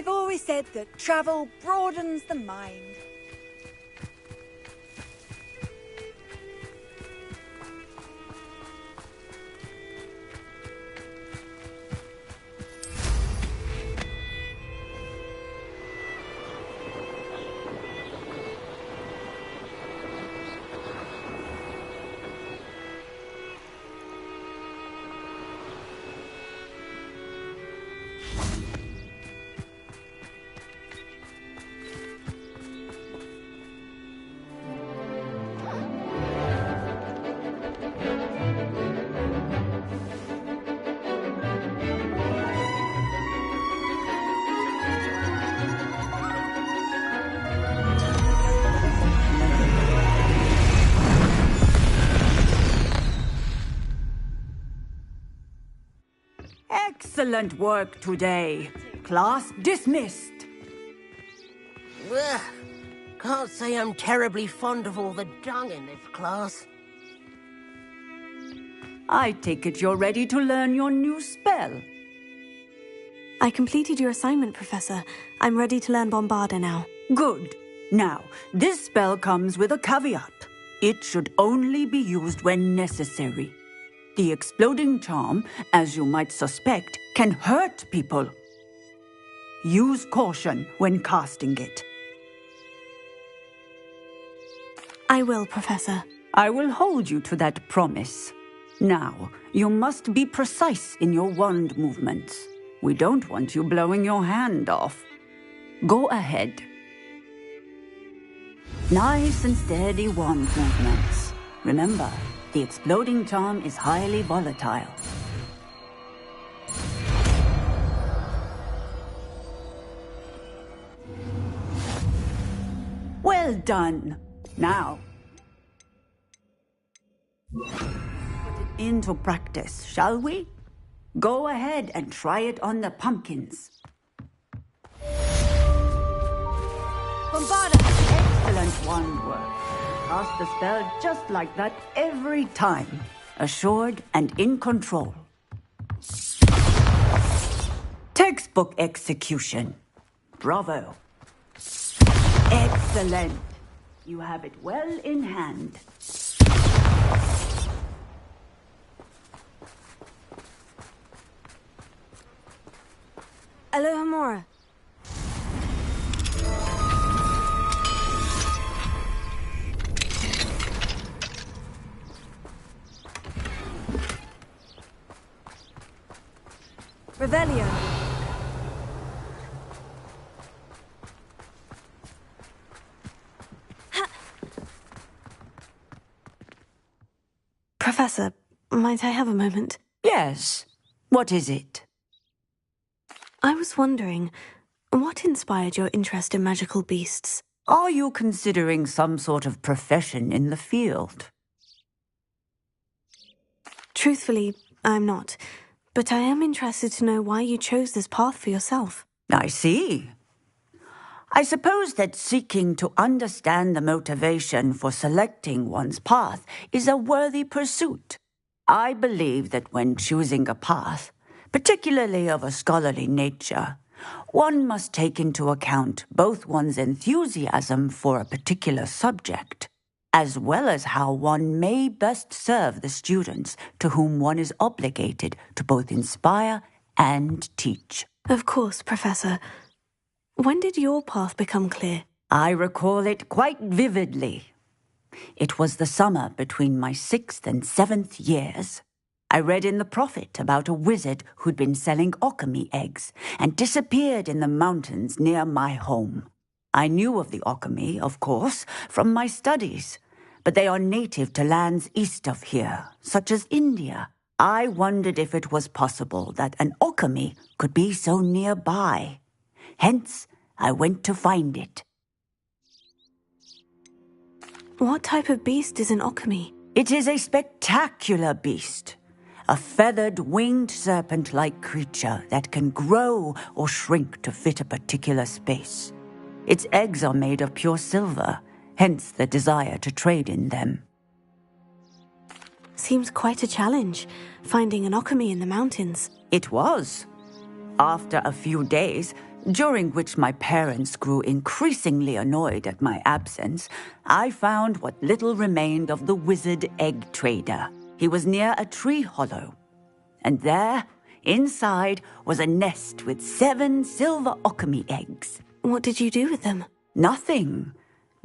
I've always said that travel broadens the mind. Excellent work today. Class dismissed. Ugh. Can't say I'm terribly fond of all the dung in this class. I take it you're ready to learn your new spell. I completed your assignment, Professor. I'm ready to learn Bombarda now. Good. Now, this spell comes with a caveat. It should only be used when necessary. The exploding charm, as you might suspect, can hurt people. Use caution when casting it. I will, Professor. I will hold you to that promise. Now, you must be precise in your wand movements. We don't want you blowing your hand off. Go ahead. Nice and steady wand movements. Remember, the exploding charm is highly volatile. Well done. Now, put it into practice, shall we? Go ahead and try it on the pumpkins. Bombarda! Excellent wand work. Cast the spell just like that every time. Assured and in control. Textbook execution. Bravo. Excellent. You have it well in hand. Alohomora. Revelio. Professor, might I have a moment? Yes. What is it? I was wondering, what inspired your interest in magical beasts? Are you considering some sort of profession in the field? Truthfully, I'm not. But I am interested to know why you chose this path for yourself. I see. I suppose that seeking to understand the motivation for selecting one's path is a worthy pursuit. I believe that when choosing a path, particularly of a scholarly nature, one must take into account both one's enthusiasm for a particular subject, as well as how one may best serve the students to whom one is obligated to both inspire and teach. Of course, Professor. When did your path become clear? I recall it quite vividly. It was the summer between my 6th and 7th years. I read in the Prophet about a wizard who'd been selling alchemy eggs and disappeared in the mountains near my home. I knew of the alchemy, of course, from my studies, but they are native to lands east of here, such as India. I wondered if it was possible that an alchemy could be so nearby. Hence, I went to find it. What type of beast is an alchemy? It is a spectacular beast. A feathered, winged serpent-like creature that can grow or shrink to fit a particular space. Its eggs are made of pure silver, hence the desire to trade in them. Seems quite a challenge, finding an alchemy in the mountains. It was. After a few days, during which my parents grew increasingly annoyed at my absence, I found what little remained of the wizard egg trader. He was near a tree hollow, and there, inside, was a nest with 7 silver alchemy eggs. What did you do with them? Nothing.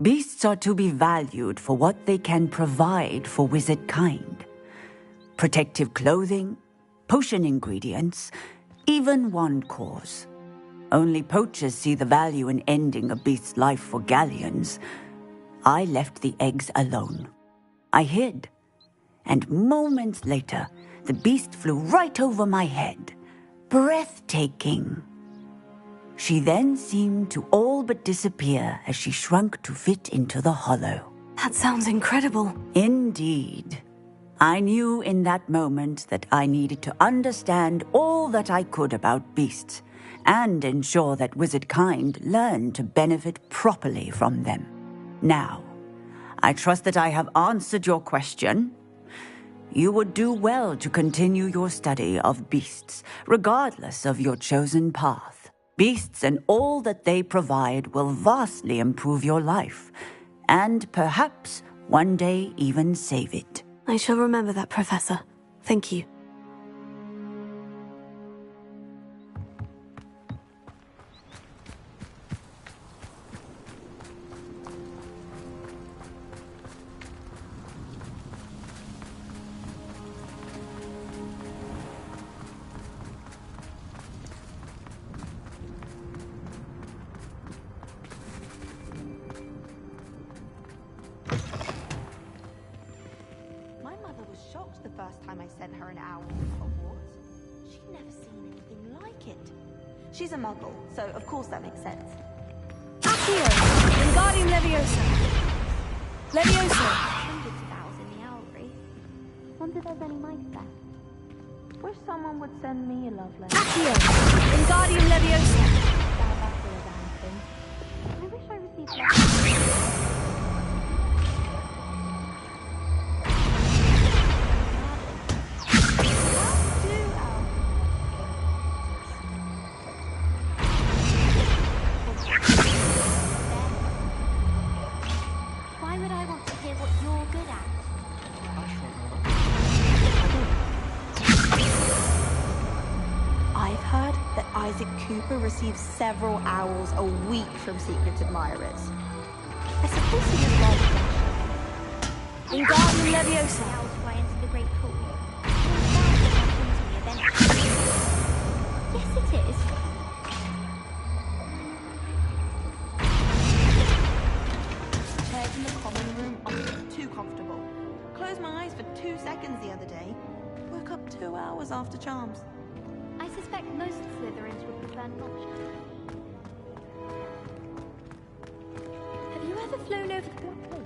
Beasts are to be valued for what they can provide for wizard kind. Protective clothing, potion ingredients, even wand cores. Only poachers see the value in ending a beast's life for galleons. I left the eggs alone. I hid, and moments later, the beast flew right over my head. Breathtaking. She then seemed to all but disappear as she shrunk to fit into the hollow. That sounds incredible. Indeed. I knew in that moment that I needed to understand all that I could about beasts and ensure that wizard kind learned to benefit properly from them. Now, I trust that I have answered your question. You would do well to continue your study of beasts, regardless of your chosen path. Beasts and all that they provide will vastly improve your life, and perhaps one day even save it. I shall remember that, Professor. Thank you. The first time I sent her an owl to Hogwarts. She'd never seen anything like it. She's a muggle, so of course that makes sense. Accio! Wingardium Leviosa! Leviosa! Hundreds of owls in the owlry. Wonder if there's any mice left. Wish someone would send me a love letter. Accio! Wingardium Leviosa! I wish I received letters. Cooper receives several owls a week from secret admirers. I suppose he is well. Wingardium Leviosa! The owls fly into the great pool. Yes, it is. Chairs in the common room are too comfortable. Closed my eyes for 2 seconds the other day. Woke up 2 hours after charms. I suspect most Slytherins would prefer not to. Have you ever flown over the Black Lake?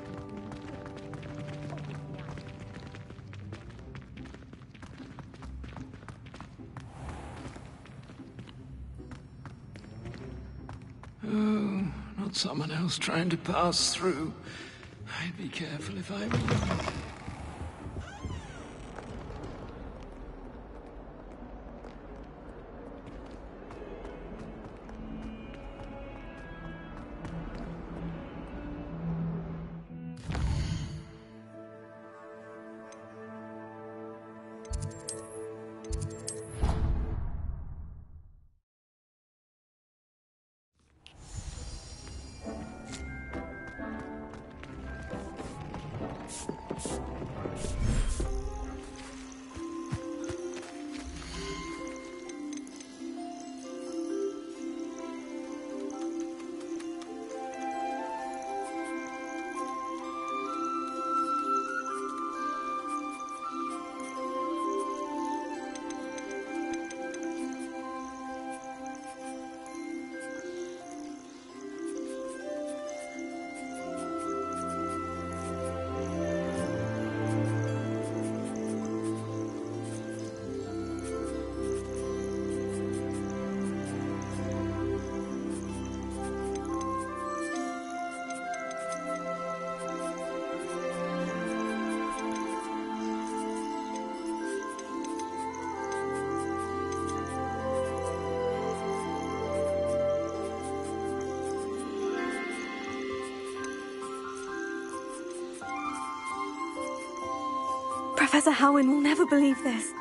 Oh, not someone else trying to pass through. I'd be careful if I were you. Professor Howin will never believe this.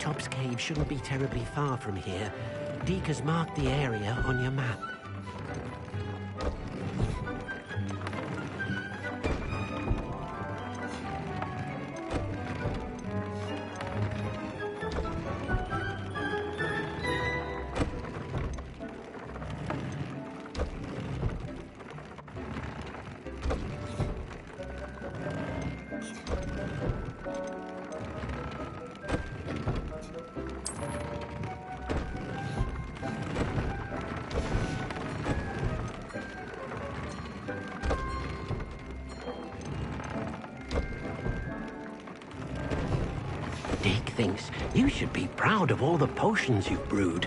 Top's Cave shouldn't be terribly far from here. Deke has marked the area on your map. Deke thinks you should be proud of all the potions you've brewed.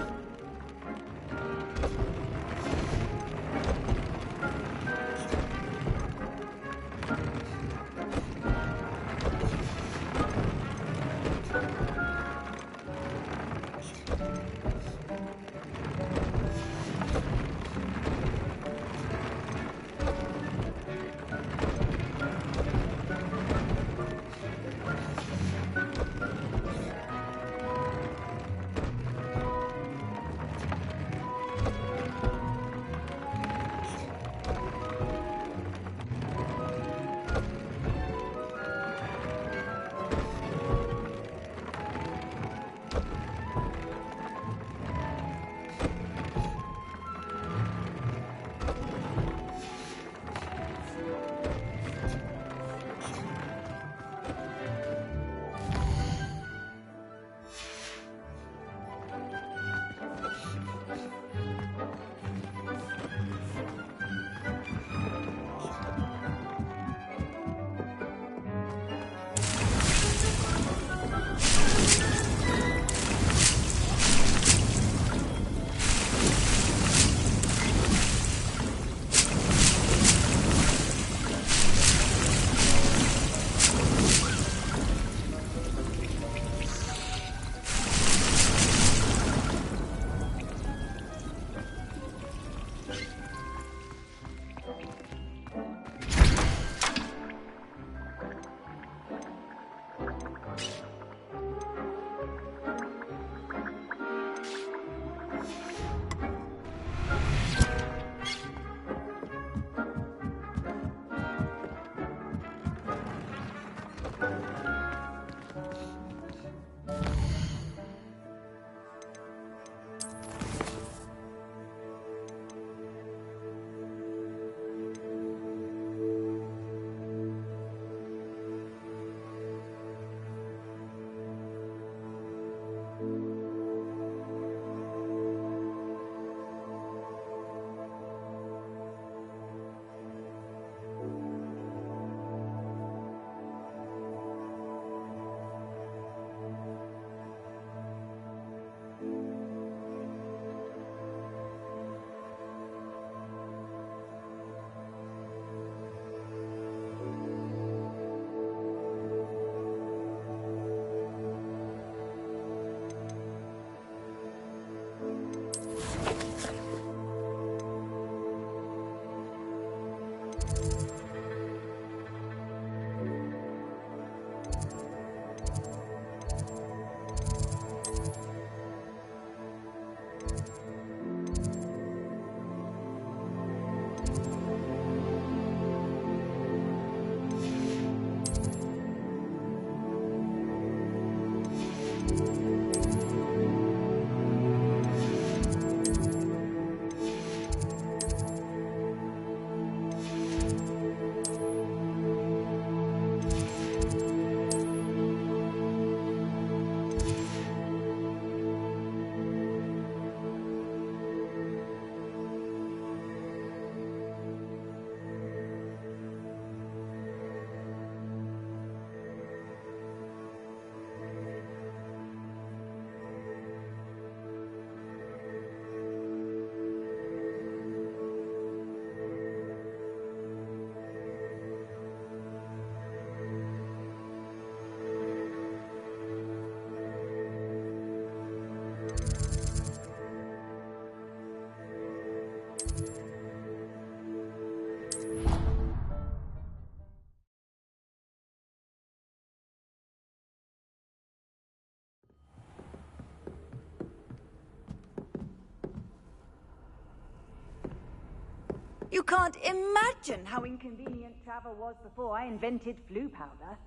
You can't imagine how inconvenient travel was before I invented flu powder.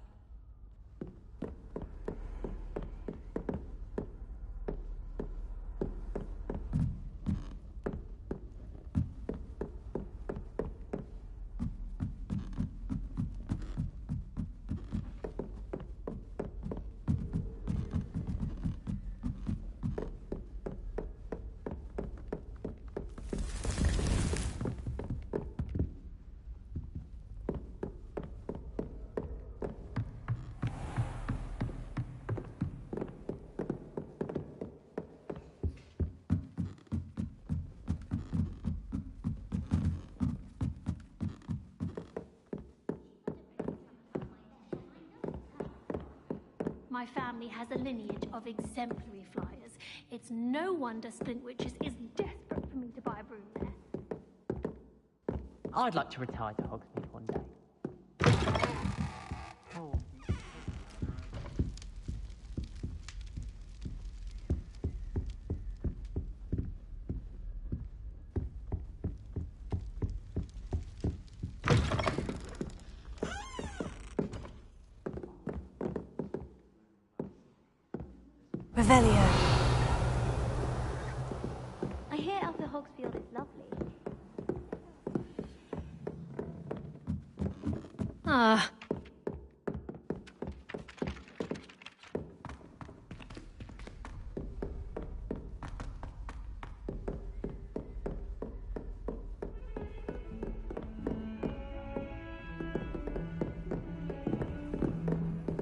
My family has a lineage of exemplary flyers. It's no wonder Splintwitches is desperate for me to buy a broom there. I'd like to retire to Hogsmeade one day. Oh. Revelio. I hear Upper Hogsfield is lovely. Ah.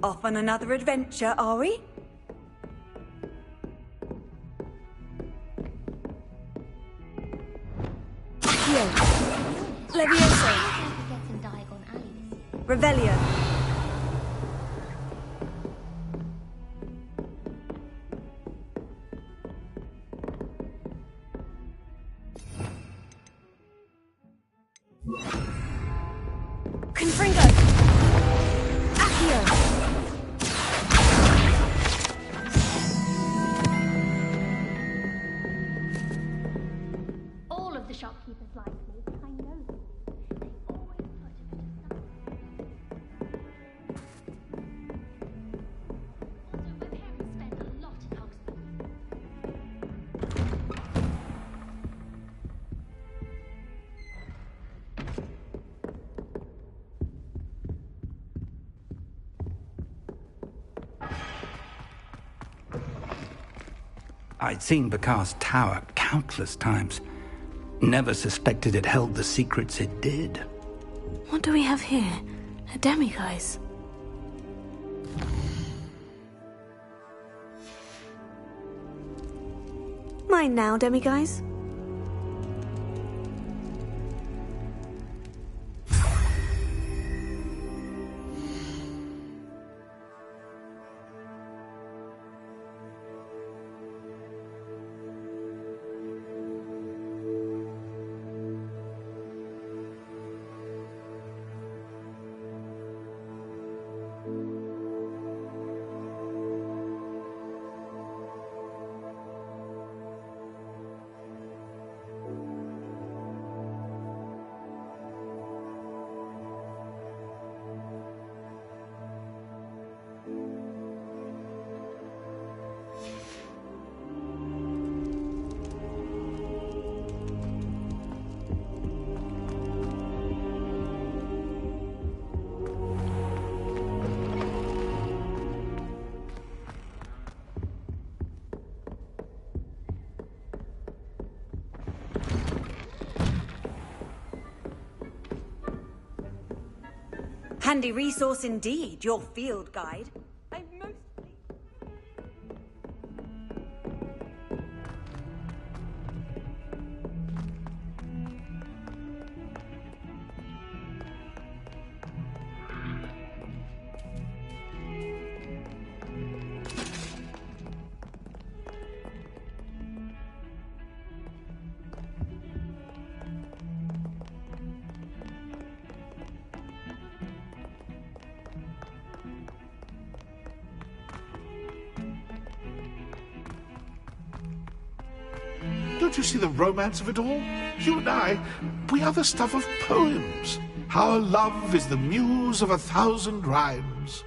Off on another adventure, are we? Levioso. Revelio. Confringo. Accio. All of the shopkeepers like me. I know them. They always put a bit of stuff. Also, my parents spend a lot in Hogsmeade. I'd seen Bakar's tower countless times. Never suspected it held the secrets it did. What do we have here? A demiguise. Mine now, demiguise. Handy resource indeed, your field guide. I'm most pleased. Don't you see the romance of it all? You and I, we are the stuff of poems. Our love is the muse of 1,000 rhymes.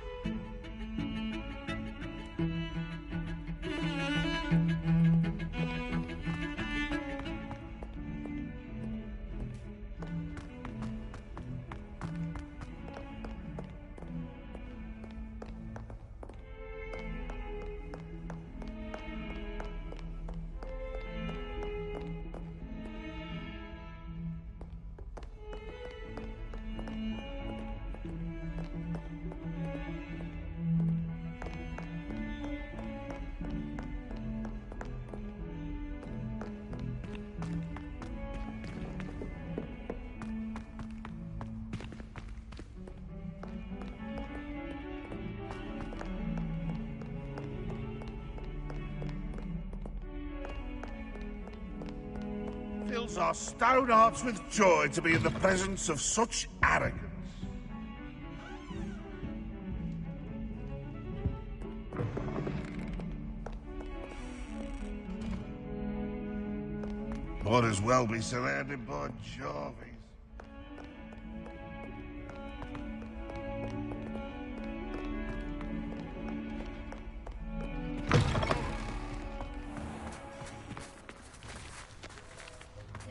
Fills our stout hearts with joy to be in the presence of such arrogance. Might as well be surrounded by Jarvies.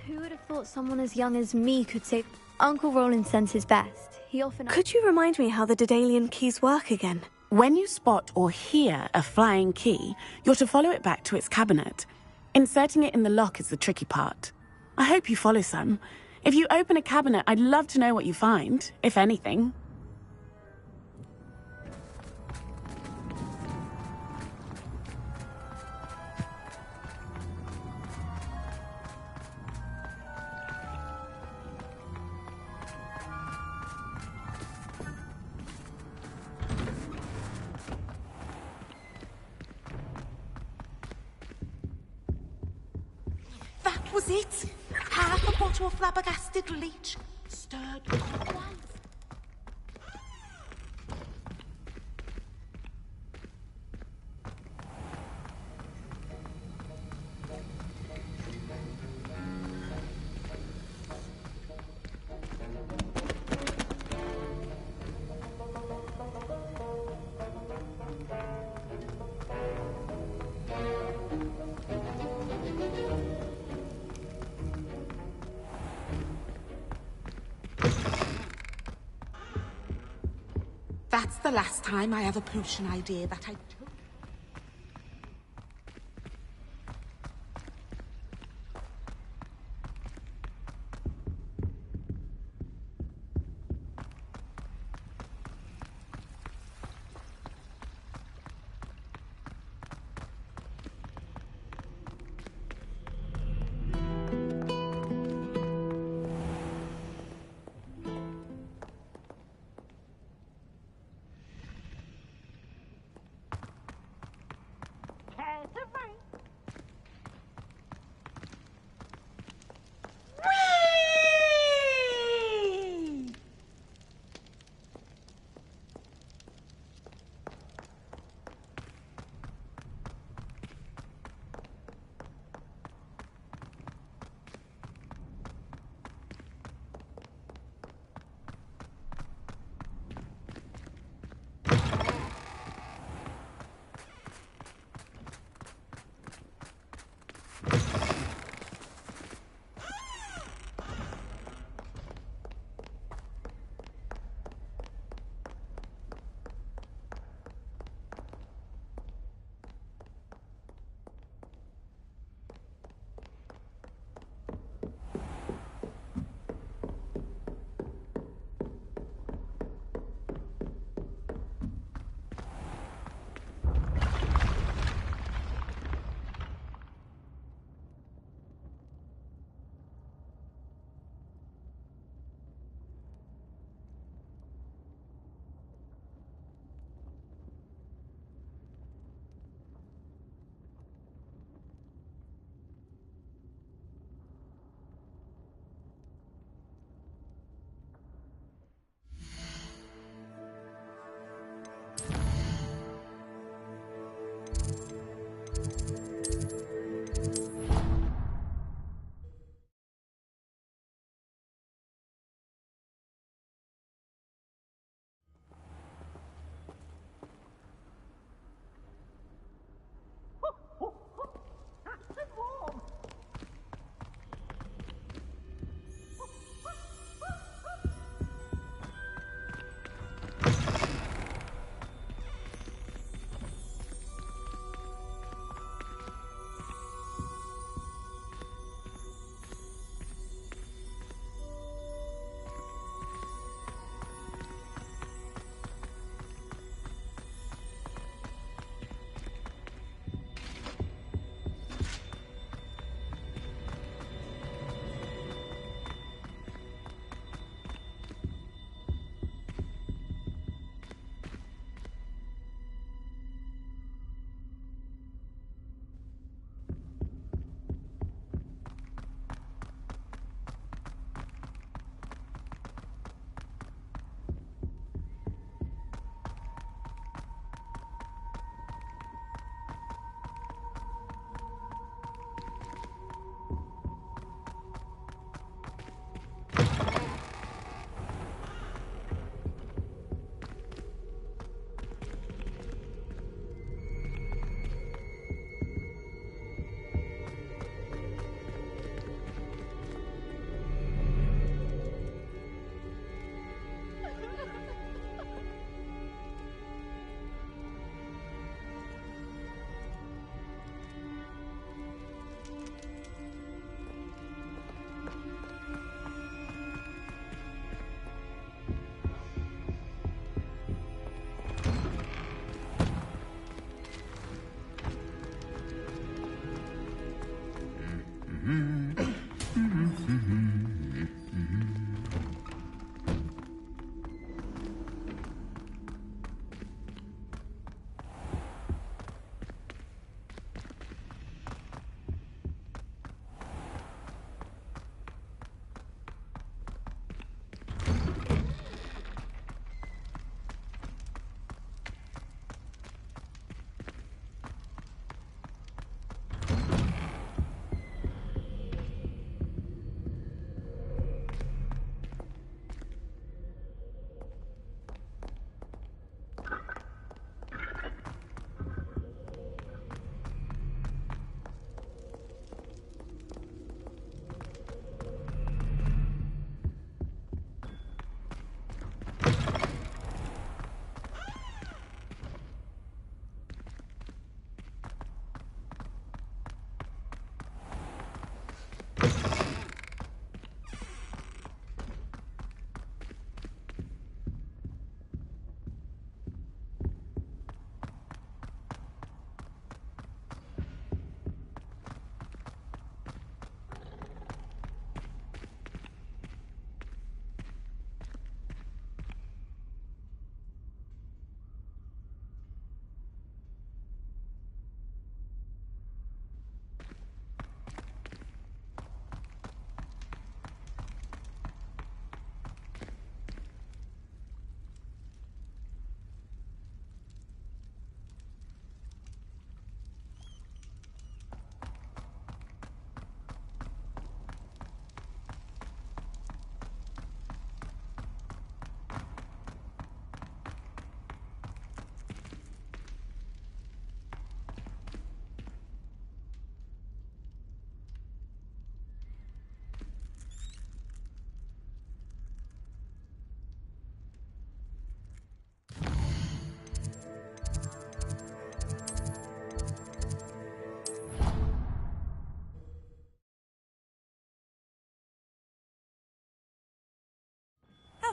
Who would have thought someone as young as me could say... Uncle Roland sends his best. He often... Could you remind me how the Daedalian keys work again? When you spot or hear a flying key, you're to follow it back to its cabinet. Inserting it in the lock is the tricky part. I hope you follow some. If you open a cabinet, I'd love to know what you find, if anything. That was it. Half a bottle of flabbergasted leech. Stirred twice. That's the last time I have a potion idea that I took.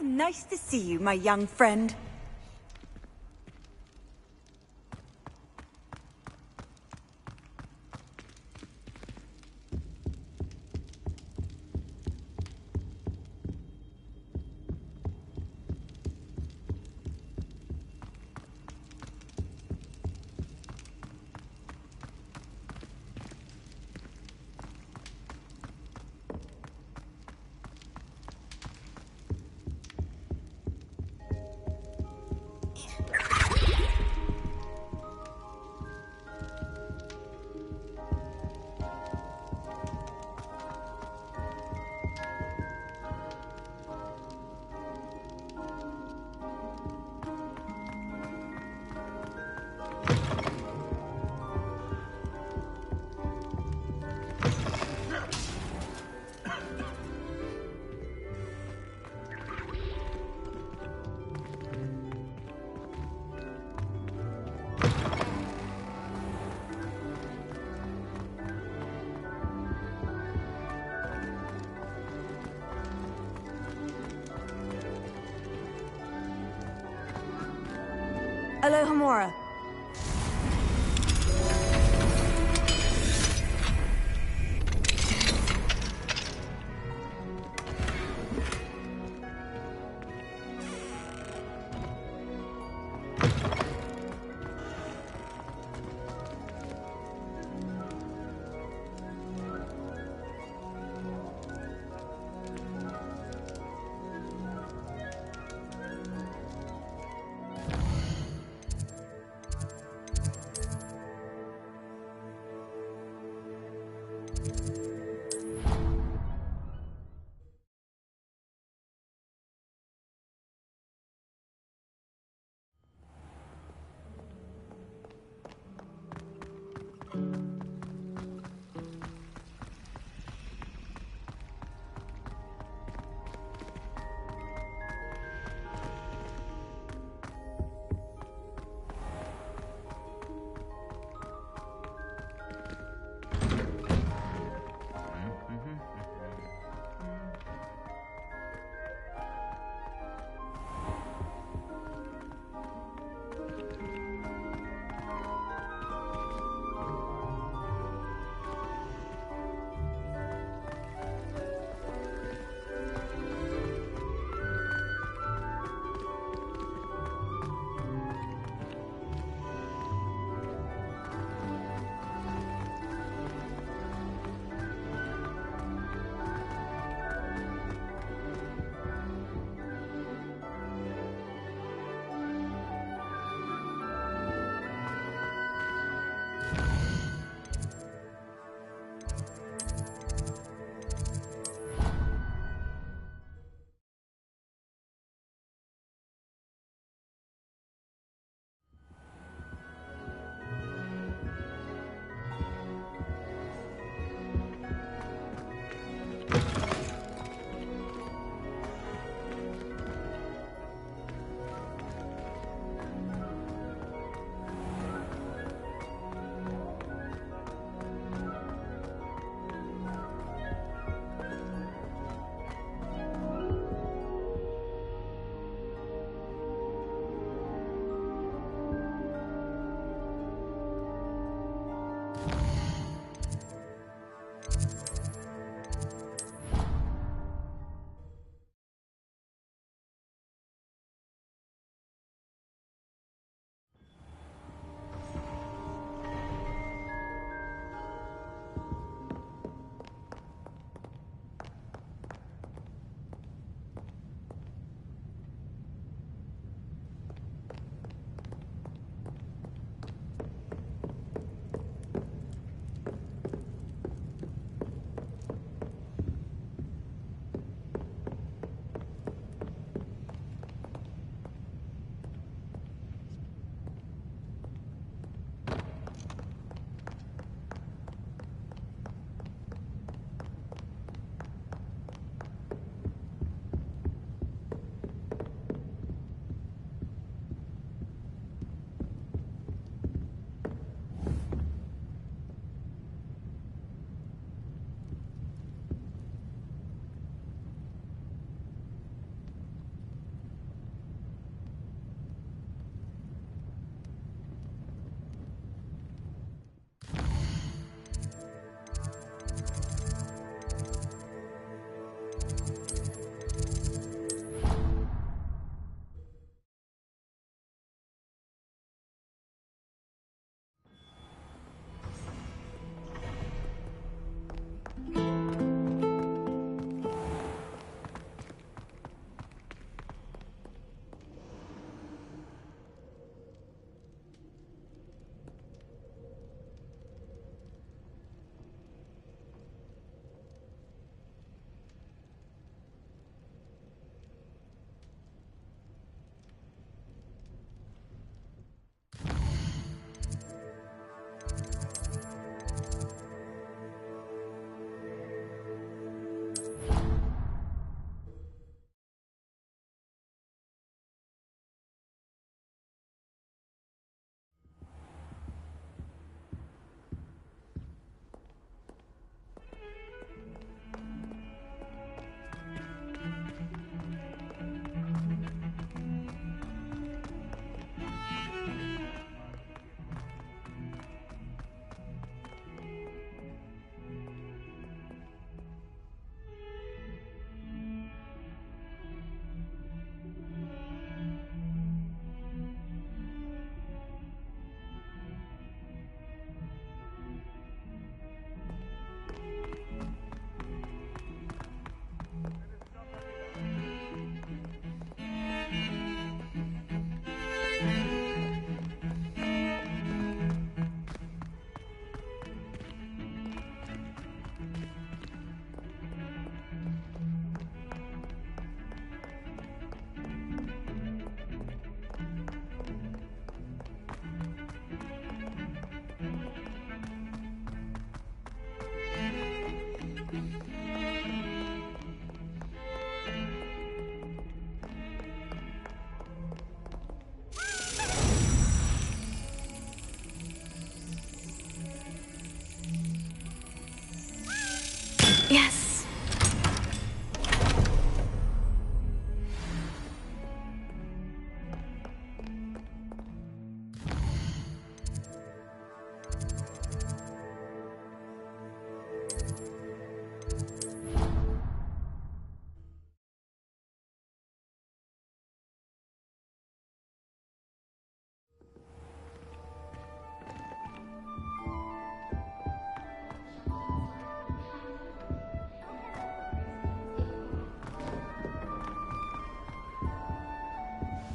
Nice to see you, my young friend. Alohomora.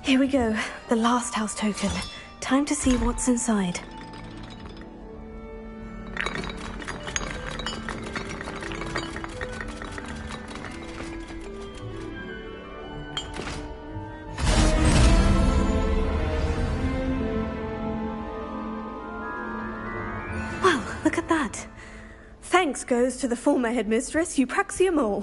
Here we go. The last house token. Time to see what's inside. Well, look at that. Thanks goes to the former headmistress, Eupraxia Mole.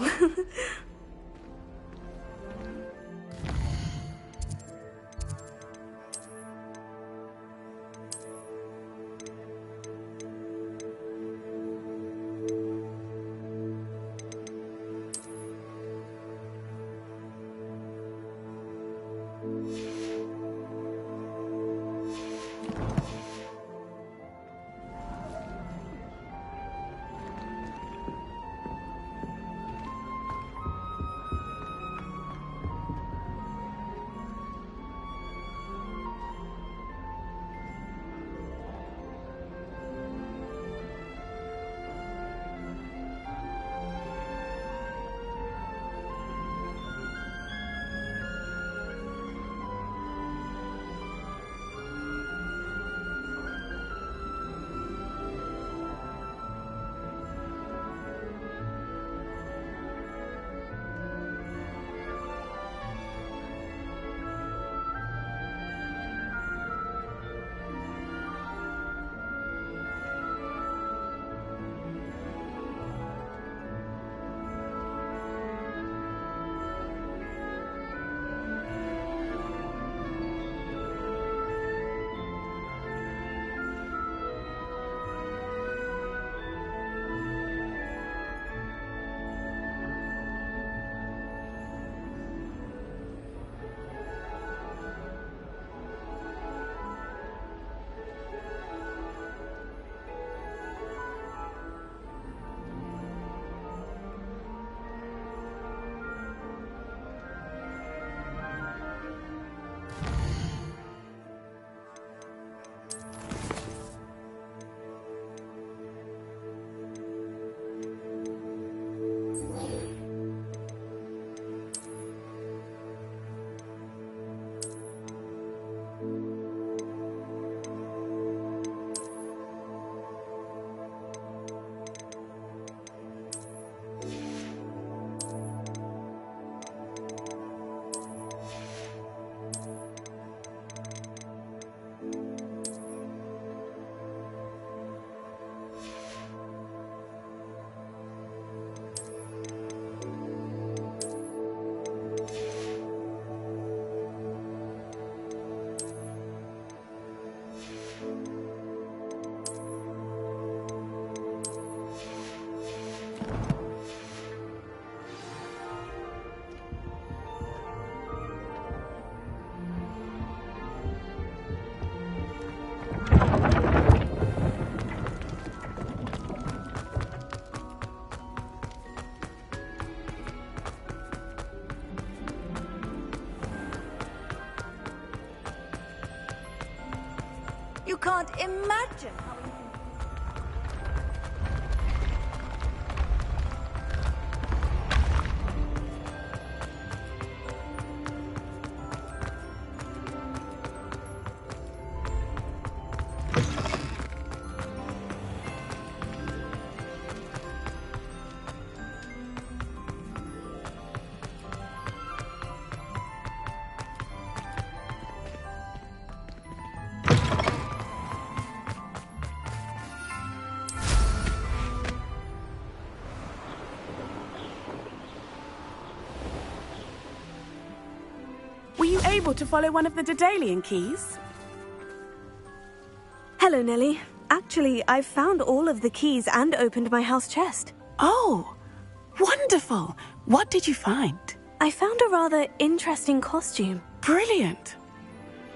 You can't imagine how Were you able to follow one of the Daedalian keys? Hello, Nellie. Actually, I've found all of the keys and opened my house chest. Oh, wonderful. What did you find? I found a rather interesting costume. Brilliant.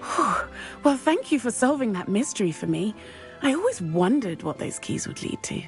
Whew. Well, thank you for solving that mystery for me. I always wondered what those keys would lead to.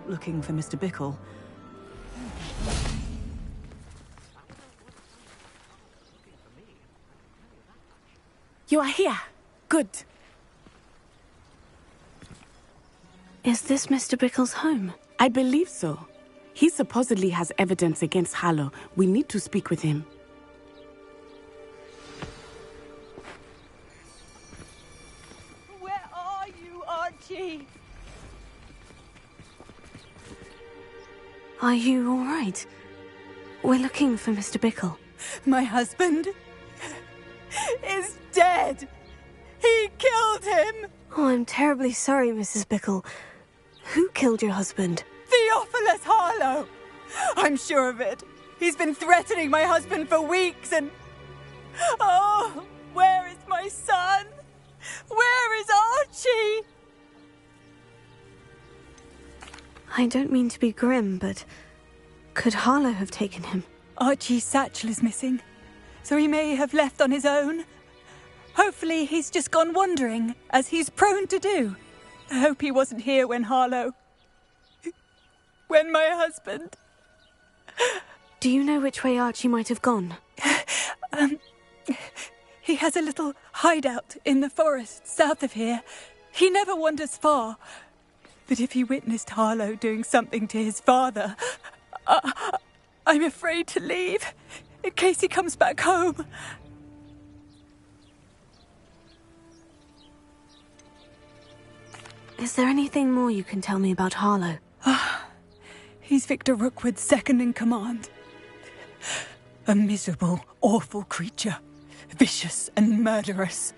looking for Mr. Bickle. You are here. Good. Is this Mr. Bickle's home? I believe so. He supposedly has evidence against Harlow. We need to speak with him. Where are you, Archie? Are you all right? We're looking for Mr. Bickle. My husband is dead. He killed him. Oh, I'm terribly sorry, Mrs. Bickle. Who killed your husband? Theophilus Harlow. I'm sure of it. He's been threatening my husband for weeks and... Oh, where is my son? Where is Archie? I don't mean to be grim, but could Harlow have taken him? Archie's satchel is missing, so he may have left on his own. Hopefully he's just gone wandering, as he's prone to do. I hope he wasn't here when when my husband... Do you know which way Archie might have gone? He has a little hideout in the forest south of here. He never wanders far. But if he witnessed Harlow doing something to his father, I'm afraid to leave, in case he comes back home. Is there anything more you can tell me about Harlow? He's Victor Rookwood's second in command. A miserable, awful creature. Vicious and murderous.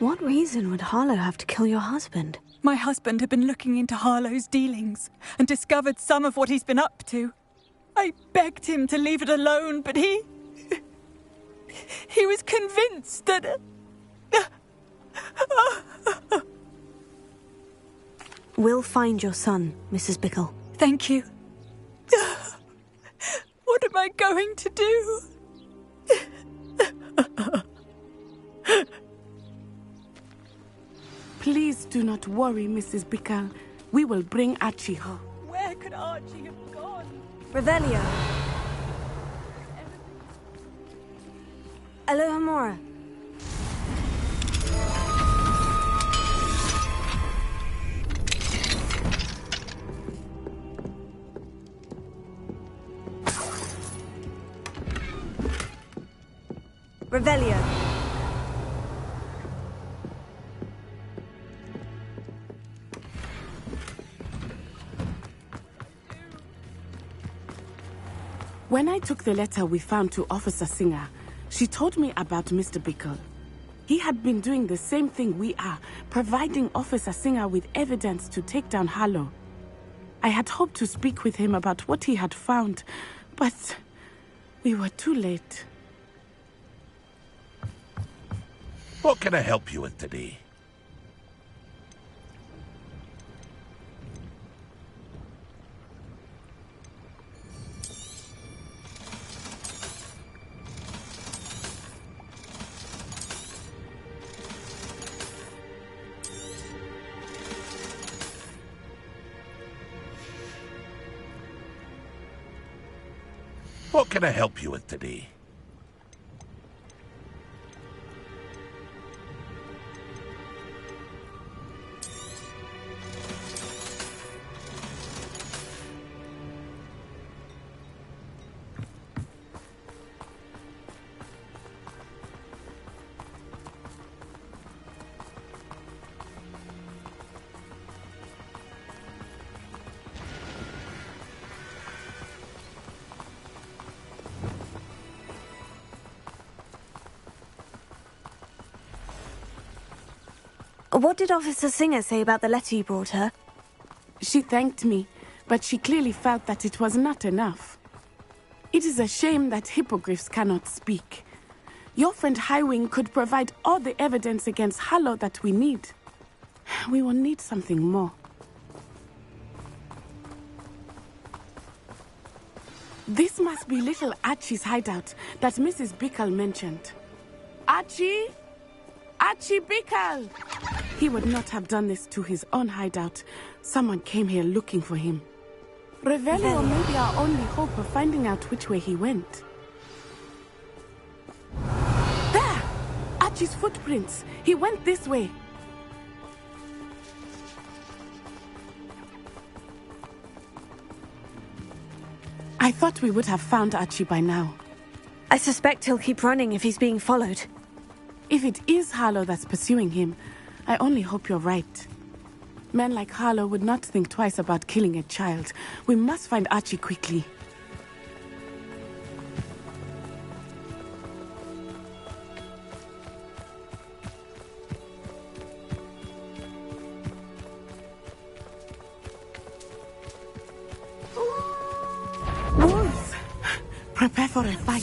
What reason would Harlow have to kill your husband? My husband had been looking into Harlow's dealings and discovered some of what he's been up to. I begged him to leave it alone, but he was convinced that... We'll find your son, Mrs. Bickle. Thank you. What am I going to do? Please do not worry, Mrs. Bickle. We will bring Archie home. Where could Archie have gone? Revelio. Alohomora. Revelio. When I took the letter we found to Officer Singer, she told me about Mr. Bickle. He had been doing the same thing we are, providing Officer Singer with evidence to take down Harlow. I had hoped to speak with him about what he had found, but we were too late. What can I help you with today? What can I help you with today? What did Officer Singer say about the letter you brought her? She thanked me, but she clearly felt that it was not enough. It is a shame that hippogriffs cannot speak. Your friend Highwing could provide all the evidence against Harlow that we need. We will need something more. This must be little Archie's hideout that Mrs. Bickle mentioned. Archie? Archie Bickle! He would not have done this to his own hideout. Someone came here looking for him. Revelio may be our only hope of finding out which way he went. There! Archie's footprints. He went this way. I thought we would have found Archie by now. I suspect he'll keep running if he's being followed. If it is Harlow that's pursuing him, I only hope you're right. Men like Harlow would not think twice about killing a child. We must find Archie quickly. Wolves! Prepare for a fight.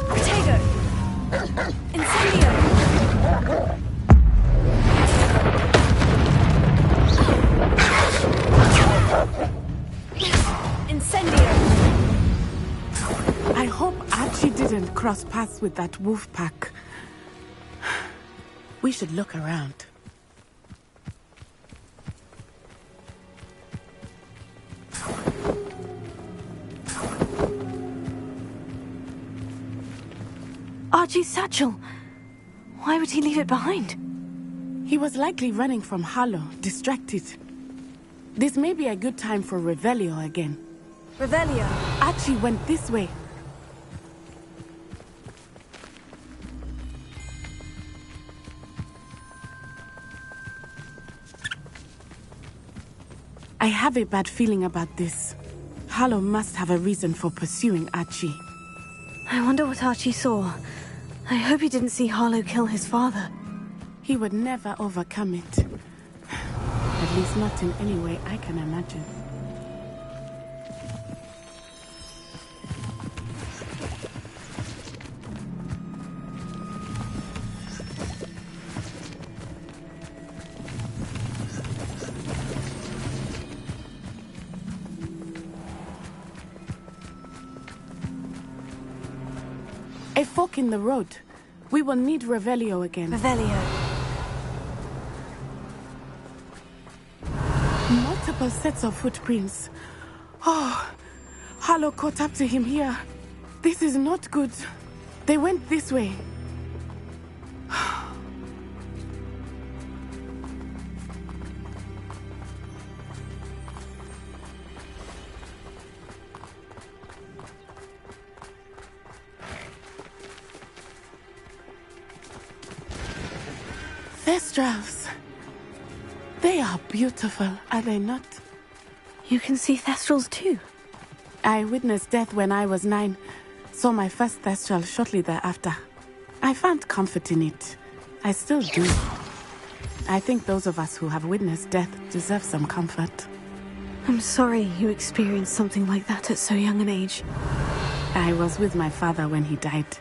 Protego! Incendio! Incendio! I hope Archie didn't cross paths with that wolf pack. We should look around. Archie's satchel. Why would he leave it behind? He was likely running from Harlow, distracted. This may be a good time for Revelio again. Revelio. Archie went this way. I have a bad feeling about this. Harlow must have a reason for pursuing Archie. I wonder what Archie saw. I hope he didn't see Harlow kill his father. He would never overcome it. At least not in any way I can imagine. A fork in the road. We will need Revelio again. Revelio. Multiple sets of footprints. Oh, Harlow caught up to him here. This is not good. They went this way. Thestrals. They are beautiful, are they not? You can see Thestrals too. I witnessed death when I was 9. Saw my first Thestral shortly thereafter. I found comfort in it. I still do. I think those of us who have witnessed death deserve some comfort. I'm sorry you experienced something like that at so young an age. I was with my father when he died.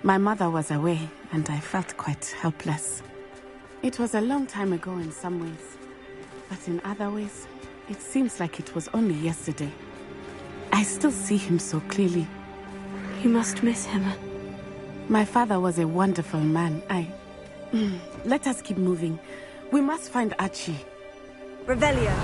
My mother was away, and I felt quite helpless. It was a long time ago in some ways, but in other ways, it seems like it was only yesterday. I still see him so clearly. You must miss him. My father was a wonderful man. Let us keep moving. We must find Archie. Revelio.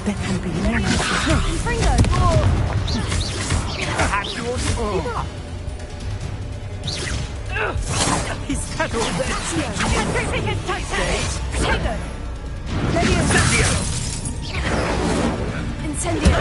There can be no He's cut all Incendio!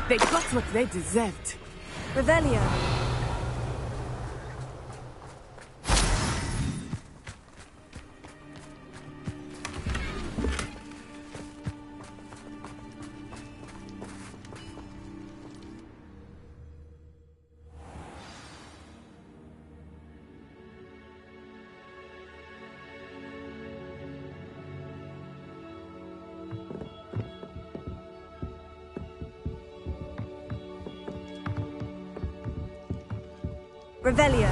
They got what they deserved. Revelio. Revelio.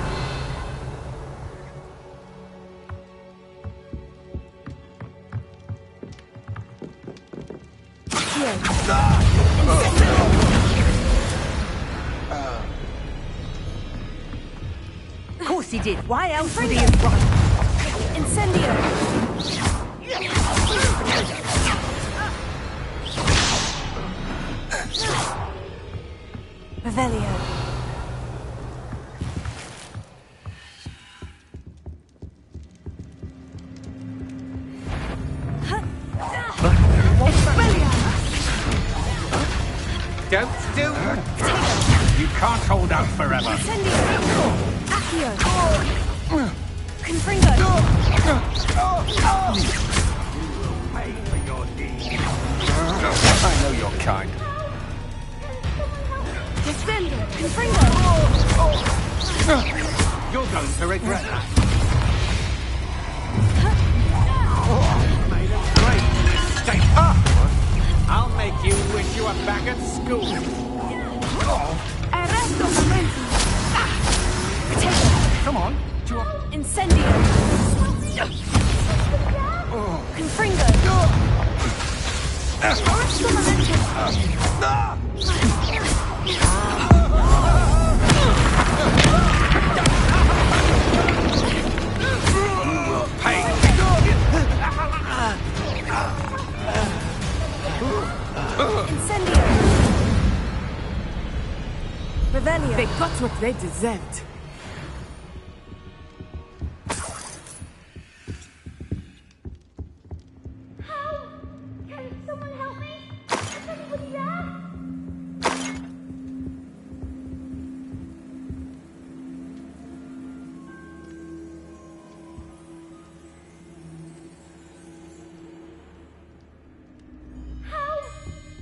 Of course he did. Why else would he have run? Incendio. Revelio. Don't do it! You can't hold out forever. Accio. Confringo. Pay for your deeds. I know your kind. Descendo. Confringo. You're going to regret that. Made a great mistake. I'll make you wish you were back at school. Arresto momento. Come on. Incendio. Confringo. Arresto momento. Pay. Incendio. Revelio. They got what they deserved. Can someone help me? Is anybody there? Help!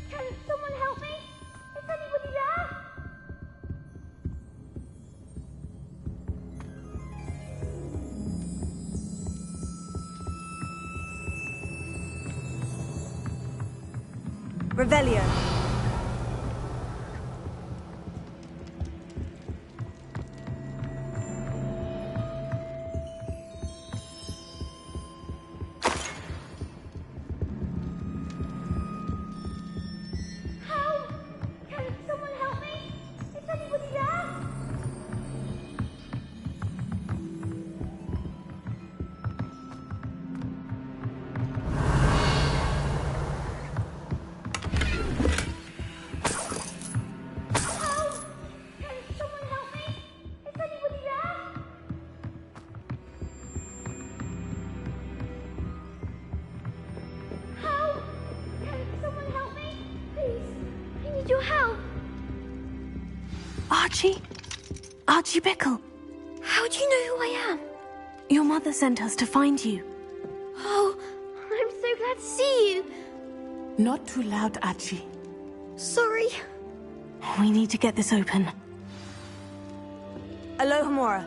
Can someone help me? Is anybody there? Revelio. Help! Can someone help me? Is anybody there? Help! Can someone help me? Is anybody there? Help! Can someone help me? Please, I need your help. Archie? Archie Bickle. How do you know who I am? Your mother sent us to find you. Oh, I'm so glad to see you. Not too loud, Archie. Sorry. We need to get this open. Alohomora.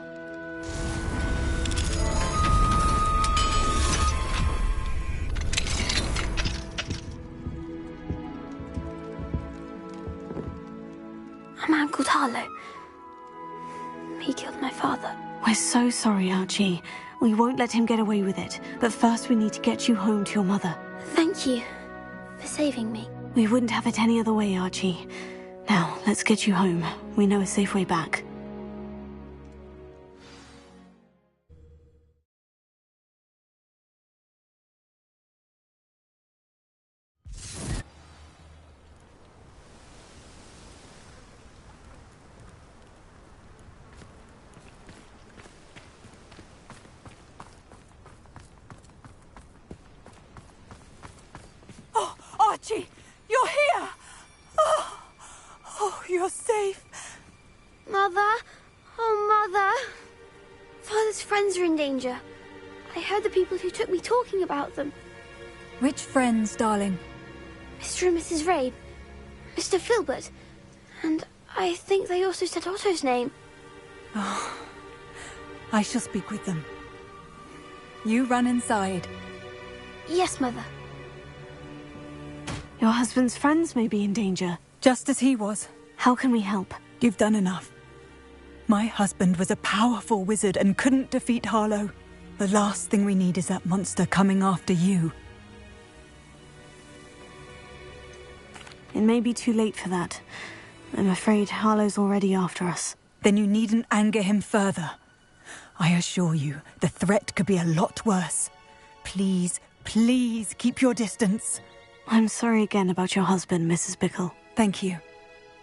I'm Uncle Tarlo. He killed my father. We're so sorry, Archie. We won't let him get away with it. But first we need to get you home to your mother. Thank you for saving me. We wouldn't have it any other way, Archie. Now, let's get you home. We know a safe way back. Oh, Archie, you're here! Oh, you're safe. Mother? Oh, Mother. Father's friends are in danger. I heard the people who took me talking about them. Which friends, darling? Mr. and Mrs. Rabe. Mr. Filbert. And I think they also said Otto's name. Oh, I shall speak with them. You run inside. Yes, Mother. Your husband's friends may be in danger. Just as he was. How can we help? You've done enough. My husband was a powerful wizard and couldn't defeat Harlow. The last thing we need is that monster coming after you. It may be too late for that. I'm afraid Harlow's already after us. Then you needn't anger him further. I assure you, the threat could be a lot worse. Please, please keep your distance. I'm sorry again about your husband, Mrs. Bickle. Thank you.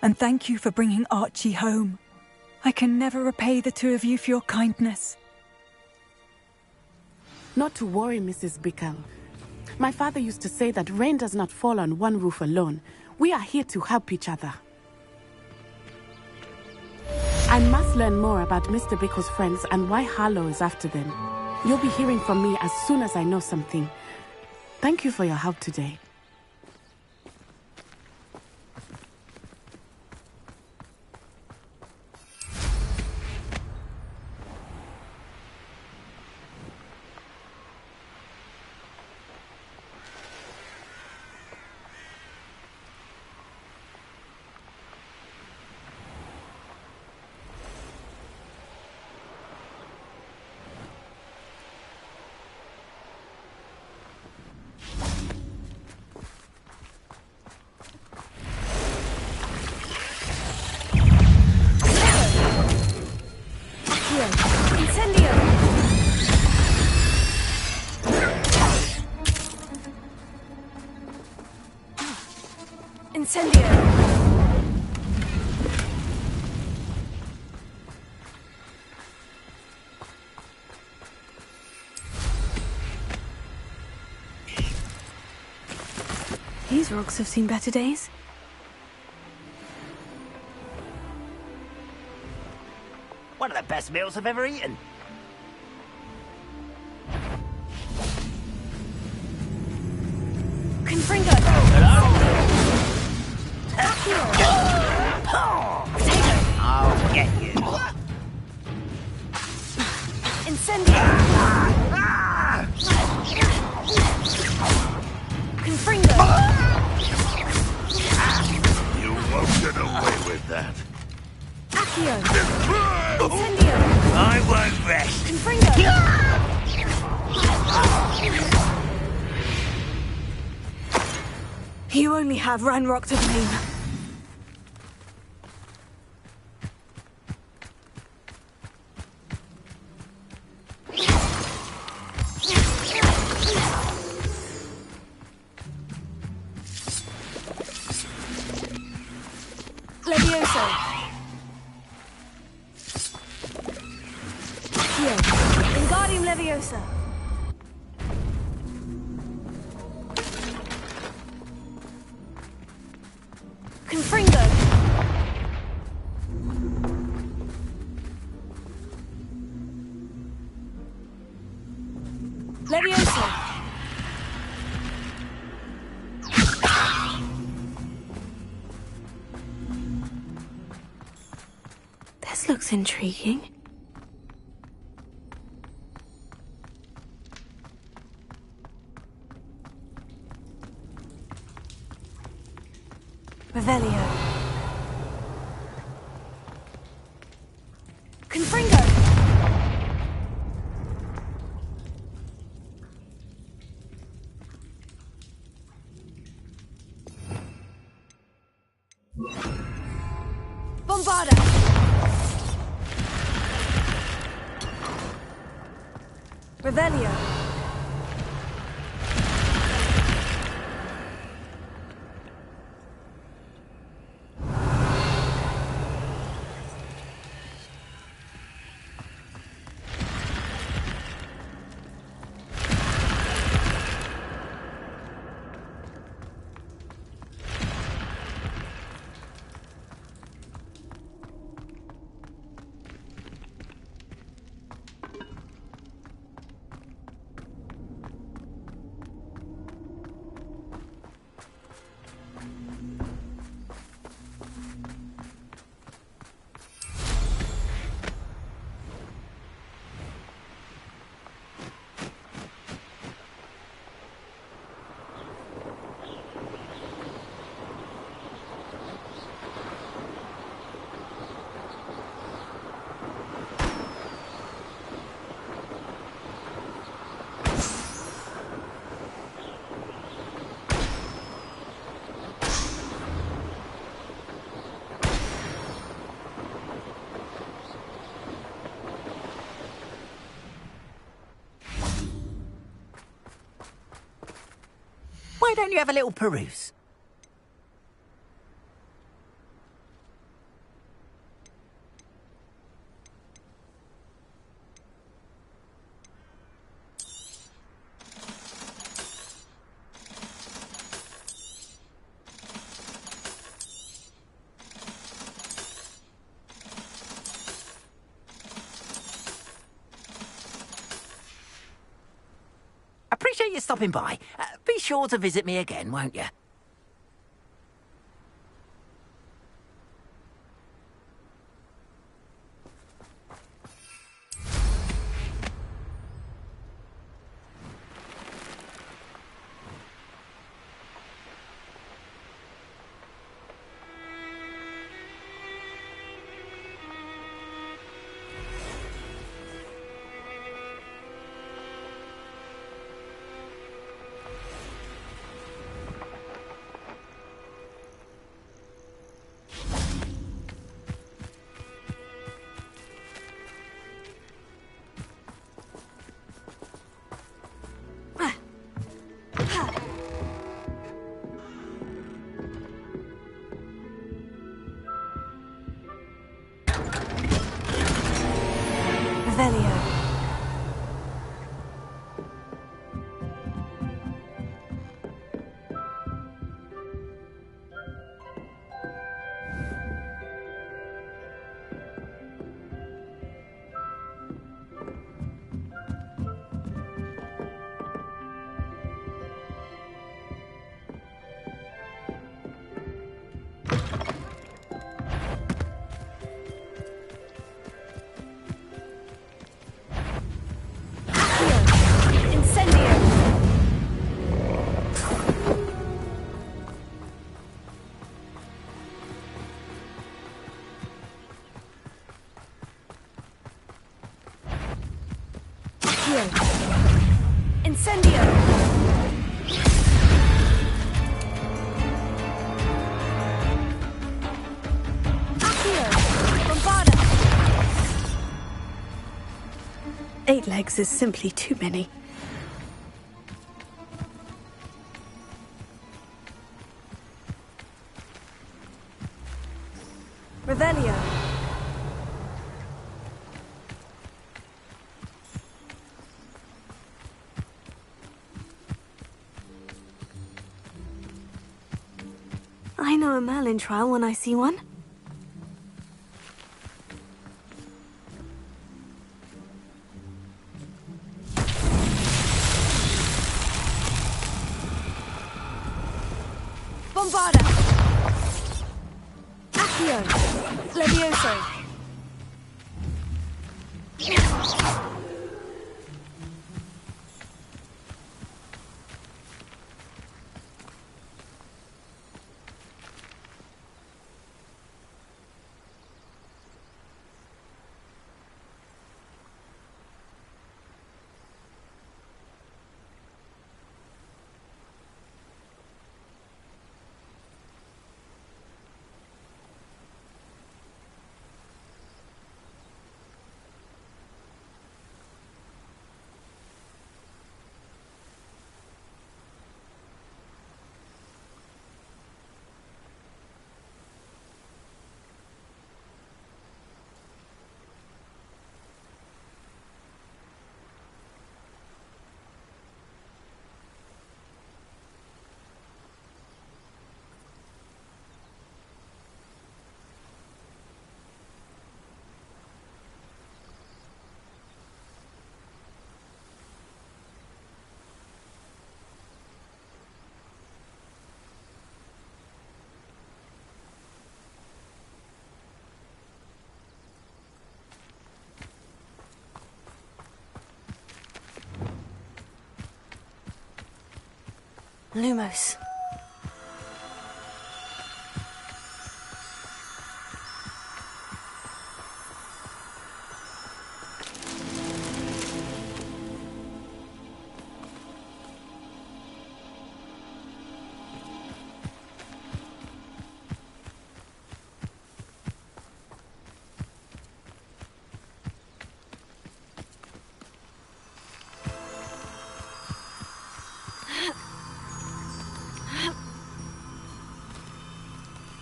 And thank you for bringing Archie home. I can never repay the two of you for your kindness. Not to worry, Mrs. Bickle. My father used to say that rain does not fall on one roof alone. We are here to help each other. I must learn more about Mr. Bickle's friends and why Harlow is after them. You'll be hearing from me as soon as I know something. Thank you for your help today. These rocks have seen better days. One of the best meals I've ever eaten. Confringo! I'll get you. Incendio! Confringo! You won't get away with that. Accio! Incendio! I won't rest. Confringo! You only have Ranrock to blame. Levioso. Here. Wingardium Leviosa. Confringo. Leviosa. This looks intriguing. Revelio. Confringo. Bombarda. Revelio. don't you have a little peruse? Appreciate you stopping by. Be sure to visit me again, won't you? Incendio! Accio! Bombarda! 8 legs is simply too many. Revelio! I know a Merlin trial when I see one. Bombarda! Accio! Levioso! Lumos.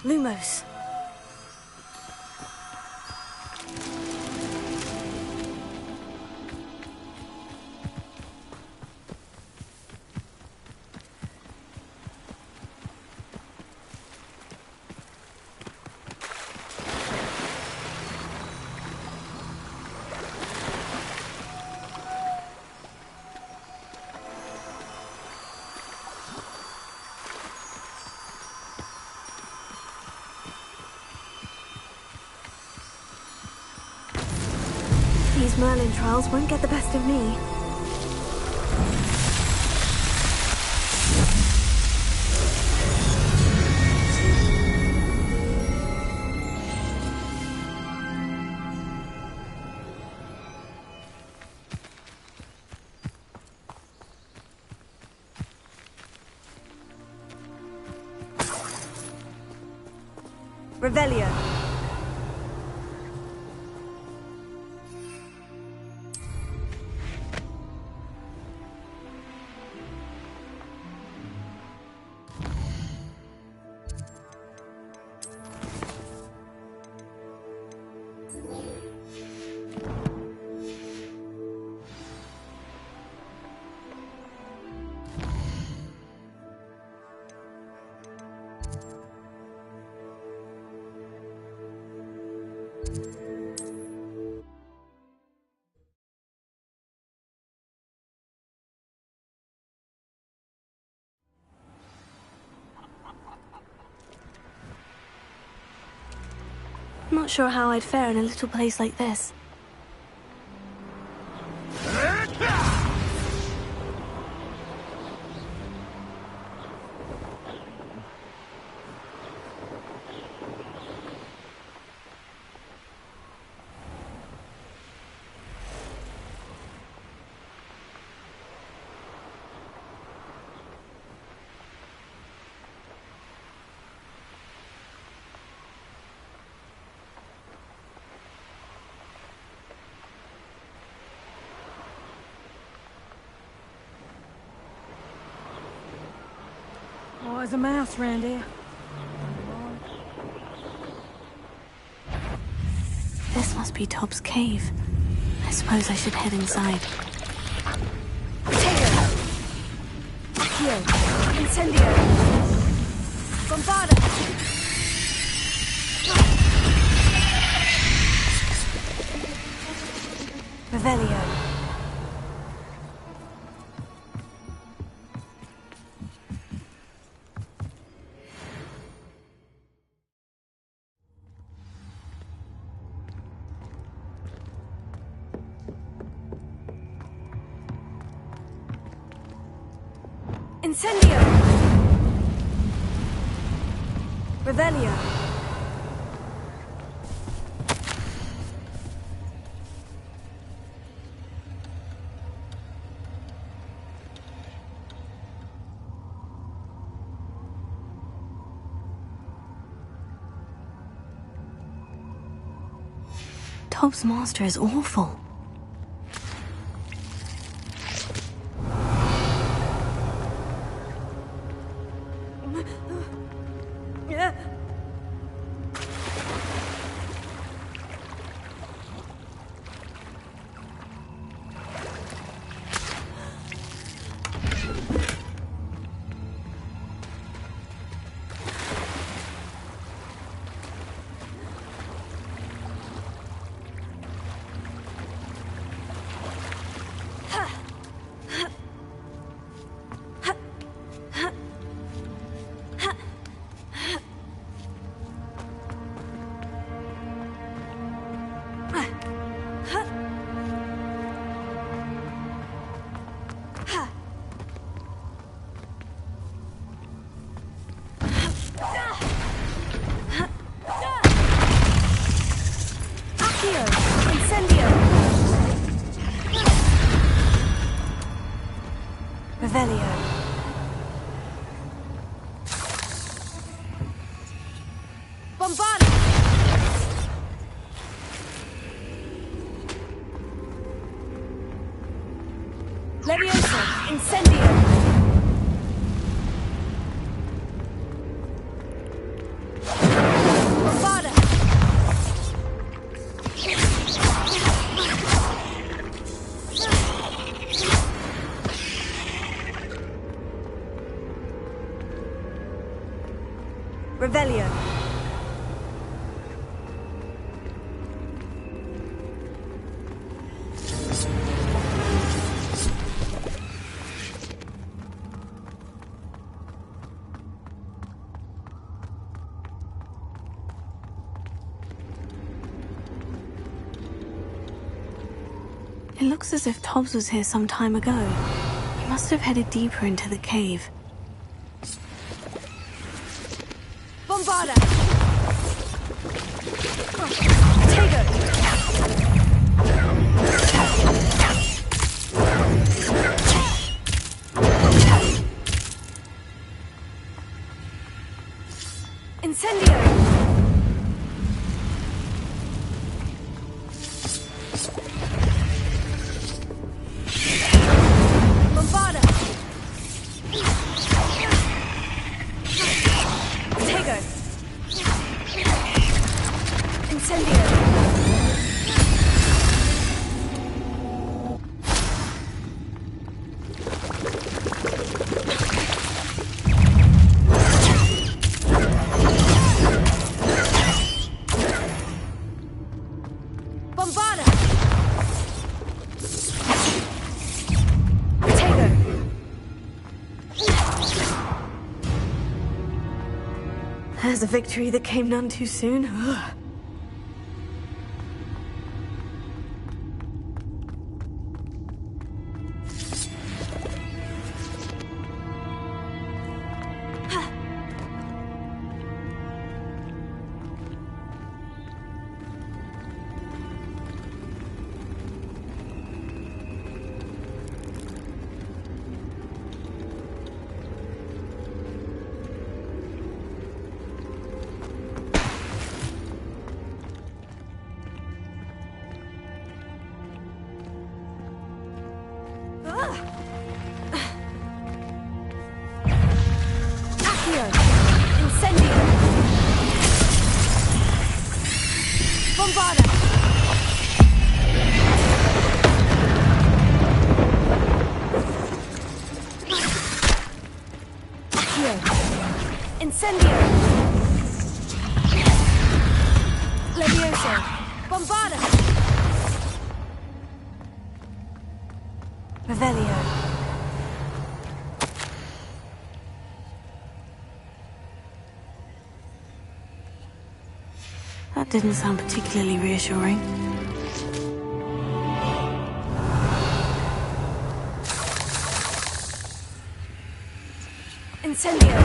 Lumos. These Merlin trials won't get the best of me. Revelio. Not sure how I'd fare in a little place like this. Oh, there's a mouse round here. This must be Tob's cave. I suppose I should head inside. Potato! Accio! Incendio! Bombarda! Revelio. Incendio! Revelio. Tob's master is awful. Revelio. Bombarda! Leviosa! Incendio! Revelio. It looks as if Tobbs was here some time ago. He must have headed deeper into the cave. Bombarda! Incendio! Bombarda! Tego! Incendio! Bombarda! Tego! There's a victory that came none too soon. Ugh. Accio! Incendio! Bombarda! Accio! Incendio! Levioso! Bombarda! Revelio! That didn't sound particularly reassuring. Incendio!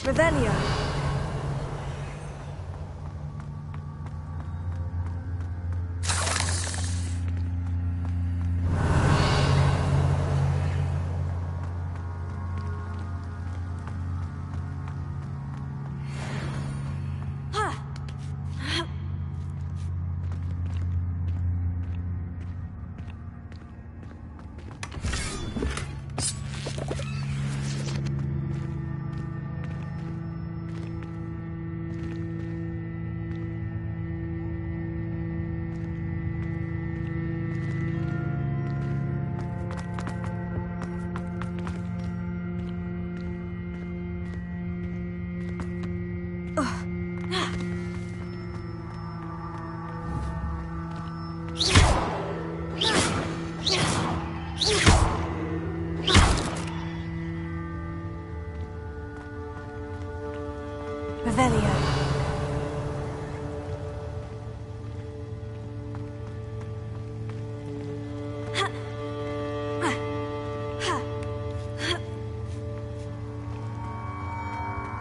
Revelio!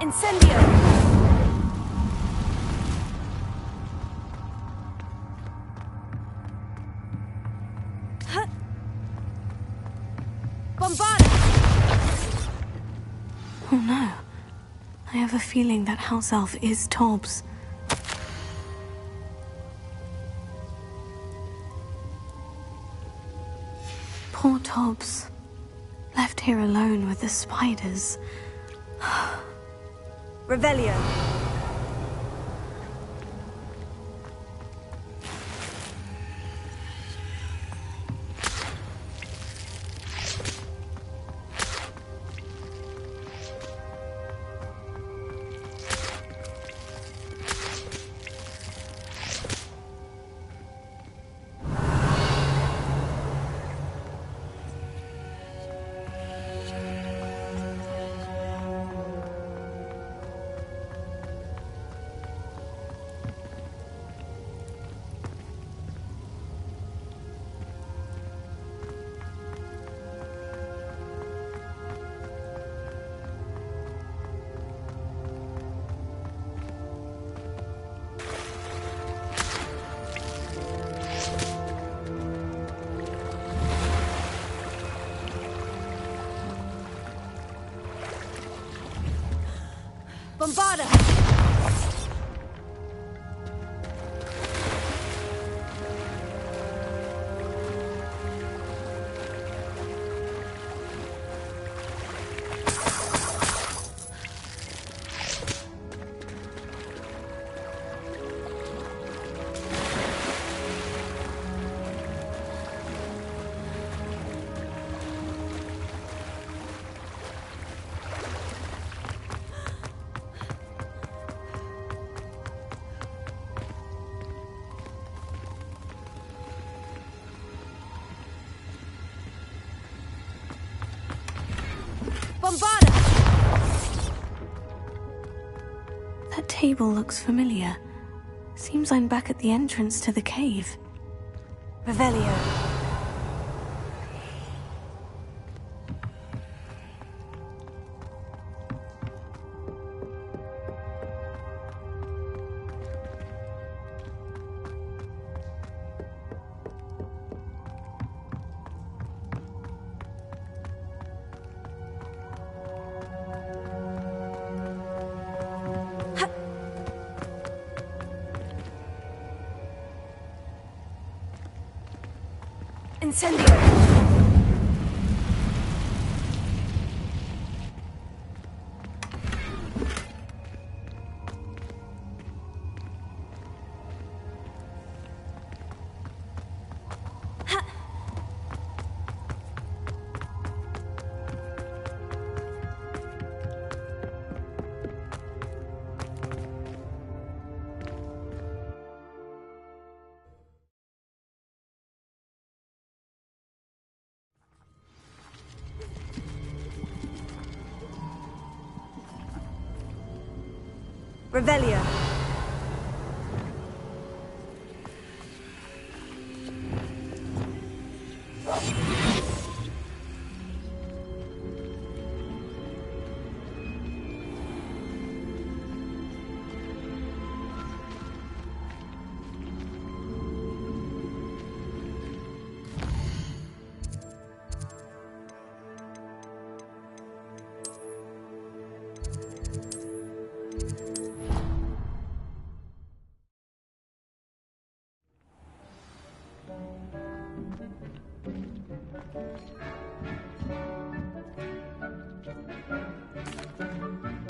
Incendio! Oh no. I have a feeling that house elf is Tobbs. Poor Tobbs. Left here alone with the spiders. Revelio. Bombarda! Bombarda! That table looks familiar. Seems I'm back at the entrance to the cave. Revelio. Incendio! Revelio.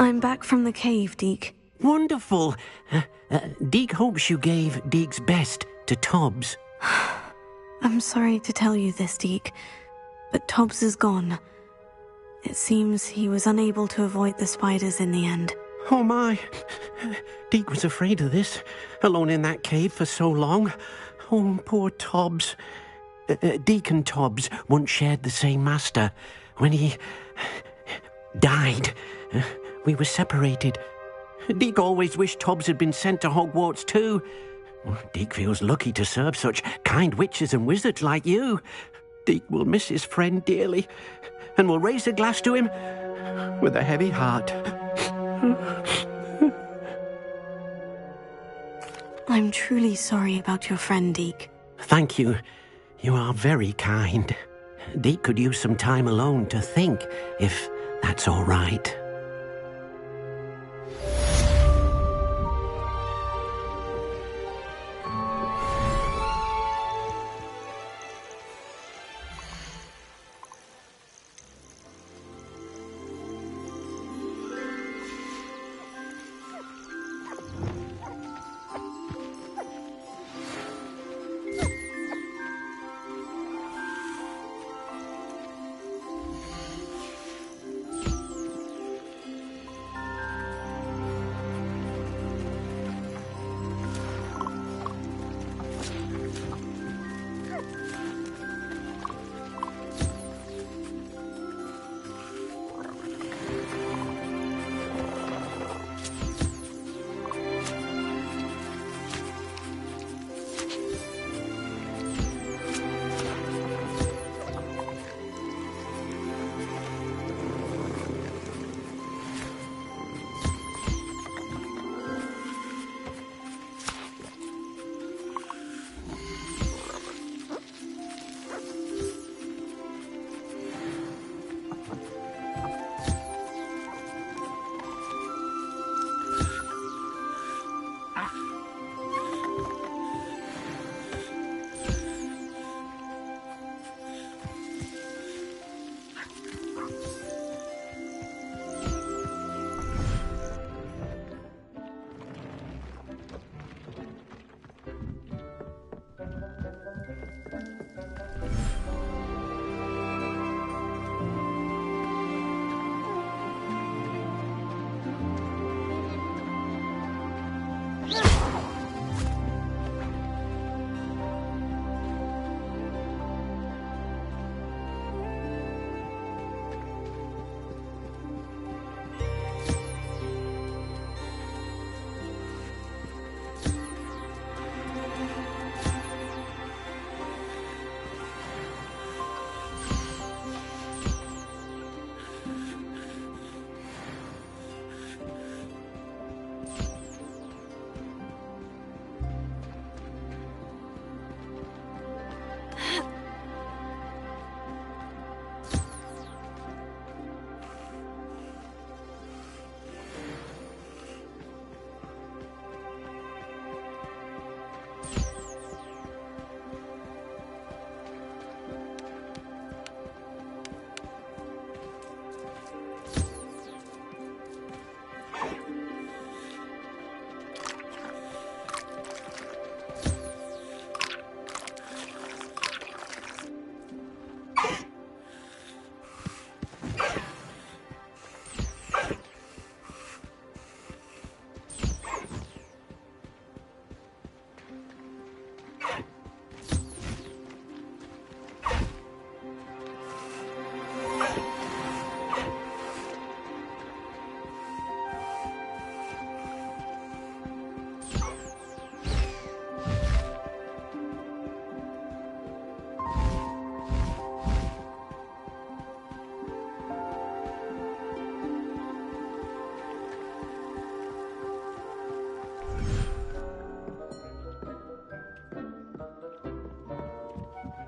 I'm back from the cave, Deke. Wonderful. Deke hopes you gave Deke's best to Tobbs. I'm sorry to tell you this, Deke, but Tobbs is gone. It seems he was unable to avoid the spiders in the end. Oh my. Deke was afraid of this, alone in that cave for so long. Oh, poor Tobbs. Deke and Tobbs once shared the same master. When he died, we were separated. Deke always wished Tobbs had been sent to Hogwarts too. Deke feels lucky to serve such kind witches and wizards like you. Deke will miss his friend dearly, and will raise a glass to him with a heavy heart. I'm truly sorry about your friend, Deke. Thank you. You are very kind. Deke could use some time alone to think, if that's all right.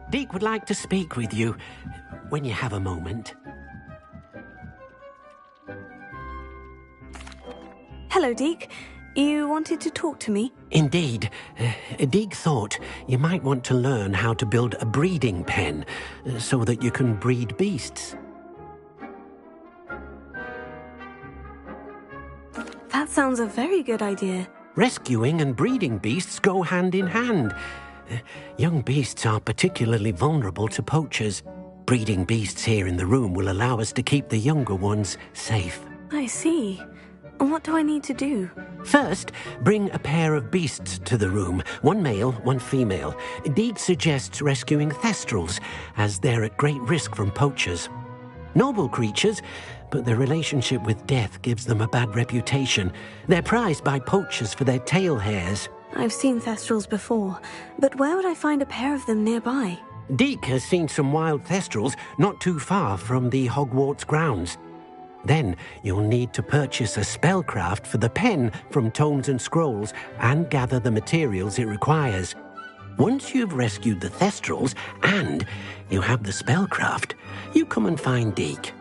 Deke would like to speak with you when you have a moment. Hello, Deke. You wanted to talk to me? Indeed. Deke thought you might want to learn how to build a breeding pen so that you can breed beasts. That sounds a very good idea. Rescuing and breeding beasts go hand in hand. Young beasts are particularly vulnerable to poachers. Breeding beasts here in the room will allow us to keep the younger ones safe. I see. And what do I need to do? First, bring a pair of beasts to the room. One male, one female. Deke suggests rescuing thestrals, as they're at great risk from poachers. Noble creatures, but their relationship with death gives them a bad reputation. They're prized by poachers for their tail hairs. I've seen thestrals before, but where would I find a pair of them nearby? Deke has seen some wild thestrals not too far from the Hogwarts grounds. Then you'll need to purchase a spellcraft for the pen from Tomes and Scrolls and gather the materials it requires. Once you've rescued the Thestrals and you have the spellcraft, you come and find Deke.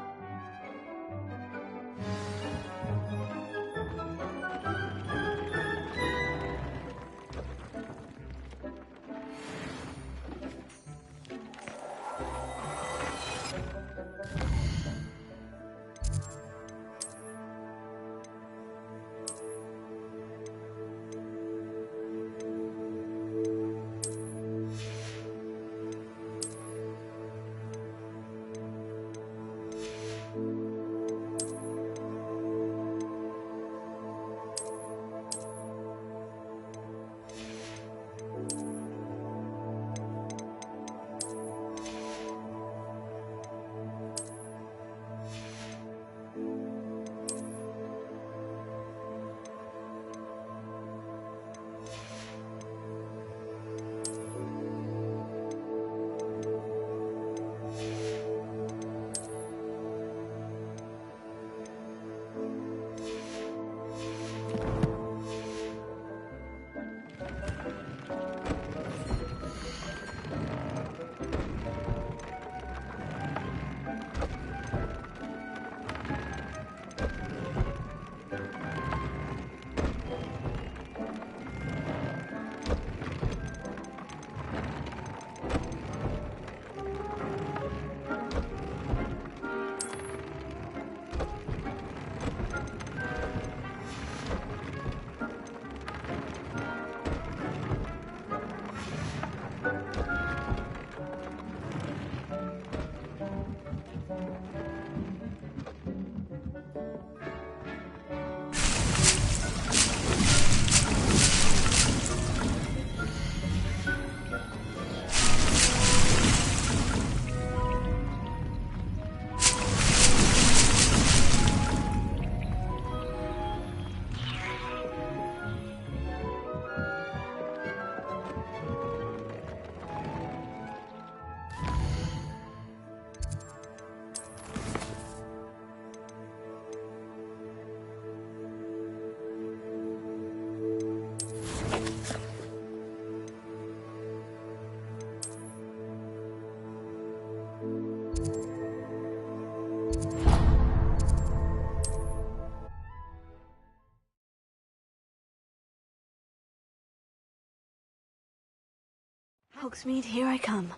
Hogsmeade, here I come.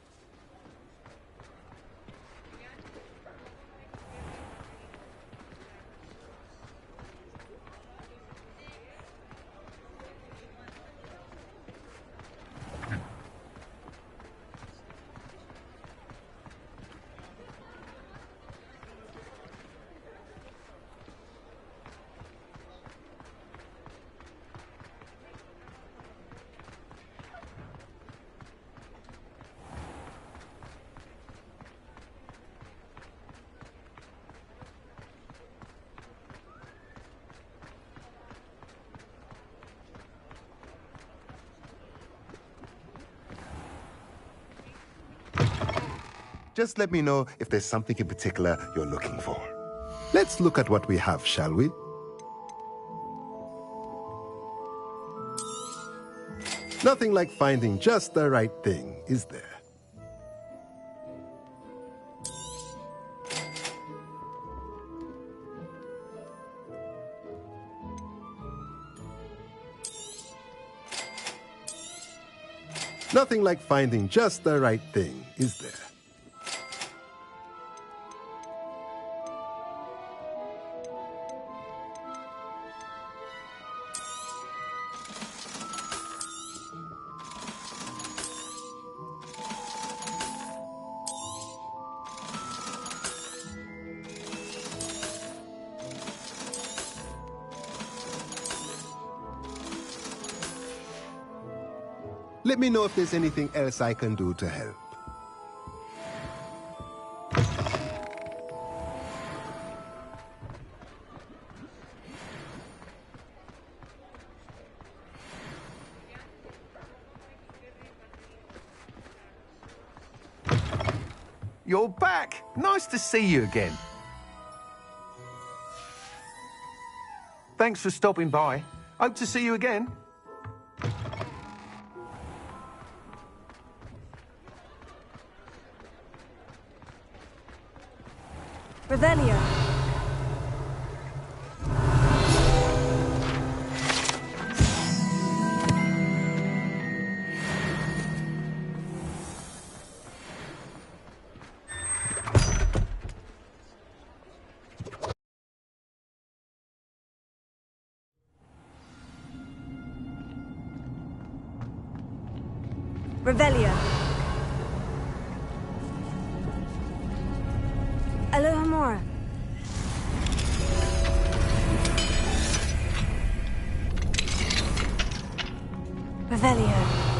Just let me know if there's something in particular you're looking for. Let's look at what we have, shall we? Nothing like finding just the right thing, is there? Nothing like finding just the right thing, is there? Let me know if there's anything else I can do to help. You're back! Nice to see you again. Thanks for stopping by. Hope to see you again. Revelio. Revelio. Alohomora. Revelio.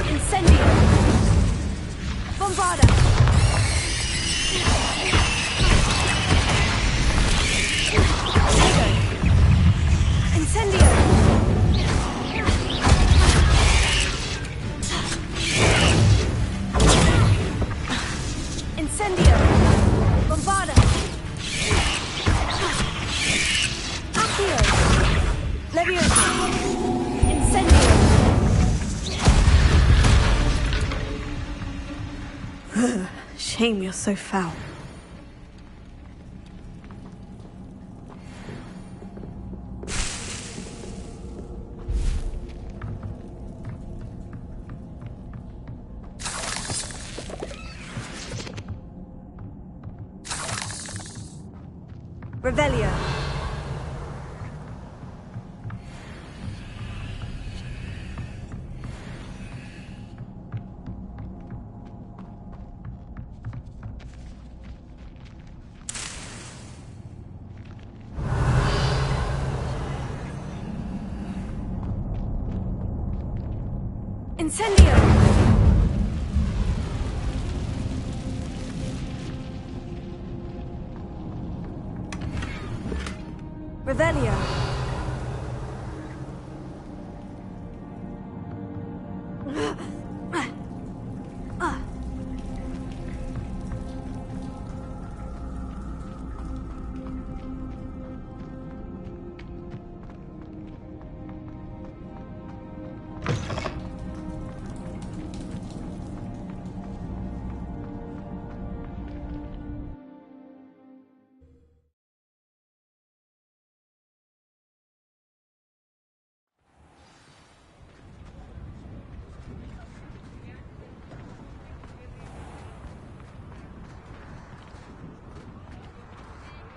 Incendio! Bombarda! Incendio! Incendio! Bombarda! Accio! Leviosa! Incendio! Shame you're so foul. Revelio. Incendio! Revelio.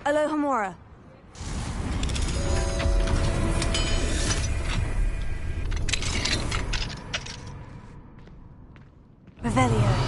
Alohomora. Revelio.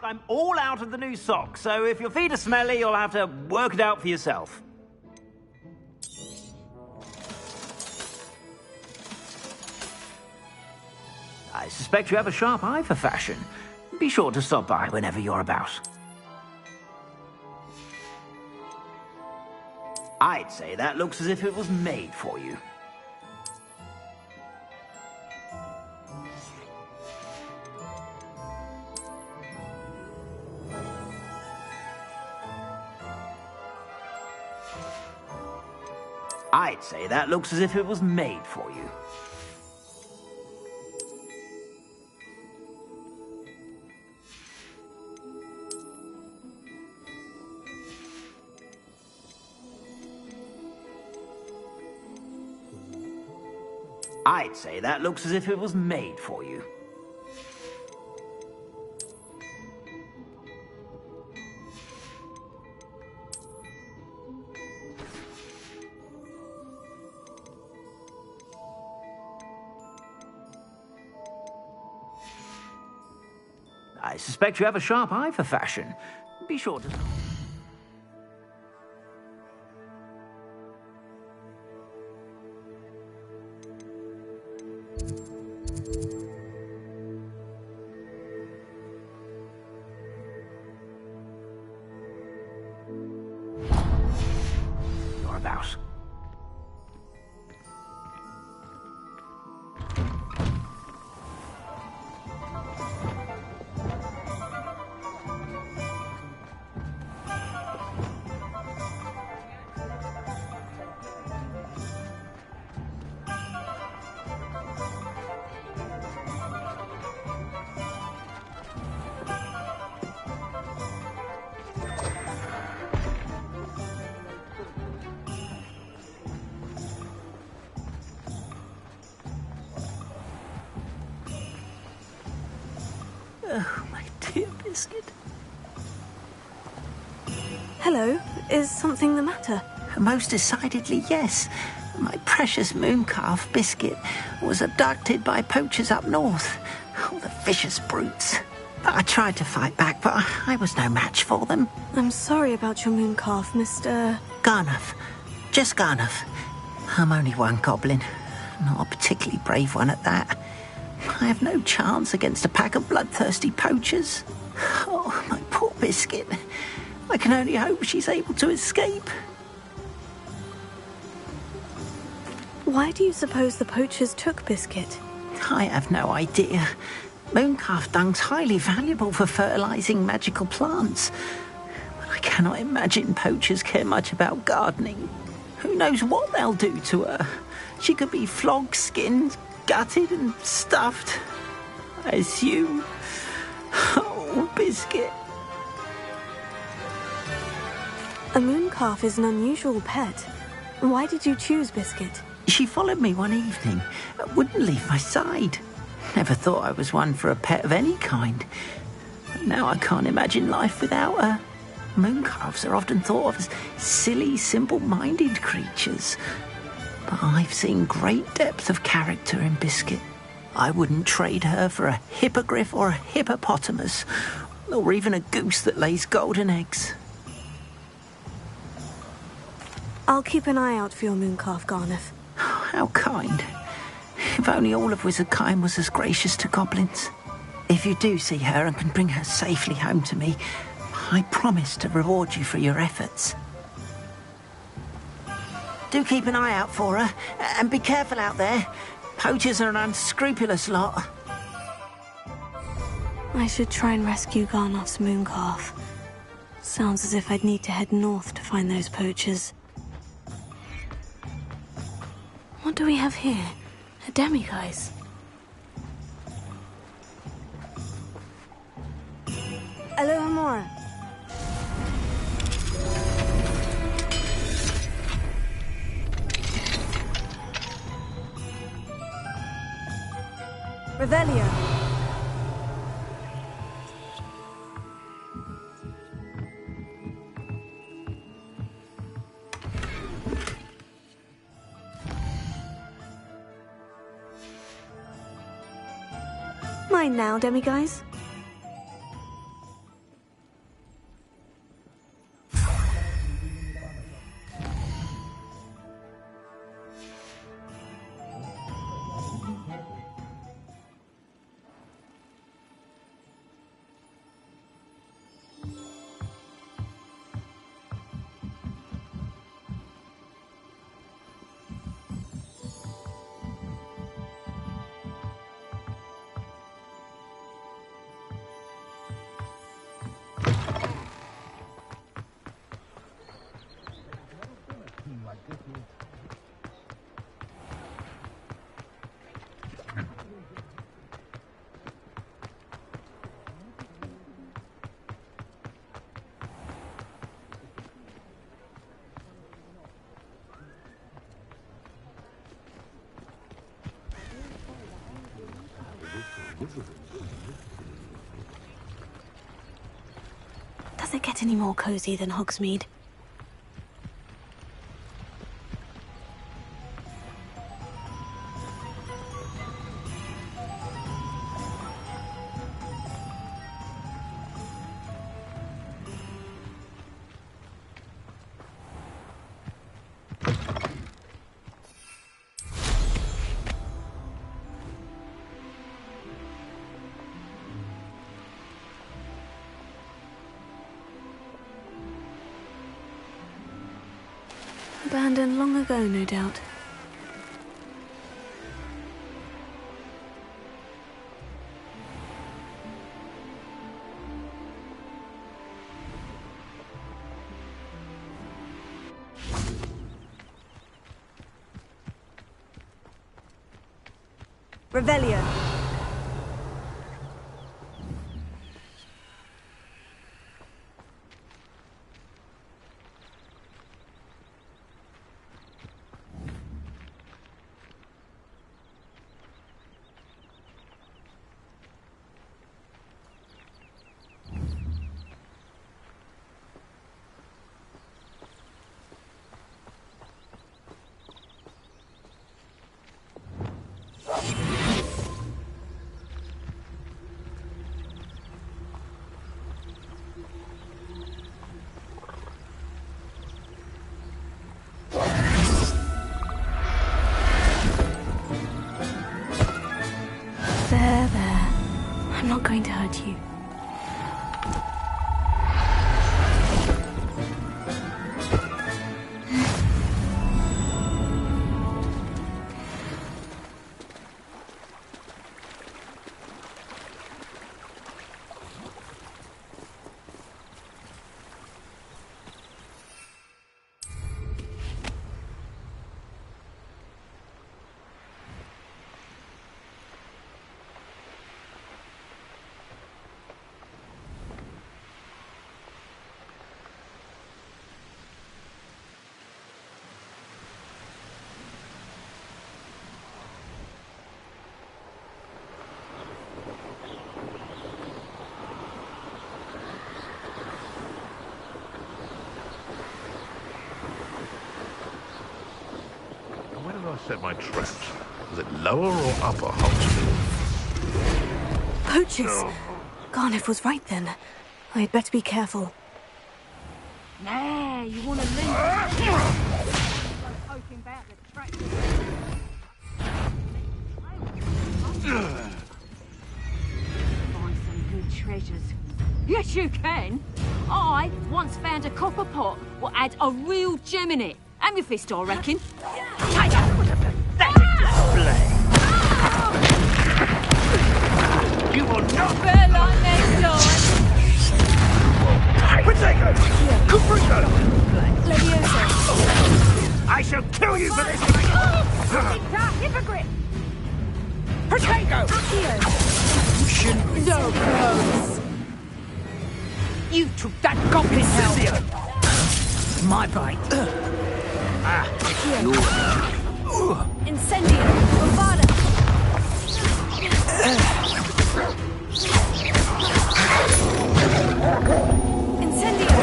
I'm all out of the new socks, so if your feet are smelly, you'll have to work it out for yourself. I suspect you have a sharp eye for fashion. Be sure to stop by whenever you're about. I'd say that looks as if it was made for you. I'd say that looks as if it was made for you. I'd say that looks as if it was made for you. I suspect you have a sharp eye for fashion. Be sure to... You're about. Oh, my dear Biscuit. Hello, is something the matter? Most decidedly, yes. My precious mooncalf, Biscuit, was abducted by poachers up north. Oh, the vicious brutes. I tried to fight back, but I was no match for them. I'm sorry about your mooncalf, Mr... Garnuff. Just Garnuff. I'm only one goblin. Not a particularly brave one at that. I have no chance against a pack of bloodthirsty poachers. Oh, my poor Biscuit. I can only hope she's able to escape. Why do you suppose the poachers took Biscuit? I have no idea. Mooncalf dung's highly valuable for fertilizing magical plants. But I cannot imagine poachers care much about gardening. Who knows what they'll do to her? She could be flogged, skinned, gutted and stuffed. I assume. Oh, Biscuit. A mooncalf is an unusual pet. Why did you choose Biscuit? She followed me one evening, wouldn't leave my side. Never thought I was one for a pet of any kind. But now I can't imagine life without her. Mooncalves are often thought of as silly, simple-minded creatures. But I've seen great depth of character in Biscuit. I wouldn't trade her for a hippogriff or a hippopotamus, or even a goose that lays golden eggs. I'll keep an eye out for your mooncalf, Garnuff. How kind. If only all of Wizardkind was as gracious to goblins. If you do see her and can bring her safely home to me, I promise to reward you for your efforts. Do keep an eye out for her, and be careful out there. Poachers are an unscrupulous lot. I should try and rescue Garnuff's mooncalf. Sounds as if I'd need to head north to find those poachers. What do we have here? A demiguise. Hello, Amora. Revelio. Mine now, demiguise. Does it get any more cozy than Hogsmeade? Abandoned long ago, no doubt. Revelio. There. I'm not going to hurt you. Set my traps. Was it lower or upper Hogsmeade? Poachers! Garniff was right then. I'd better be careful. Nah, you want to leave? Poking about the track. Find some good treasures. Yes, you can. I once found a copper pot what had a real gem in it. Amethyst, I reckon. You will not bear like next time. Protego! Cuprico! Leviosa. I shall kill you for this! Hypocrite! Protego! You shouldn't. No clothes. You took that goblin hell. My bite. Incendio. Bovada. Incendio.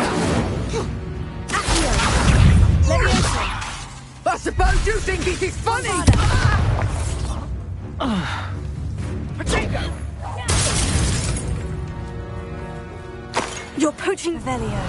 Accio. Leviosa. I suppose you think this is funny. Protego! You're poaching Velio.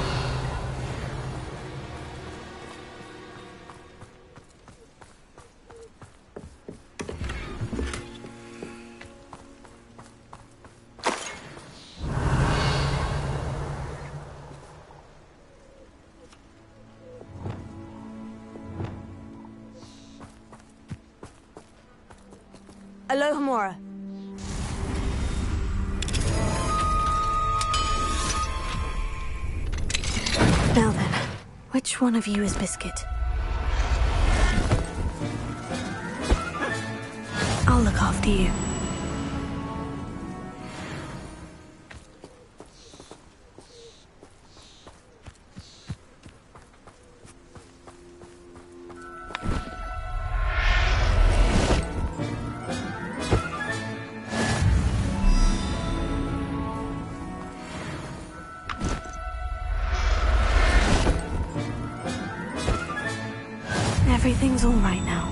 Alohomora. Now then, which one of you is Biscuit? I'll look after you. Everything's all right now.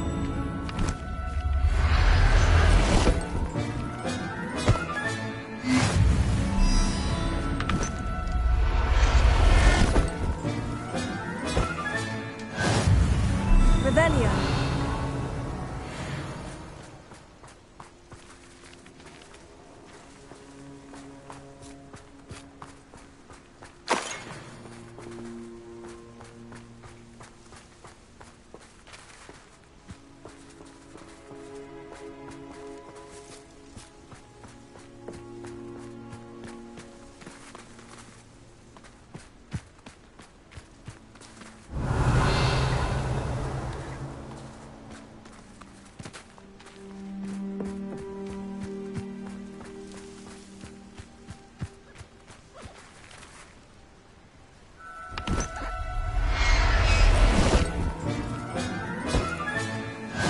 Revelio.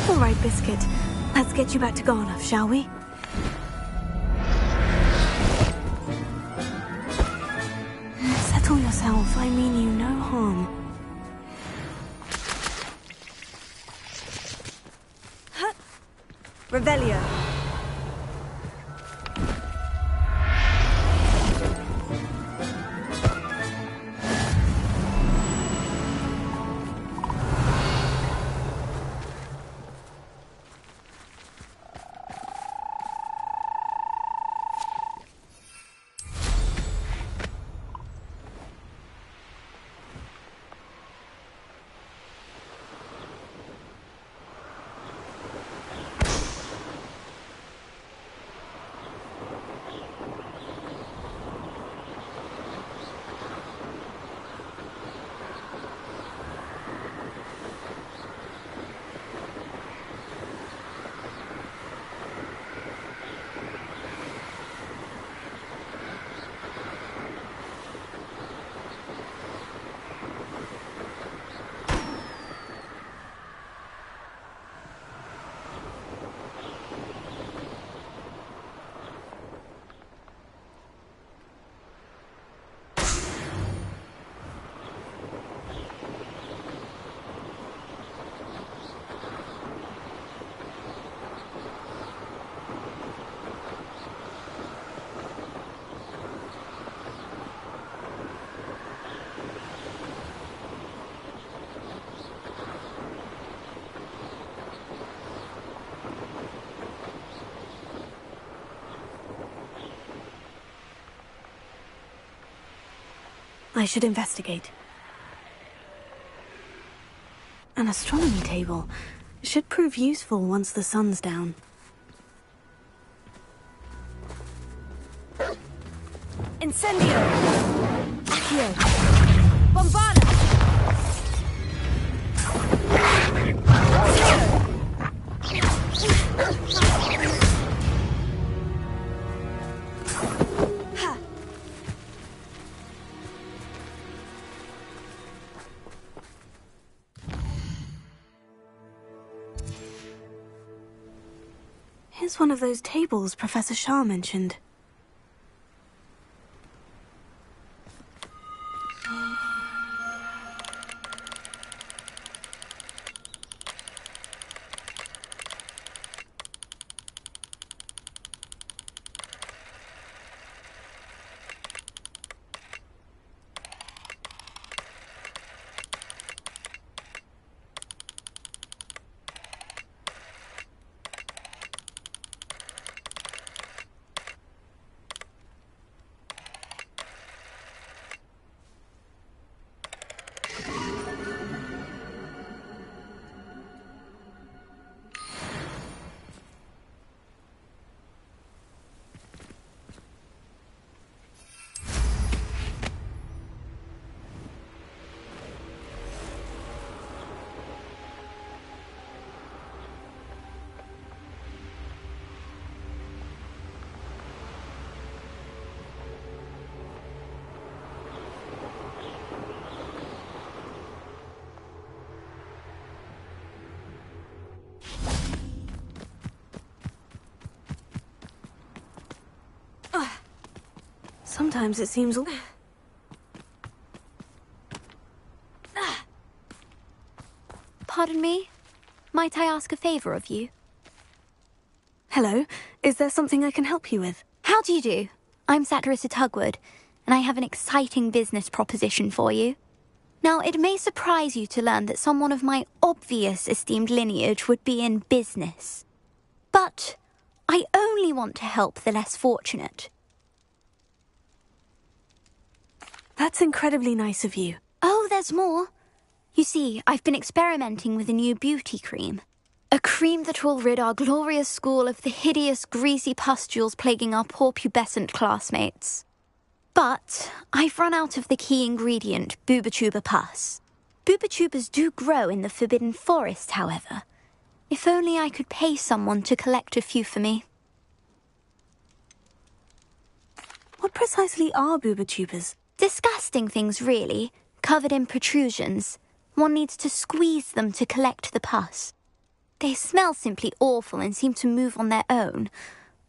All right, Biscuit. Let's get you back to Garnoff, shall we? Settle yourself. I mean you no harm. Revelio. I should investigate. An astronomy table. Should prove useful once the sun's down. Incendio. Accio. Bombarda. Here's one of those tables Professor Shah mentioned. Sometimes it seems... Pardon me? Might I ask a favour of you? Hello, is there something I can help you with? How do you do? I'm Satirissa Tugwood, and I have an exciting business proposition for you. Now, it may surprise you to learn that someone of my obvious esteemed lineage would be in business. But I only want to help the less fortunate. That's incredibly nice of you. Oh, there's more. You see, I've been experimenting with a new beauty cream. A cream that will rid our glorious school of the hideous, greasy pustules plaguing our poor pubescent classmates. But I've run out of the key ingredient, booba-tuber pus. Booba-tubers do grow in the Forbidden Forest, however. If only I could pay someone to collect a few for me. What precisely are booba-tubers? Disgusting things, really, covered in protrusions. One needs to squeeze them to collect the pus. They smell simply awful and seem to move on their own.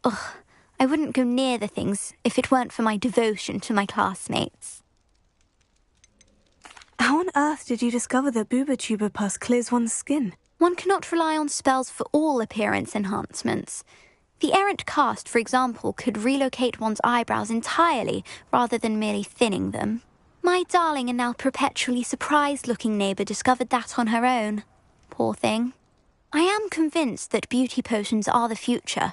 Ugh, I wouldn't go near the things if it weren't for my devotion to my classmates. How on earth did you discover that booba-tuber pus clears one's skin? One cannot rely on spells for all appearance enhancements. The errant cast, for example, could relocate one's eyebrows entirely rather than merely thinning them. My darling and now perpetually surprised-looking neighbour discovered that on her own. Poor thing. I am convinced that beauty potions are the future.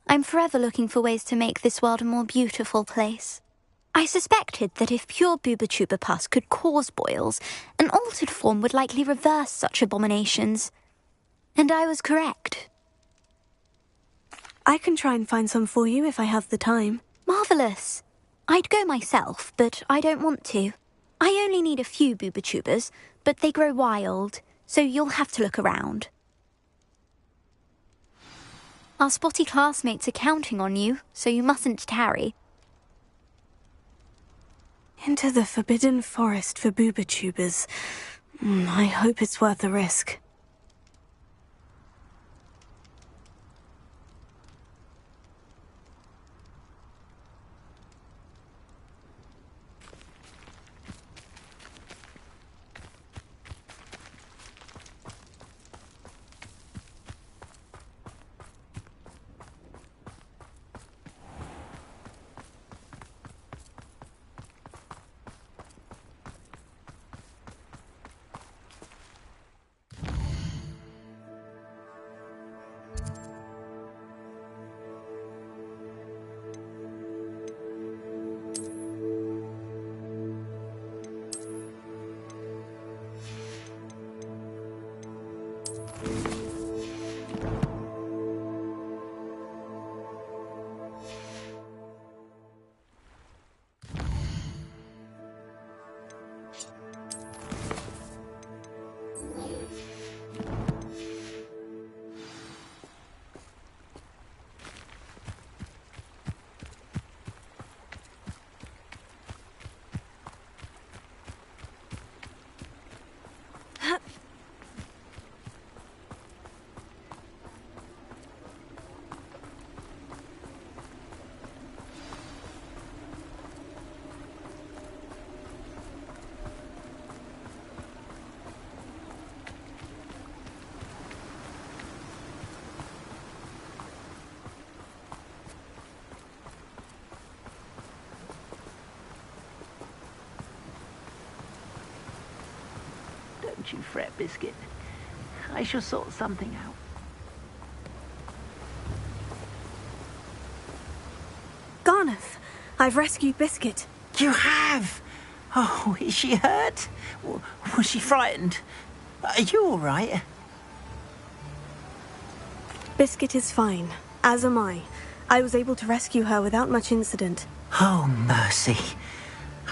I'm forever looking for ways to make this world a more beautiful place. I suspected that if pure booba-tuber pus could cause boils, an altered form would likely reverse such abominations. And I was correct. I can try and find some for you if I have the time. Marvellous. I'd go myself, but I don't want to. I only need a few booba-tubers, but they grow wild, so you'll have to look around. Our spotty classmates are counting on you, so you mustn't tarry. Into the Forbidden Forest for booba-tubers. I hope it's worth the risk. Don't you fret, Biscuit. I shall sort something out. Garneth, I've rescued Biscuit. You have? Oh, is she hurt? Was she frightened? Are you all right? Biscuit is fine, as am I. I was able to rescue her without much incident. Oh, mercy.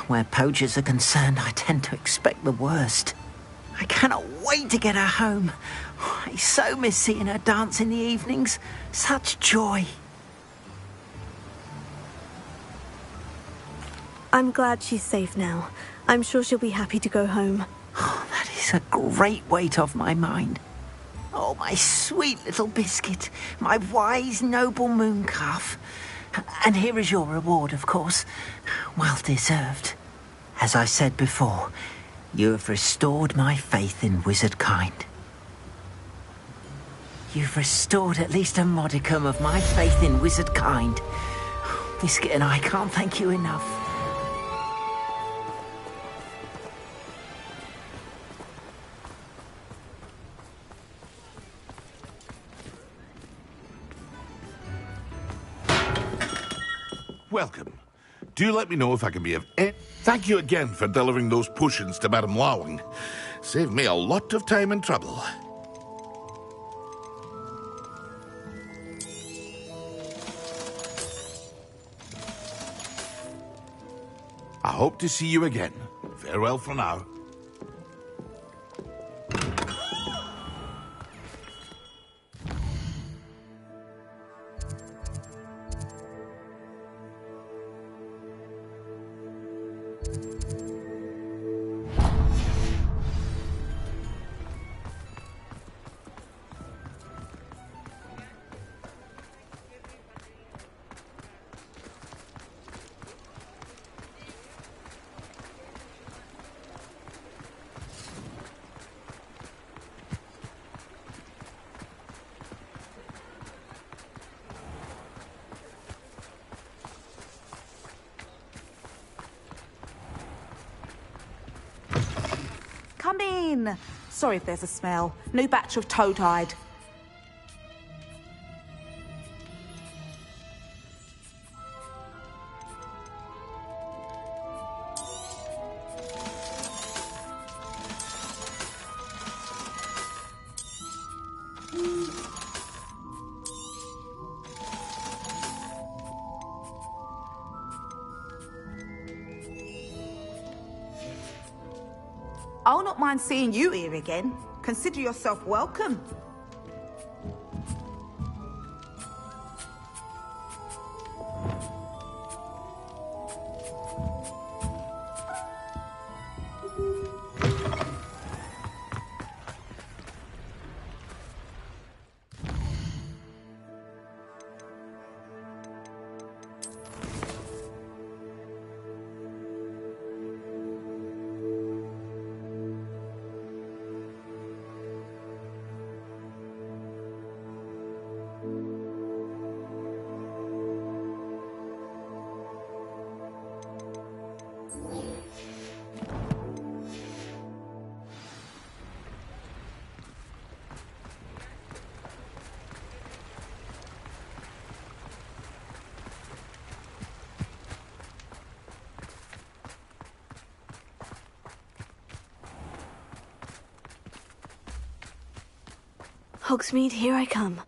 Where poachers are concerned, I tend to expect the worst. I cannot wait to get her home. I so miss seeing her dance in the evenings. Such joy. I'm glad she's safe now. I'm sure she'll be happy to go home. Oh, that is a great weight off my mind. Oh, my sweet little Biscuit, my wise, noble moon calf. And here is your reward, of course. Well deserved. As I said before, you have restored my faith in wizard kind. You've restored at least a modicum of my faith in wizard kind. Biscuit and I can't thank you enough. Welcome. Do let me know if I can be of any... Thank you again for delivering those potions to Madame Lawing. Saved me a lot of time and trouble. I hope to see you again. Farewell for now. Come in. Sorry if there's a smell. New batch of toad-hide. I'll not mind seeing you here again. Consider yourself welcome. Hogsmeade, here I come.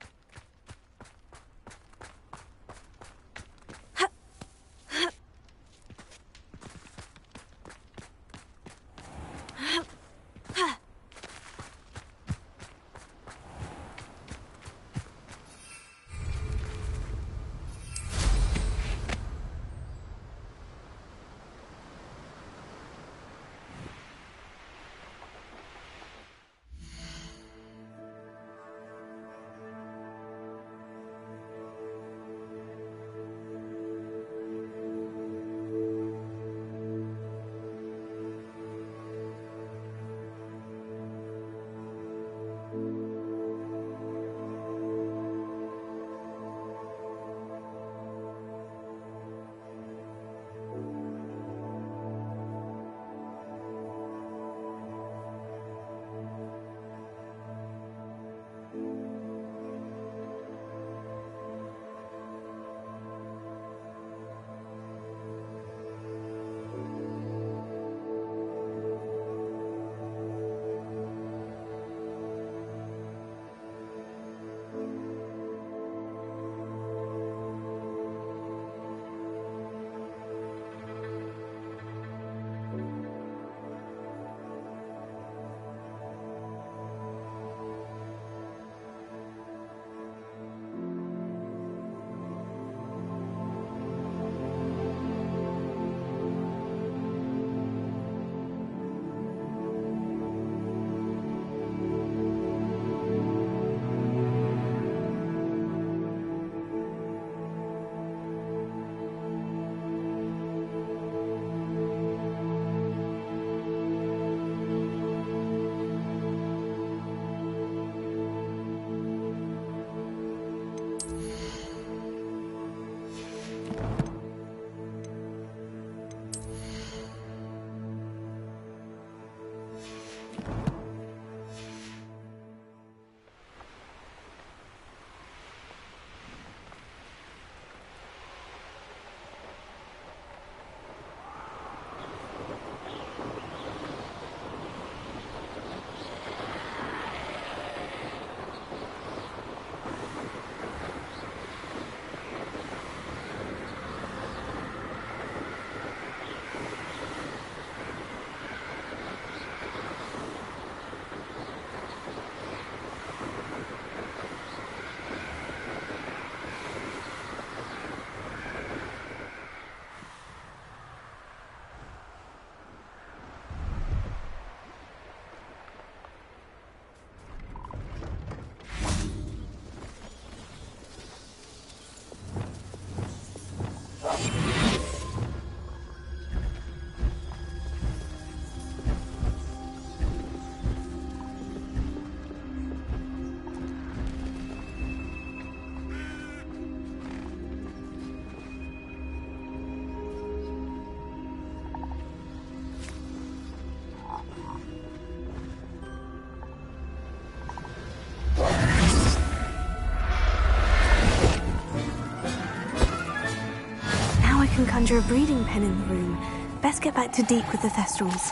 can conjure a breeding pen in the room. Best get back to Deke with the Thestrals.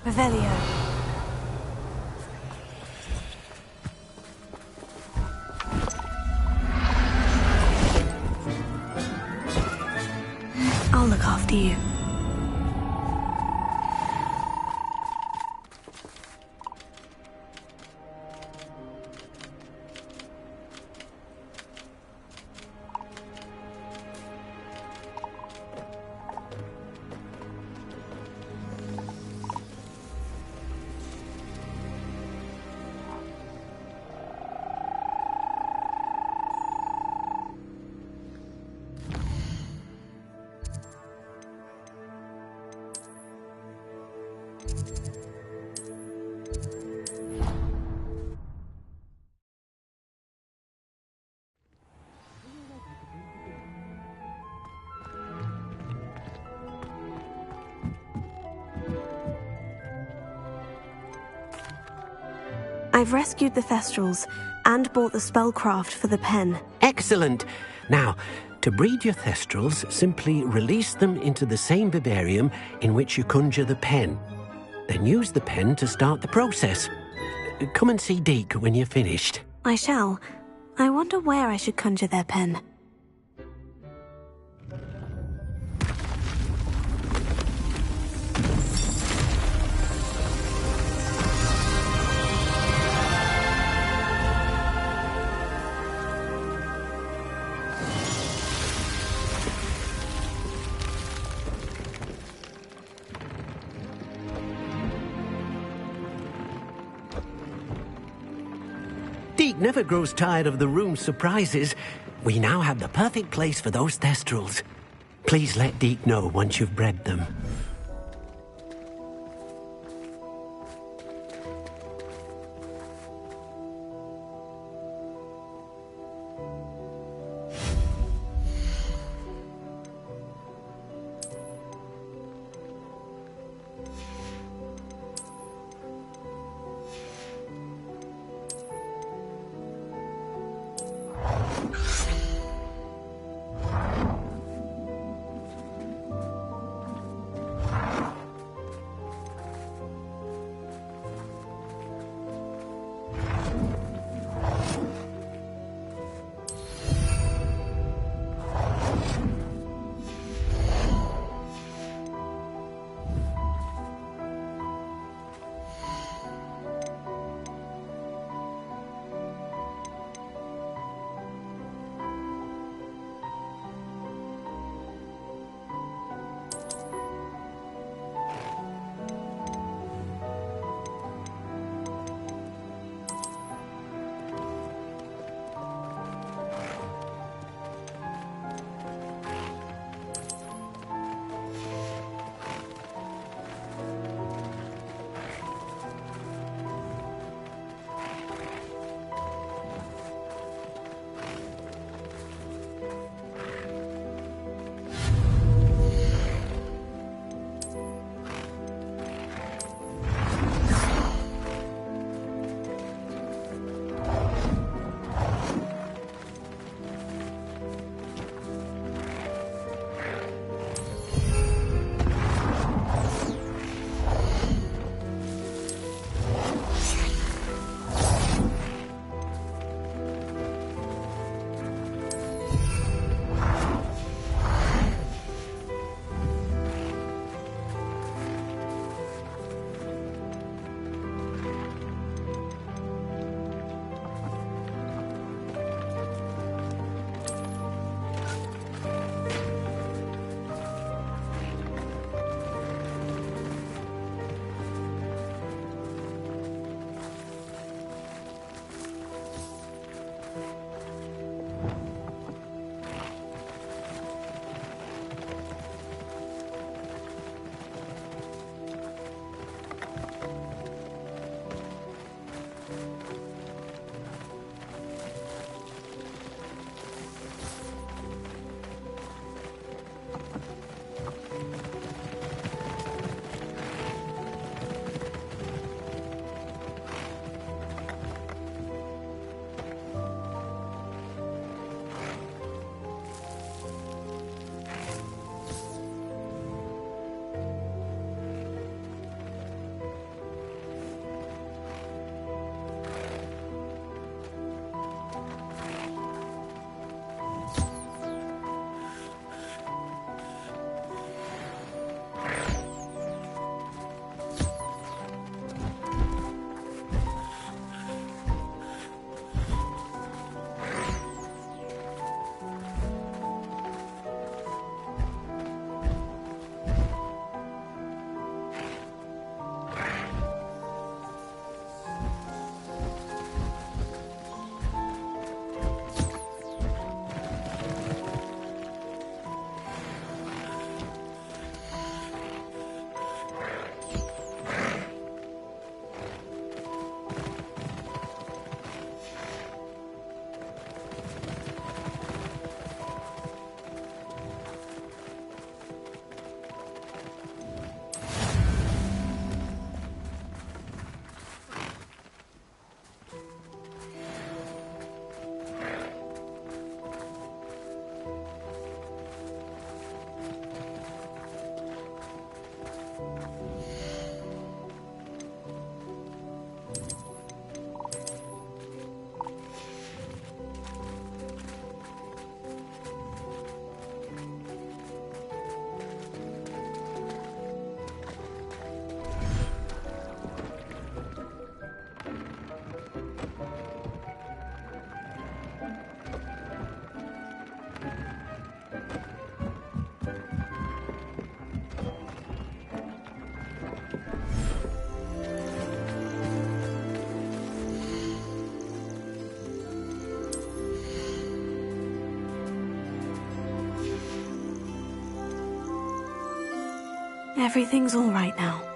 Revelio. I'll look after you. I've rescued the Thestrals and bought the spellcraft for the pen. Excellent. Now, to breed your Thestrals, simply release them into the same vivarium in which you conjure the pen. Then use the pen to start the process. Come and see Deke when you're finished. I shall. I wonder where I should conjure their pen. Deke never grows tired of the room's surprises. We now have the perfect place for those Thestrals. Please let Deke know once you've bred them. Everything's all right now.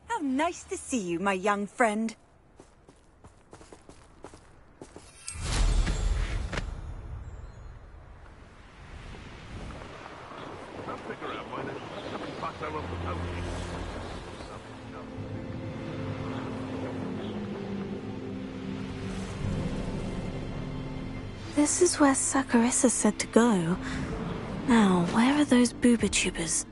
How nice to see you, my young friend. This is where Saccharissa said to go. Now, where are those booba tubers?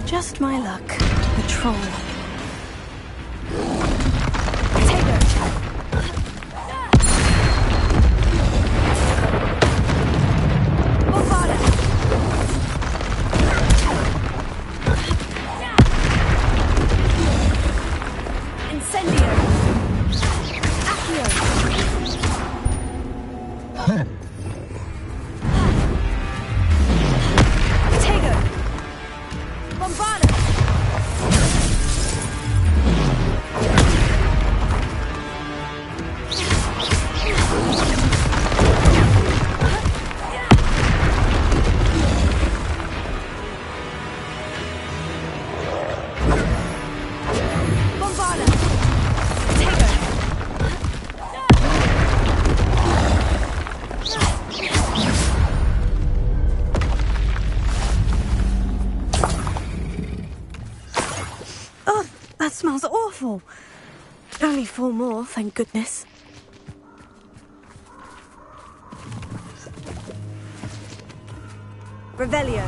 Just my luck. The troll. That smells awful. Only 4 more, thank goodness. Revelio.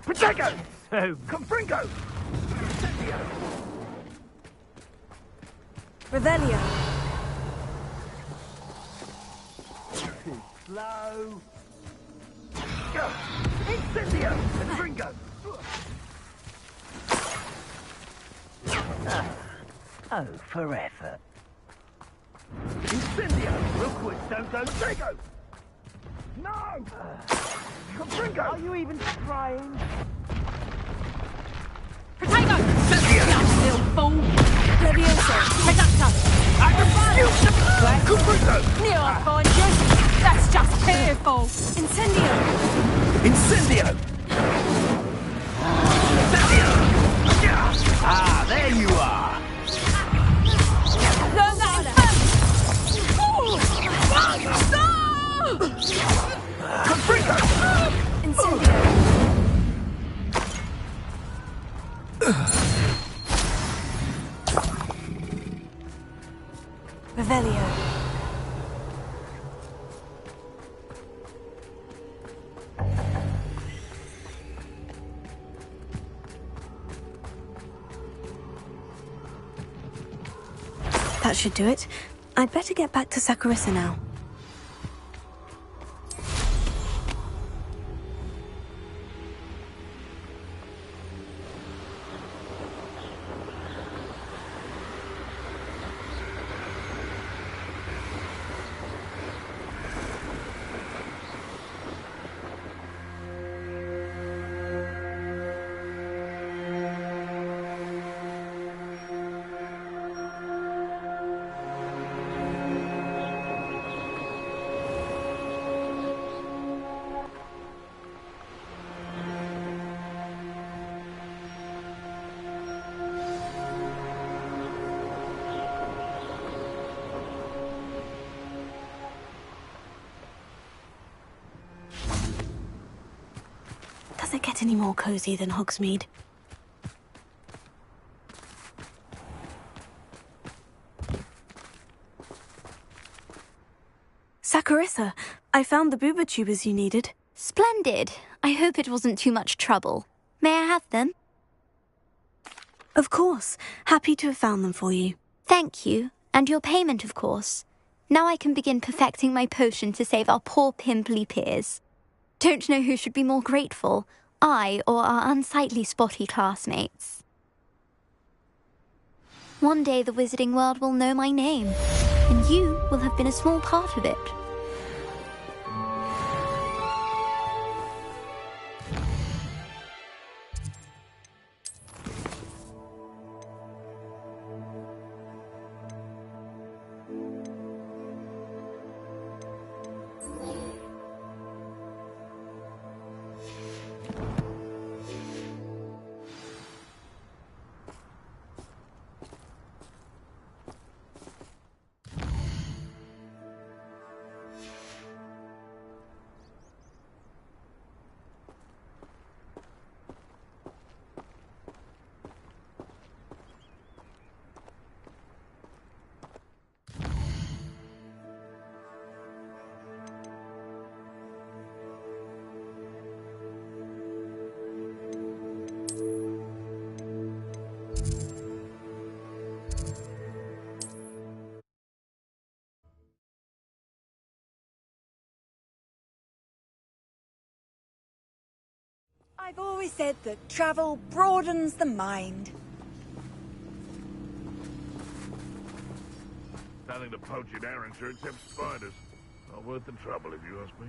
Potato! So, Confringo! Incendio! Revelio. Too slow. Go! Incendio! Confringo! Oh, forever. Incendio! Real quick, don't go. Potato! No! Confringo! Are you even trying? Potato! You little fool! Levioso! Reducto! Confringo! Near I find you! That's just fearful! Incendio! Incendio! Incendio! Ah, there you are! Learn that in Confringo! Incendio! Revelio. That should do it. I'd better get back to Saccharissa now. get any more cozy than Hogsmeade. Saccharissa, I found the booba tubers you needed. Splendid. I hope it wasn't too much trouble. May I have them? Of course. Happy to have found them for you. Thank you. And your payment, of course. Now I can begin perfecting my potion to save our poor pimply peers. Don't know who should be more grateful, I or our unsightly spotty classmates. One day the wizarding world will know my name, and you will have been a small part of it. I've always said that travel broadens the mind. Nothing to poach in Arrowshire except spiders. Not worth the trouble, if you ask me.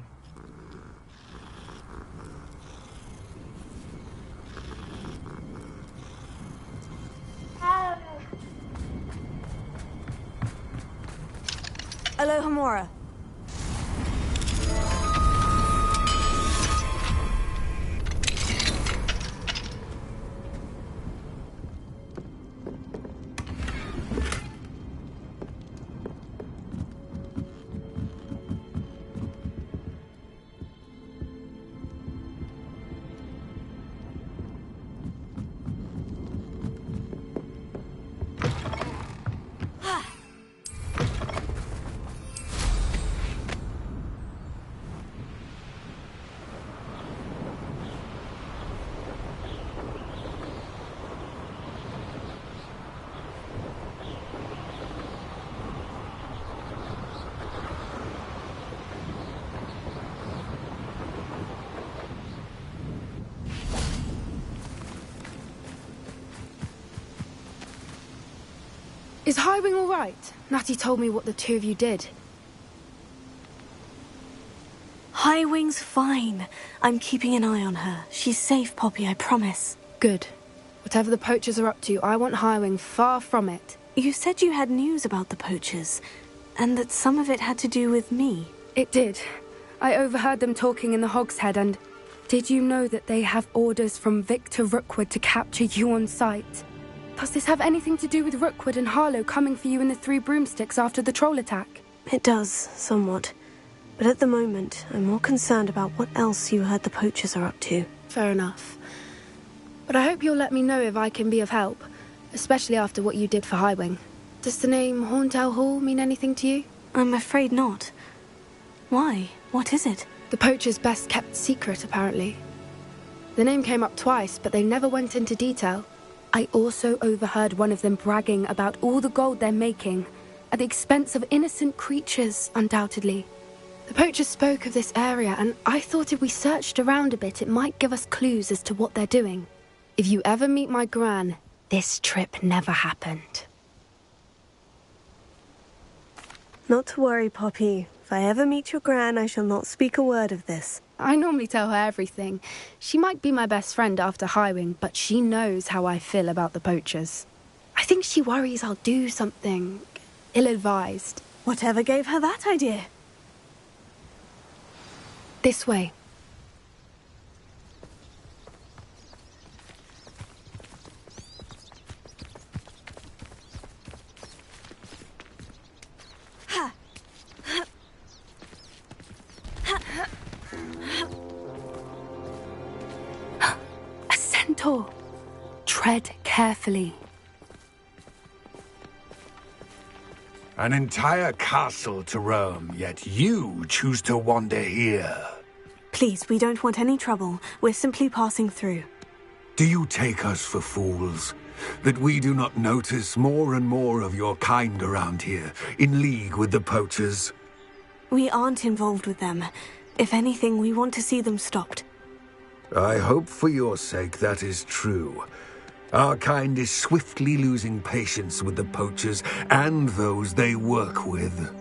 Alohomora. Is Highwing all right? Natty told me what the two of you did. Highwing's fine. I'm keeping an eye on her. She's safe, Poppy, I promise. Good. Whatever the poachers are up to, I want Highwing far from it. You said you had news about the poachers, and that some of it had to do with me. It did. I overheard them talking in the Hogshead, and did you know that they have orders from Victor Rookwood to capture you on sight? Does this have anything to do with Rookwood and Harlow coming for you in the Three Broomsticks after the troll attack? It does, somewhat. But at the moment, I'm more concerned about what else you heard the poachers are up to. Fair enough. But I hope you'll let me know if I can be of help, especially after what you did for Highwing. Does the name Horntail Hall mean anything to you? I'm afraid not. Why? What is it? The poachers' best-kept secret, apparently. The name came up twice, but they never went into detail. I also overheard one of them bragging about all the gold they're making, at the expense of innocent creatures, undoubtedly. The poachers spoke of this area, and I thought if we searched around a bit, it might give us clues as to what they're doing. If you ever meet my gran, this trip never happened. Not to worry, Poppy. If I ever meet your gran, I shall not speak a word of this. I normally tell her everything. She might be my best friend after Highwing, but she knows how I feel about the poachers. I think she worries I'll do something ill-advised. Whatever gave her that idea? This way. Tread carefully. An entire castle to roam, yet you choose to wander here. Please, we don't want any trouble. We're simply passing through. Do you take us for fools? That we do not notice more and more of your kind around here, in league with the poachers? We aren't involved with them. If anything, we want to see them stopped. I hope for your sake that is true. Our kind is swiftly losing patience with the poachers and those they work with.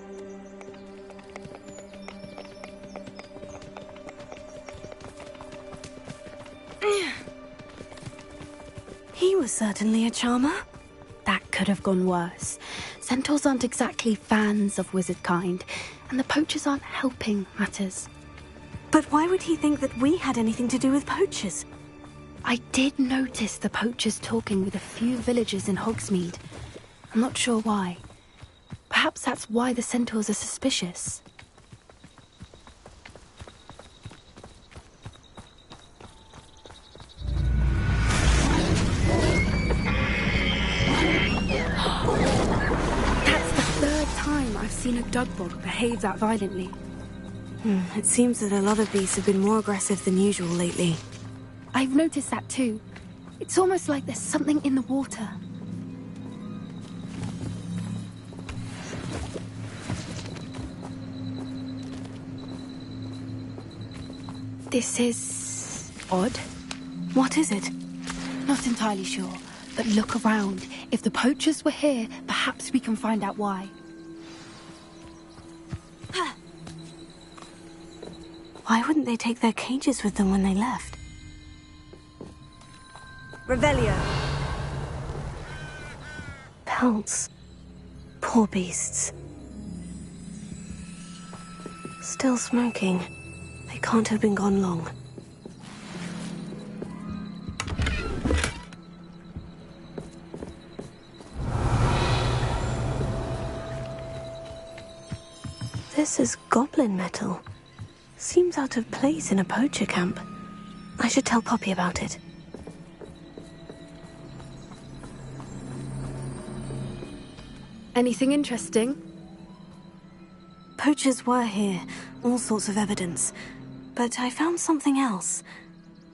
He was certainly a charmer. That could have gone worse. Centaurs aren't exactly fans of wizard kind, and the poachers aren't helping matters. But why would he think that we had anything to do with poachers? I did notice the poachers talking with a few villagers in Hogsmeade. I'm not sure why. Perhaps that's why the centaurs are suspicious. That's the third time I've seen a dugbog behave that violently. It seems that a lot of beasts have been more aggressive than usual lately. I've noticed that too. It's almost like there's something in the water. This is odd. What is it? Not entirely sure, but look around. If the poachers were here, perhaps we can find out why. Why wouldn't they take their cages with them when they left? Revelio. Pelts. Poor beasts. Still smoking. They can't have been gone long. This is goblin metal. Seems out of place in a poacher camp. I should tell Poppy about it. Anything interesting? Poachers were here, all sorts of evidence. But I found something else.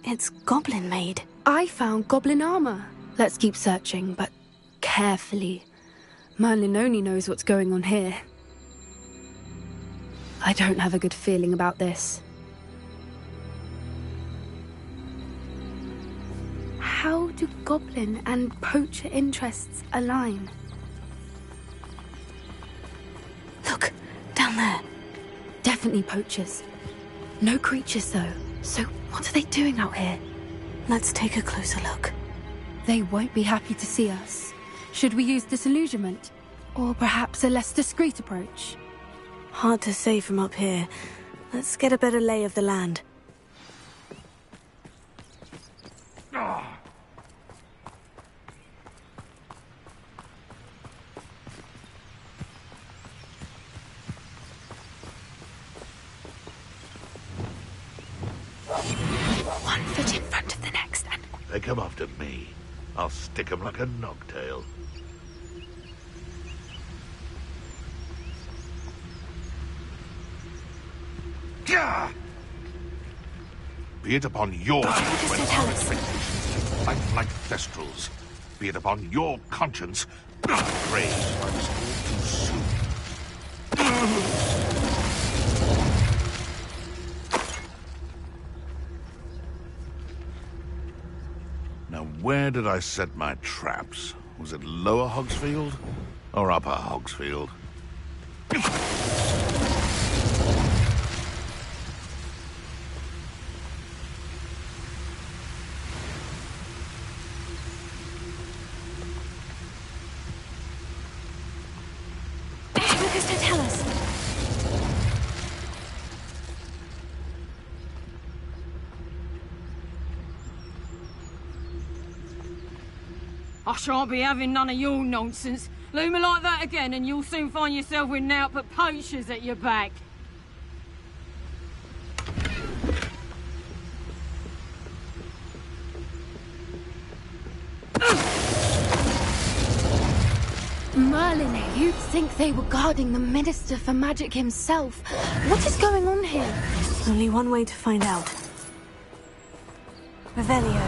It's goblin-made. I found goblin armor. Let's keep searching, but carefully. Merlin only knows what's going on here. I don't have a good feeling about this. How do goblin and poacher interests align? Look, down there. Definitely poachers. No creatures, though. So what are they doing out here? Let's take a closer look. They won't be happy to see us. Should we use disillusionment? Or perhaps a less discreet approach? Hard to say from up here. Let's get a better lay of the land. One foot in front of the next and... They come after me. I'll stick 'em like a nogtail. Be it upon your like Thestrals. Be it upon your conscience. Praise runs too soon. Now, where did I set my traps? Was it Lower Hogsfield or Upper Hogsfield? Tell us. I shan't be having none of your nonsense. Leave me like that again and you'll soon find yourself with naught but poachers at your back. Merlin, you'd think they were guarding the Minister for Magic himself. What is going on here? Only one way to find out. Revelio.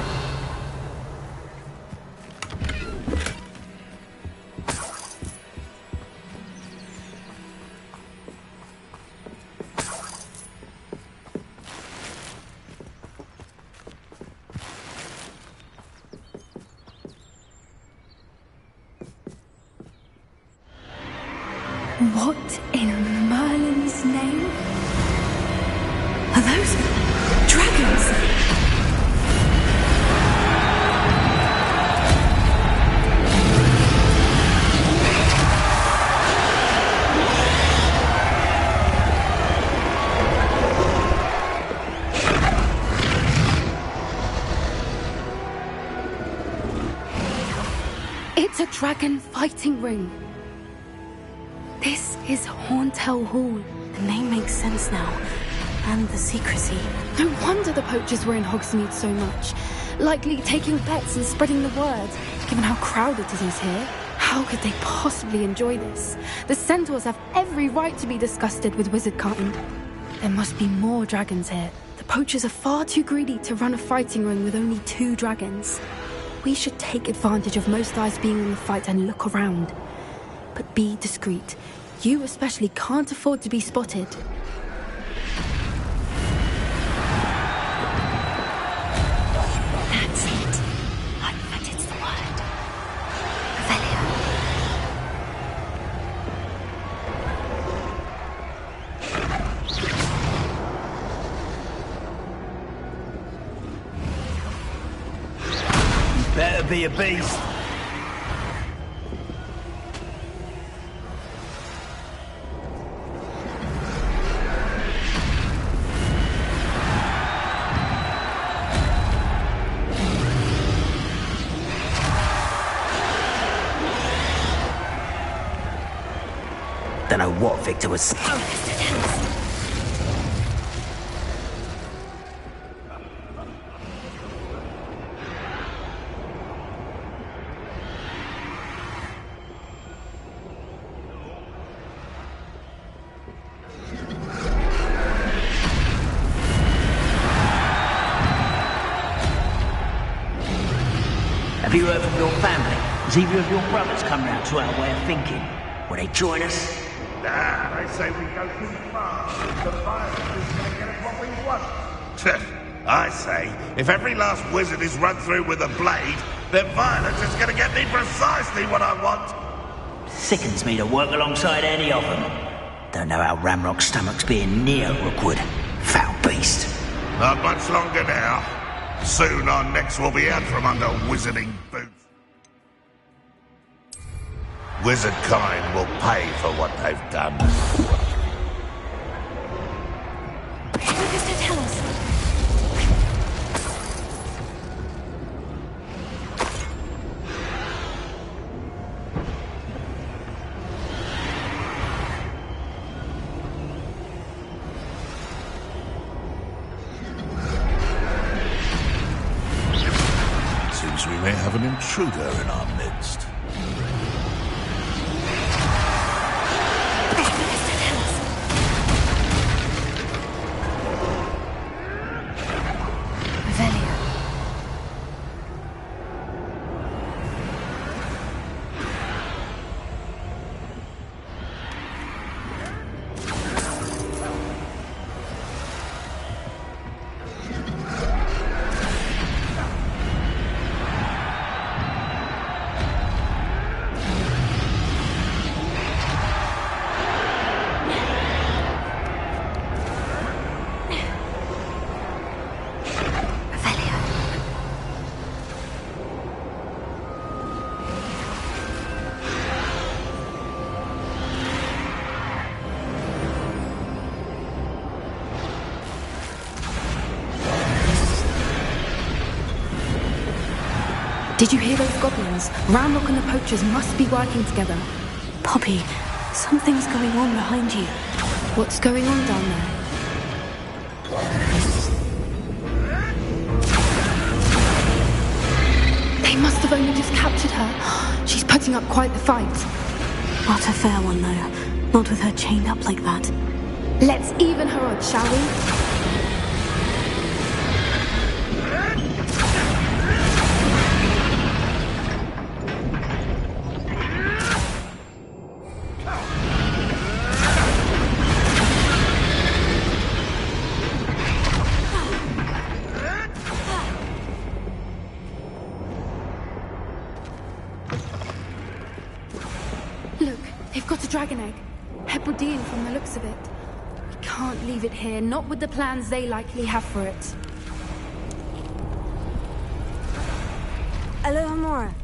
What in Merlin's name? Are those dragons? It's a dragon fighting ring. This is Hauntel Hall. The name makes sense now. And the secrecy. No wonder the poachers were in Hogsmeade so much. Likely taking bets and spreading the word. Given how crowded it is here, how could they possibly enjoy this? The centaurs have every right to be disgusted with wizardkind. There must be more dragons here. The poachers are far too greedy to run a fighting ring with only 2 dragons. We should take advantage of most eyes being in the fight and look around. But be discreet. You especially can't afford to be spotted. That's it. I bet it's the word. Revelio. You better be a beast. Don't know what Victor was... Have you heard from your family? Has either of your brothers come round to our way of thinking? Will they join us? Nah, they say we go too far. The violence is going to get us what we want. I say, if every last wizard is run through with a blade, then violence is going to get me precisely what I want. Sickens me to work alongside any of them. Don't know how Ramrock's stomach's being near Rookwood. Foul beast. Not much longer now. Soon our necks will be out from under wizarding boots. Wizardkind will pay for what they've done. What does it tell us? Seems we may have an intruder in our midst. Did you hear those goblins? Ramrock and the poachers must be working together. Poppy, something's going on behind you. What's going on down there? They must have only just captured her. She's putting up quite the fight. Not a fair one, though. Not with her chained up like that. Let's even her odds, shall we? Look, they've got a dragon egg. Hebridean from the looks of it. We can't leave it here, not with the plans they likely have for it. Hello, Amora.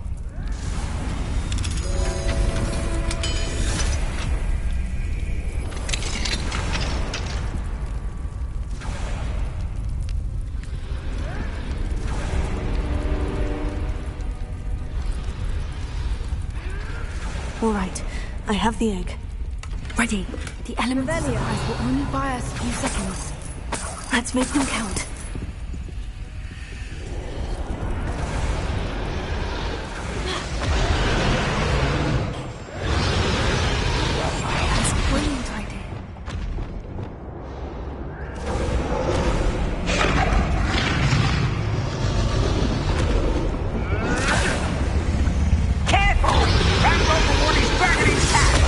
All right, I have the egg. Ready. The element of surprise will only buy us a few seconds. Let's make them count. That's a brilliant idea. Careful! Rambo for one is dragging his hat!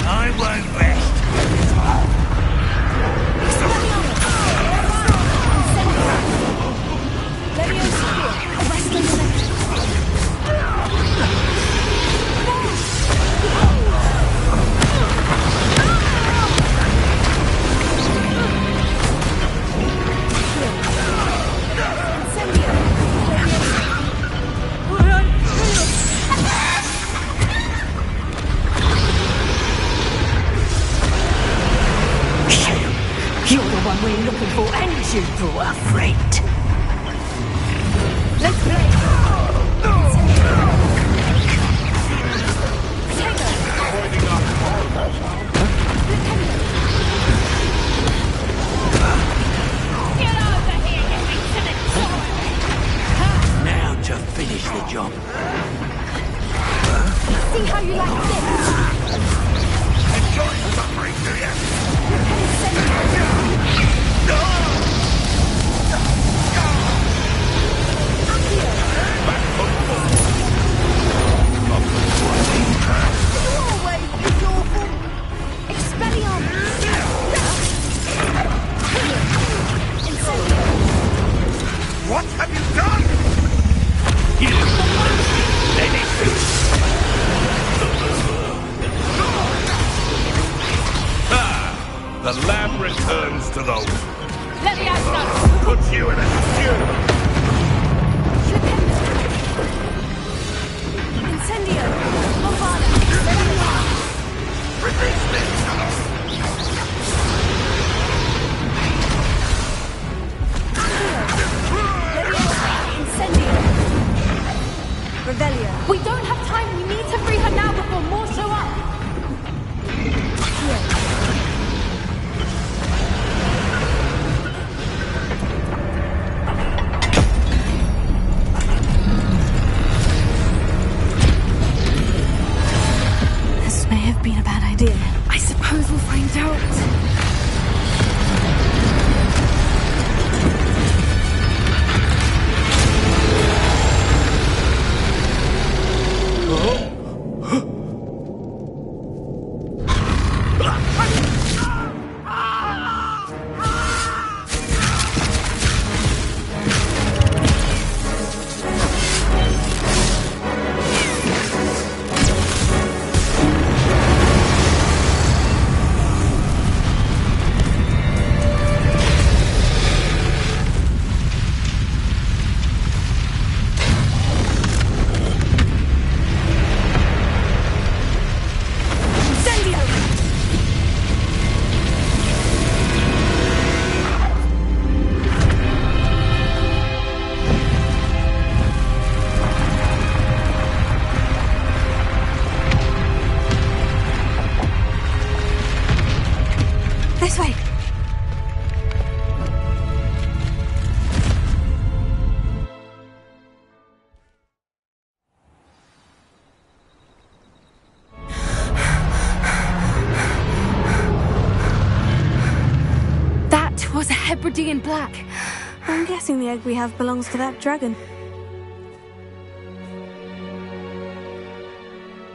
I won't rest. You're the one we're looking for, and you brought a friend. Let's play. Now to finish the job. See how you like this? Enjoy suffering, do you? What have you done? You let it The lamb returns to those. Let me have some. Put you in a stew. Incendio! Bombada! Release me. Incendio! Revelio! We don't have time. We need to free her now before more show up. OD in black. I'm guessing the egg we have belongs to that dragon.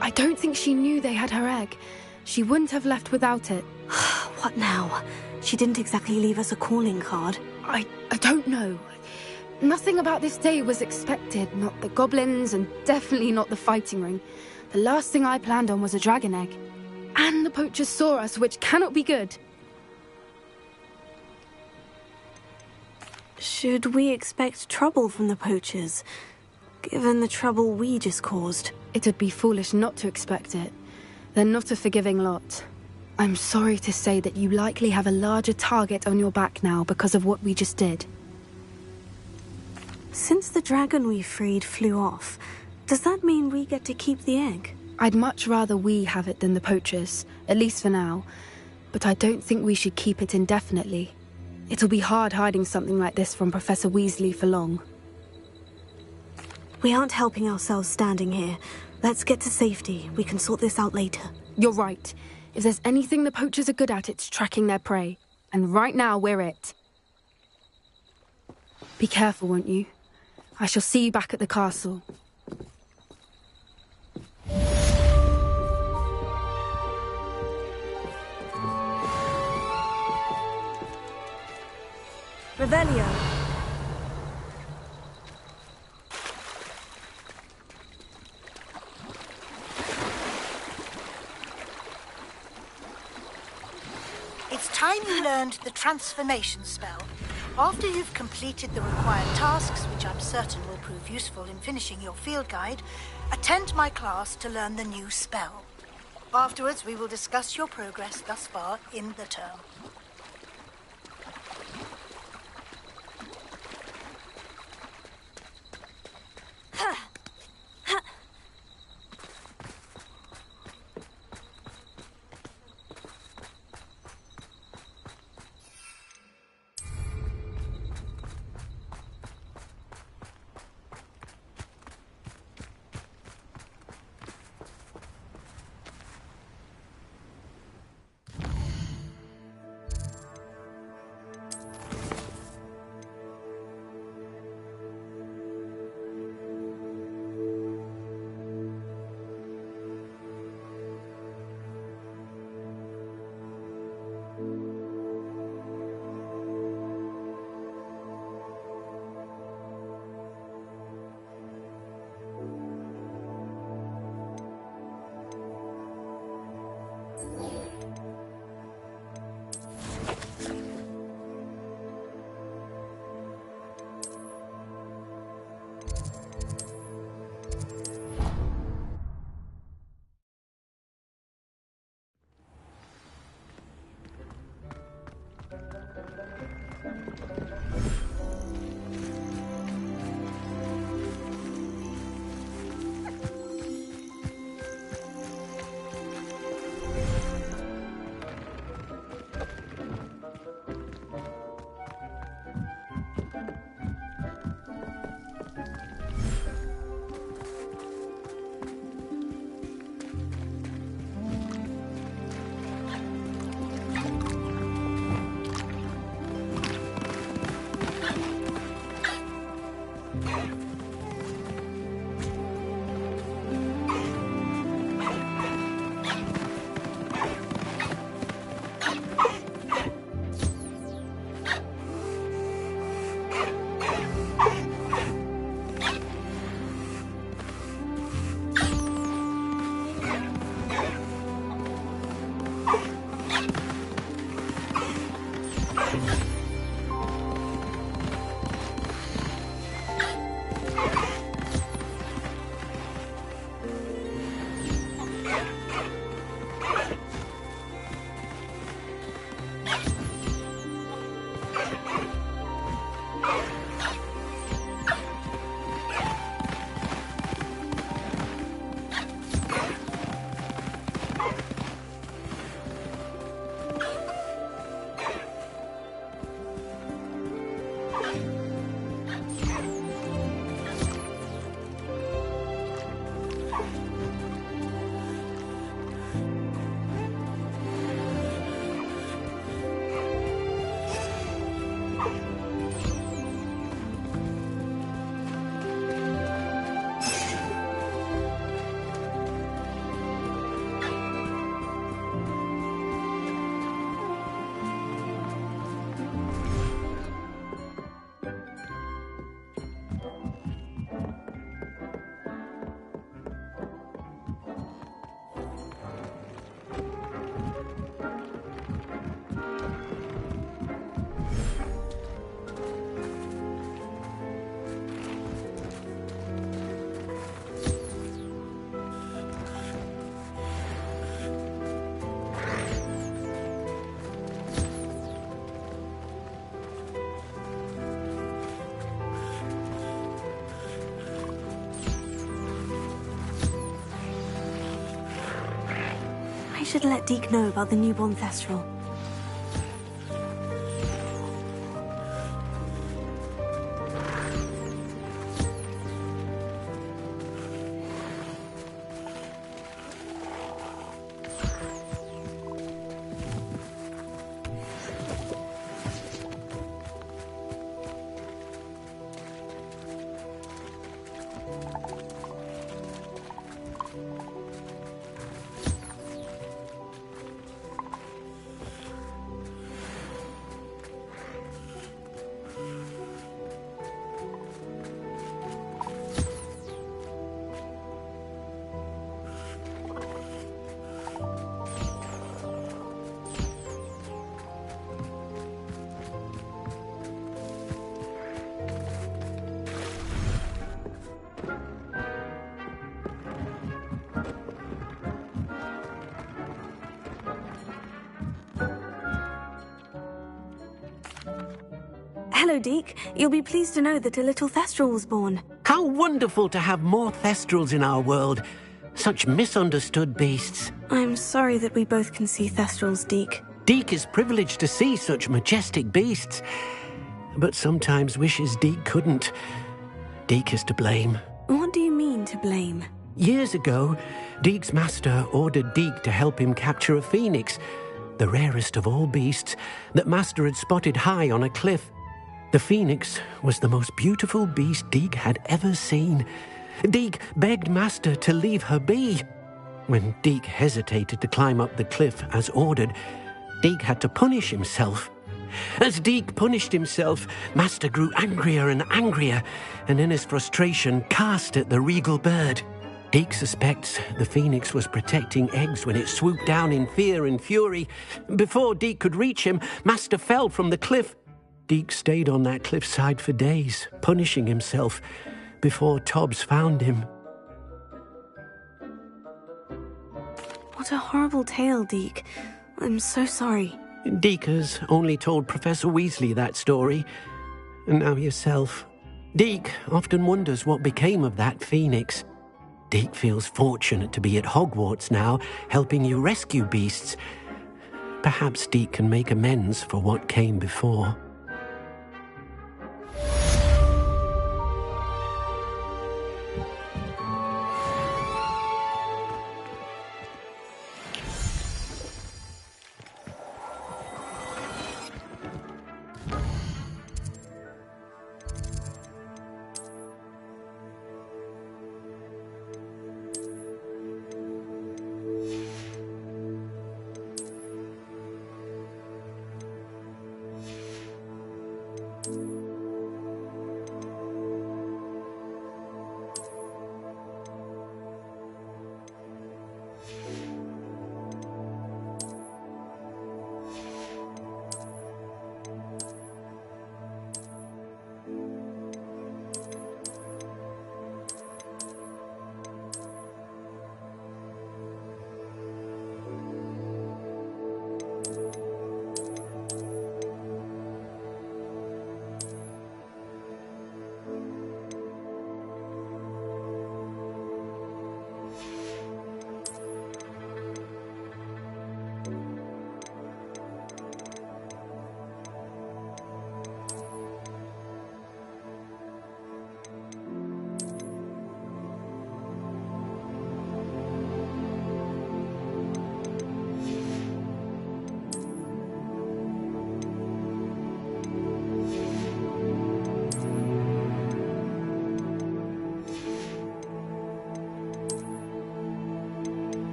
I don't think she knew they had her egg. She wouldn't have left without it. What now? She didn't exactly leave us a calling card. I don't know. Nothing about this day was expected. Not the goblins, and definitely not the fighting ring. The last thing I planned on was a dragon egg. And the poachers saw us, which cannot be good. Should we expect trouble from the poachers, given the trouble we just caused? It would be foolish not to expect it. They're not a forgiving lot. I'm sorry to say that you likely have a larger target on your back now because of what we just did. Since the dragon we freed flew off, does that mean we get to keep the egg? I'd much rather we have it than the poachers, at least for now. But I don't think we should keep it indefinitely. It'll be hard hiding something like this from Professor Weasley for long. We aren't helping ourselves standing here. Let's get to safety. We can sort this out later. You're right. If there's anything the poachers are good at, it's tracking their prey. And right now, we're it. Be careful, won't you? I shall see you back at the castle. Revelio. It's time you learned the transformation spell. After you've completed the required tasks, which I'm certain will prove useful in finishing your field guide, attend my class to learn the new spell. Afterwards, we will discuss your progress thus far in the term. should let Deke know about the newborn Thestral. Hello, Deke. You'll be pleased to know that a little Thestral was born. How wonderful to have more Thestrals in our world. Such misunderstood beasts. I'm sorry that we both can see Thestrals, Deke. Deke is privileged to see such majestic beasts, but sometimes wishes Deke couldn't. Deke is to blame. What do you mean, to blame? Years ago, Deke's master ordered Deke to help him capture a phoenix, the rarest of all beasts, that master had spotted high on a cliff. The phoenix was the most beautiful beast Deke had ever seen. Deke begged master to leave her be. When Deke hesitated to climb up the cliff as ordered, Deke had to punish himself. As Deke punished himself, master grew angrier and angrier, and in his frustration cast at the regal bird. Deke suspects the phoenix was protecting eggs when it swooped down in fear and fury. Before Deke could reach him, master fell from the cliff. Deke stayed on that cliffside for days, punishing himself, before Tobbs found him. What a horrible tale, Deke. I'm so sorry. Deke has only told Professor Weasley that story, and now yourself. Deke often wonders what became of that phoenix. Deke feels fortunate to be at Hogwarts now, helping you rescue beasts. Perhaps Deke can make amends for what came before.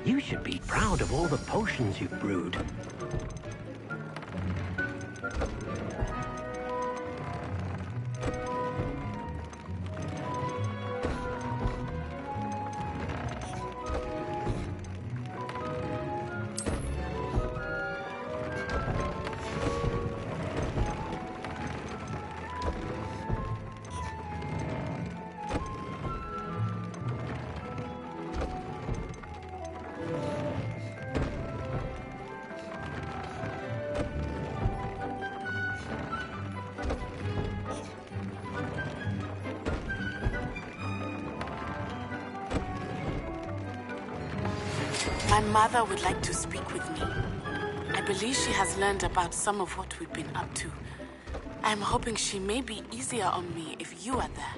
You should be proud of all the potions you've brewed. My mother would like to speak with me. I believe she has learned about some of what we've been up to. I'm hoping she may be easier on me if you are there.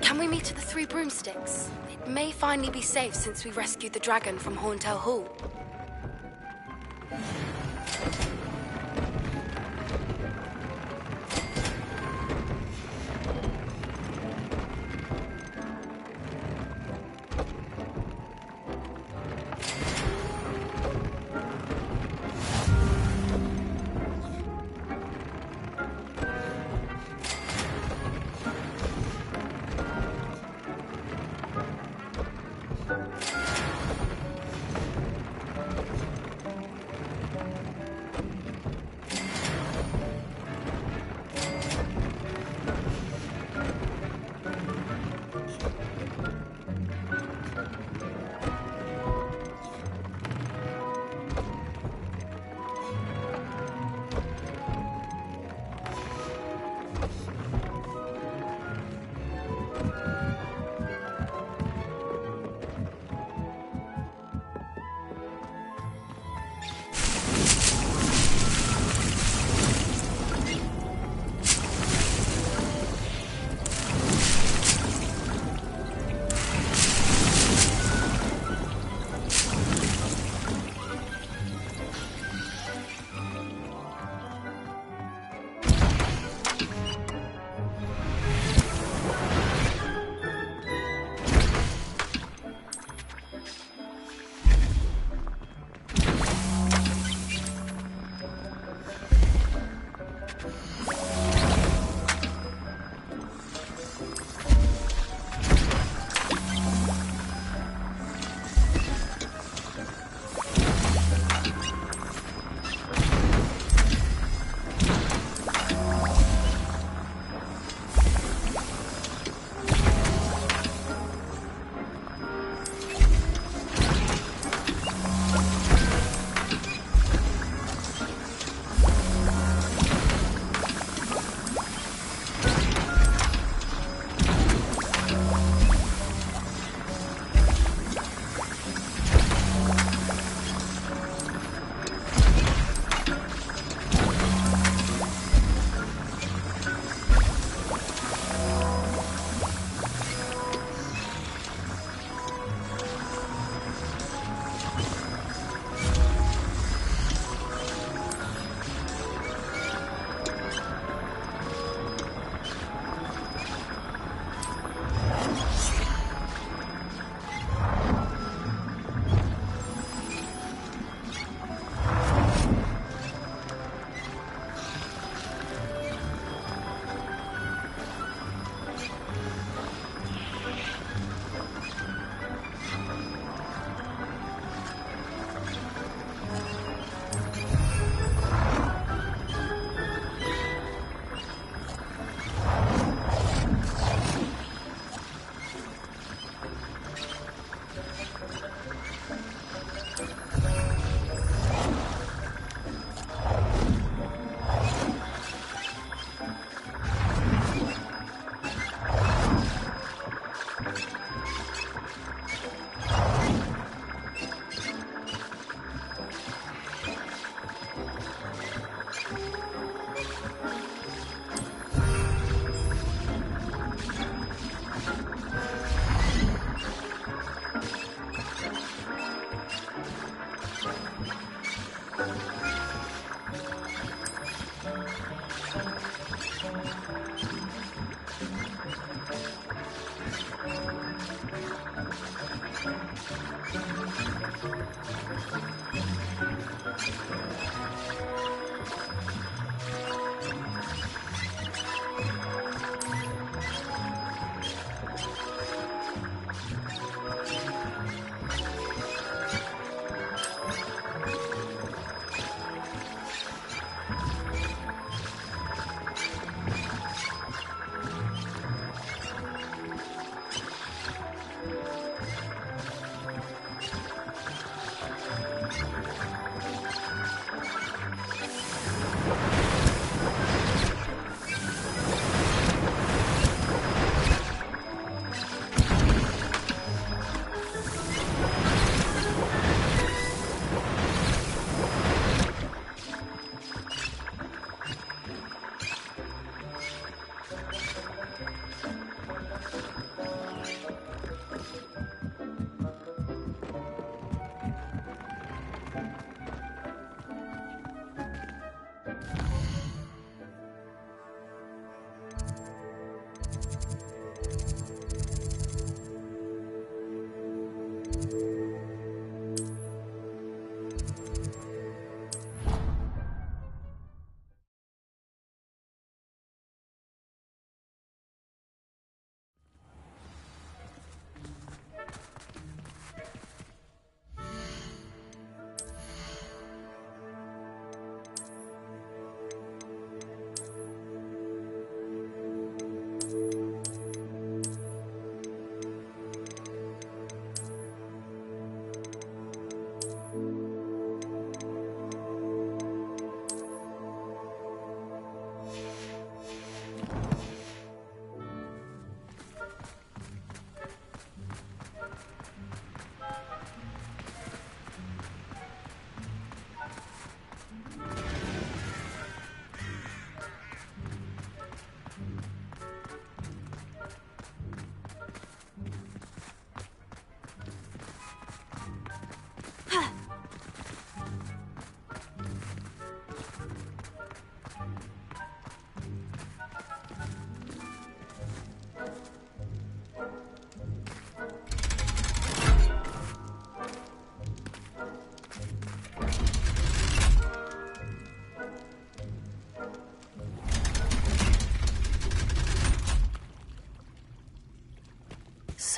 Can we meet at the Three Broomsticks? It may finally be safe since we rescued the dragon from Horntail Hall.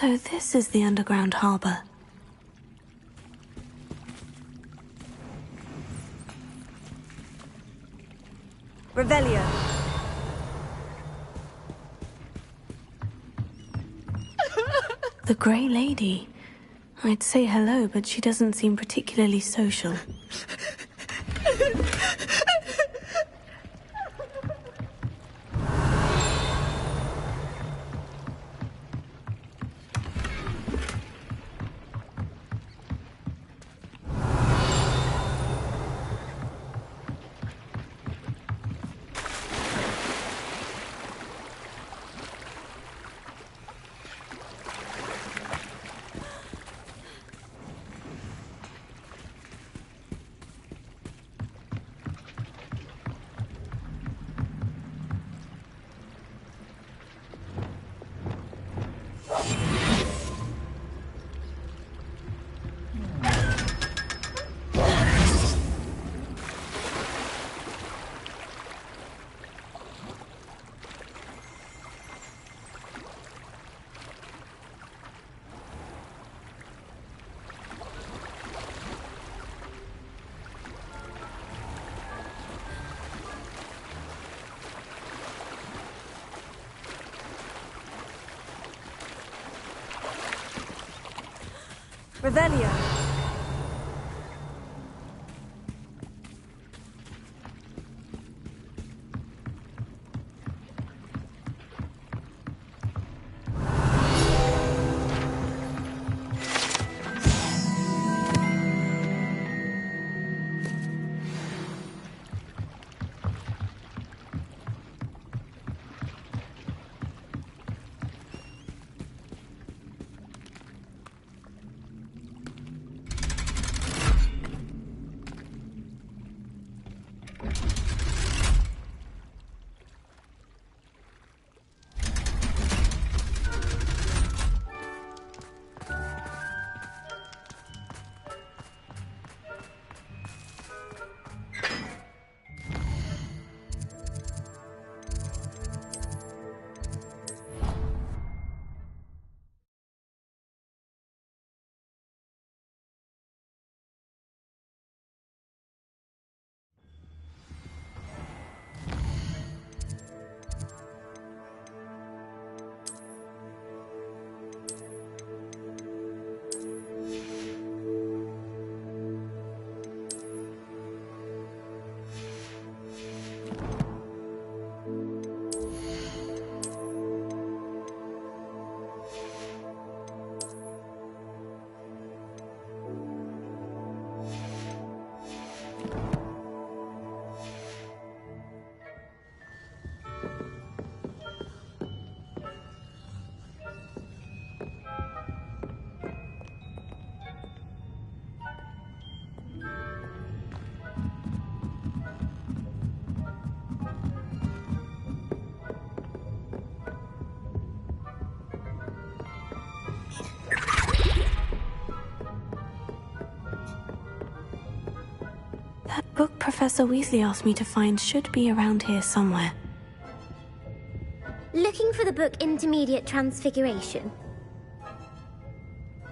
So this is the underground harbour. Revelio. The Grey Lady. I'd say hello, but she doesn't seem particularly social. Revelio. That book Professor Weasley asked me to find should be around here somewhere. Looking for the book Intermediate Transfiguration?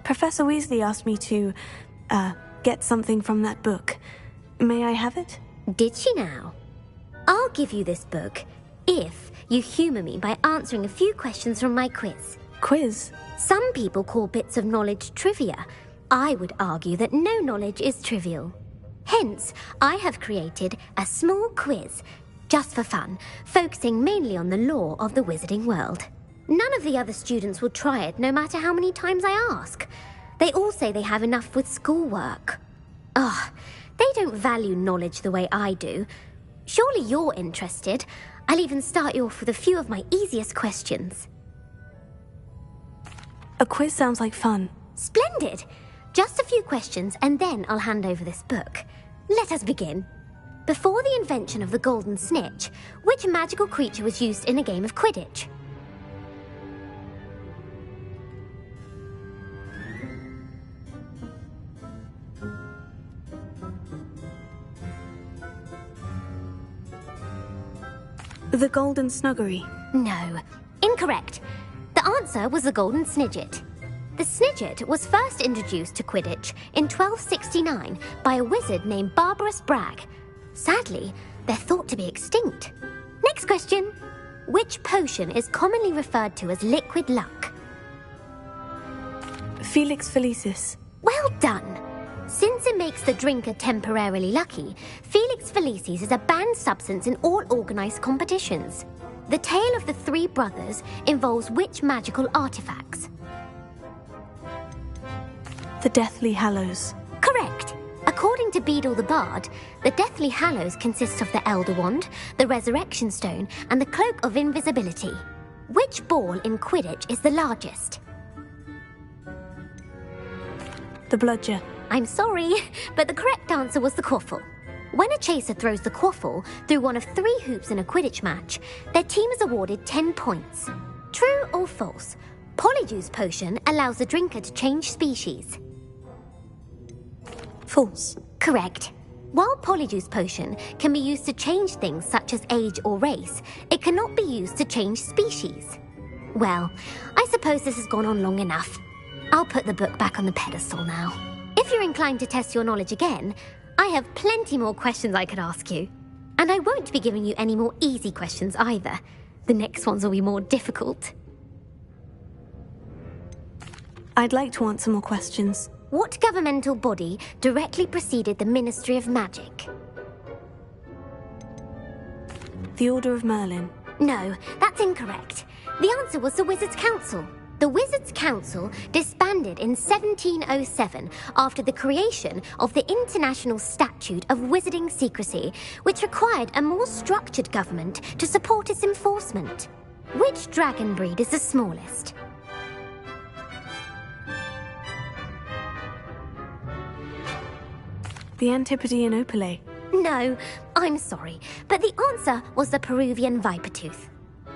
Professor Weasley asked me to, get something from that book. May I have it? Did she now? I'll give you this book if you humour me by answering a few questions from my quiz. Quiz? Some people call bits of knowledge trivia. I would argue that no knowledge is trivial. Hence, I have created a small quiz, just for fun, focusing mainly on the lore of the wizarding world. None of the other students will try it, no matter how many times I ask. They all say they have enough with schoolwork. Ugh, they don't value knowledge the way I do. Surely you're interested. I'll even start you off with a few of my easiest questions. A quiz sounds like fun. Splendid! Just a few questions, and then I'll hand over this book. Let us begin. Before the invention of the golden snitch, which magical creature was used in a game of Quidditch? The Golden Snuggery. No, incorrect. The answer was the Golden Snidget. The Snidget was first introduced to Quidditch in 1269 by a wizard named Barbarous Bragg. Sadly, they're thought to be extinct. Next question. Which potion is commonly referred to as liquid luck? Felix Felicis. Well done. Since it makes the drinker temporarily lucky, Felix Felicis is a banned substance in all organised competitions. The tale of the three brothers involves which magical artifacts? The Deathly Hallows. Correct. According to Beadle the Bard, the Deathly Hallows consists of the Elder Wand, the Resurrection Stone, and the Cloak of Invisibility. Which ball in Quidditch is the largest? The Bludger. I'm sorry, but the correct answer was the Quaffle. When a chaser throws the Quaffle through one of 3 hoops in a Quidditch match, their team is awarded 10 points. True or false? Polyjuice Potion allows the drinker to change species. False. Correct. While Polyjuice Potion can be used to change things such as age or race, it cannot be used to change species. Well, I suppose this has gone on long enough. I'll put the book back on the pedestal now. If you're inclined to test your knowledge again, I have plenty more questions I could ask you. And I won't be giving you any more easy questions either. The next ones will be more difficult. I'd like to answer more questions. What governmental body directly preceded the Ministry of Magic? The Order of Merlin. No, that's incorrect. The answer was the Wizards' Council. The Wizards' Council disbanded in 1707 after the creation of the International Statute of Wizarding Secrecy, which required a more structured government to support its enforcement. Which dragon breed is the smallest? The Antipodean Opale. No, I'm sorry, but the answer was the Peruvian Vipertooth.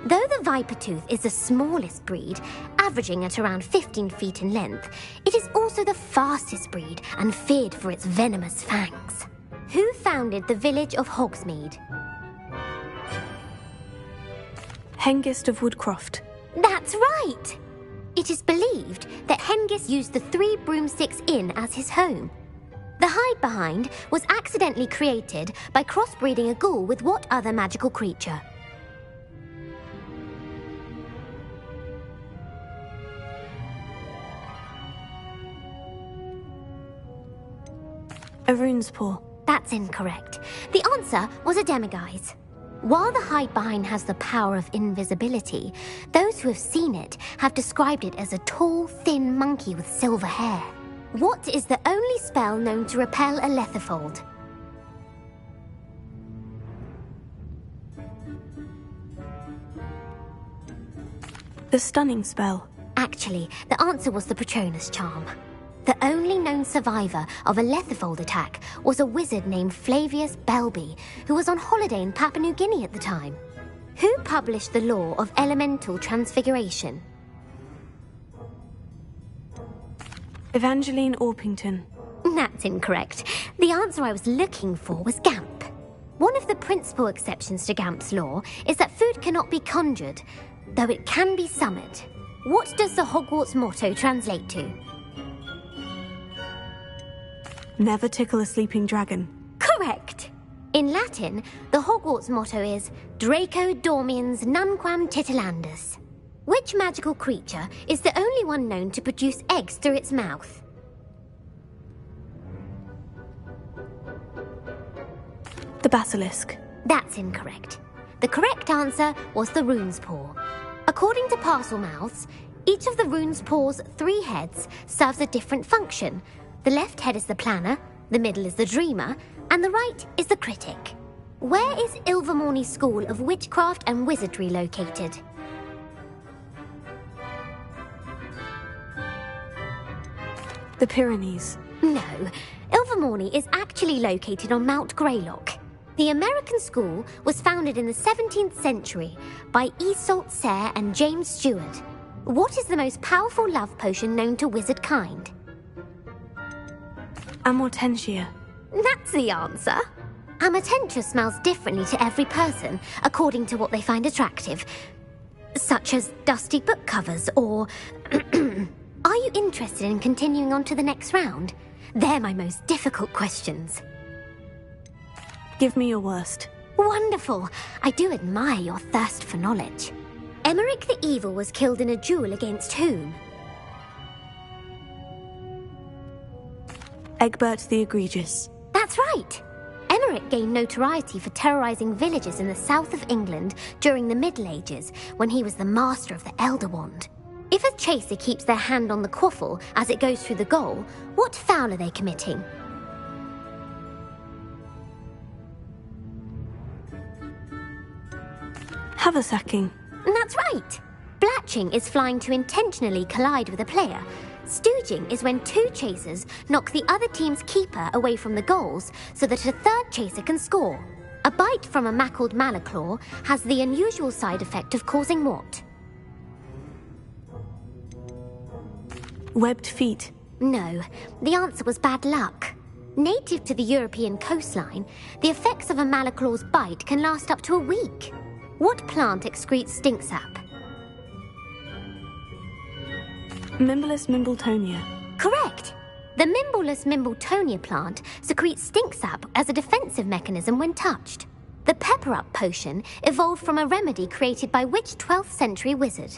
Though the Vipertooth is the smallest breed, averaging at around 15 feet in length, it is also the fastest breed and feared for its venomous fangs. Who founded the village of Hogsmeade? Hengist of Woodcroft. That's right! It is believed that Hengist used the 3 Broomsticks Inn as his home. The hide-behind was accidentally created by crossbreeding a ghoul with what other magical creature? A rune's paw. That's incorrect. The answer was a demiguise. While the hide-behind has the power of invisibility, those who have seen it have described it as a tall, thin monkey with silver hair. What is the only spell known to repel a letherfold? The Stunning Spell. Actually, the answer was the Patronus Charm. The only known survivor of a letherfold attack was a wizard named Flavius Belby, who was on holiday in Papua New Guinea at the time. Who published the law of elemental transfiguration? Evangeline Orpington. That's incorrect. The answer I was looking for was Gamp. One of the principal exceptions to Gamp's law is that food cannot be conjured, though it can be summoned. What does the Hogwarts motto translate to? Never tickle a sleeping dragon. Correct! In Latin, the Hogwarts motto is Draco dormiens nunquam titilandus. Which magical creature is the only one known to produce eggs through its mouth? The basilisk. That's incorrect. The correct answer was the rune's paw. According to Parselmouths, each of the rune's paw's 3 heads serves a different function. The left head is the planner, the middle is the dreamer, and the right is the critic. Where is Ilvermorny School of Witchcraft and Wizardry located? The Pyrenees. No, Ilvermorny is actually located on Mount Greylock. The American school was founded in the 17th century by Iseult Sayre and James Stewart. What is the most powerful love potion known to wizard kind? Amortentia. That's the answer. Amortentia smells differently to every person, according to what they find attractive, such as dusty book covers or... Are you interested in continuing on to the next round? They're my most difficult questions. Give me your worst. Wonderful. I do admire your thirst for knowledge. Emmerich the Evil was killed in a duel against whom? Egbert the Egregious. That's right. Emmerich gained notoriety for terrorizing villages in the south of England during the Middle Ages when he was the master of the Elder Wand. If a chaser keeps their hand on the quaffle as it goes through the goal, what foul are they committing? Haversacking. That's right. Blatching is flying to intentionally collide with a player. Stooging is when 2 chasers knock the other team's keeper away from the goals so that a third chaser can score. A bite from a mackled malaclaw has the unusual side effect of causing what? Webbed feet. No, the answer was bad luck. Native to the European coastline, the effects of a malaclaw's bite can last up to a week. What plant excretes stink sap? Mimblus mimbletonia. Correct. The Mimblus mimbletonia plant secretes stink sap as a defensive mechanism when touched. The pepper-up potion evolved from a remedy created by which 12th century wizard?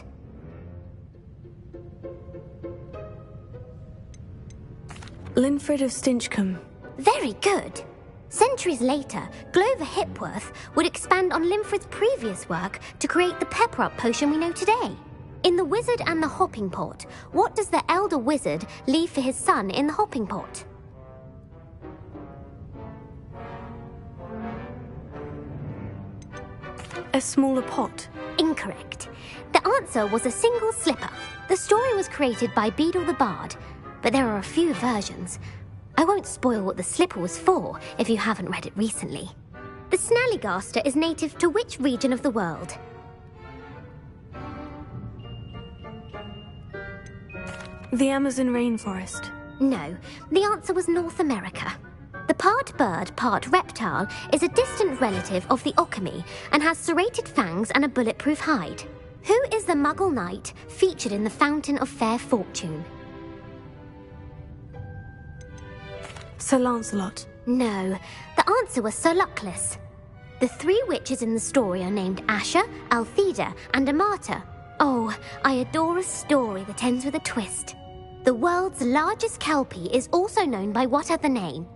Linfred of Stinchcombe. Very good. Centuries later, Glover Hipworth would expand on Linfred's previous work to create the pepper-up potion we know today. In The Wizard and the Hopping Pot, what does the elder wizard leave for his son in the hopping pot? A smaller pot. Incorrect. The answer was a single slipper. The story was created by Beadle the Bard, but there are a few versions. I won't spoil what the slipper was for if you haven't read it recently. The Snallygaster is native to which region of the world? The Amazon rainforest. No, the answer was North America. The part bird, part reptile is a distant relative of the Occamy and has serrated fangs and a bulletproof hide. Who is the Muggle knight featured in the Fountain of Fair Fortune? Sir Lancelot. No, the answer was Sir Luckless. The 3 witches in the story are named Asher, Altheda, and Amata. Oh, I adore a story that ends with a twist. The world's largest kelpie is also known by what other name?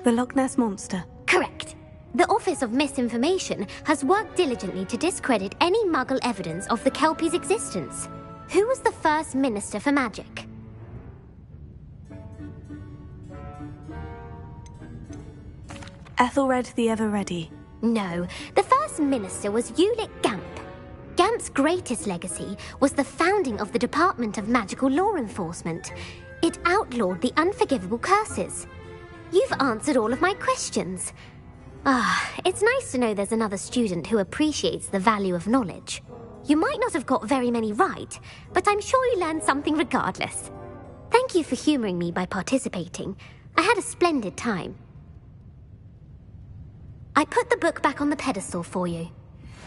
The Loch Ness Monster. Correct. The Office of Misinformation has worked diligently to discredit any Muggle evidence of the kelpie's existence. Who was the first Minister for Magic? Ethelred the Ever-Ready. No, the first minister was Ulick Gamp. Gamp's greatest legacy was the founding of the Department of Magical Law Enforcement. It outlawed the unforgivable curses. You've answered all of my questions. It's nice to know there's another student who appreciates the value of knowledge. You might not have got very many right, but I'm sure you learned something regardless. Thank you for humouring me by participating. I had a splendid time. I put the book back on the pedestal for you.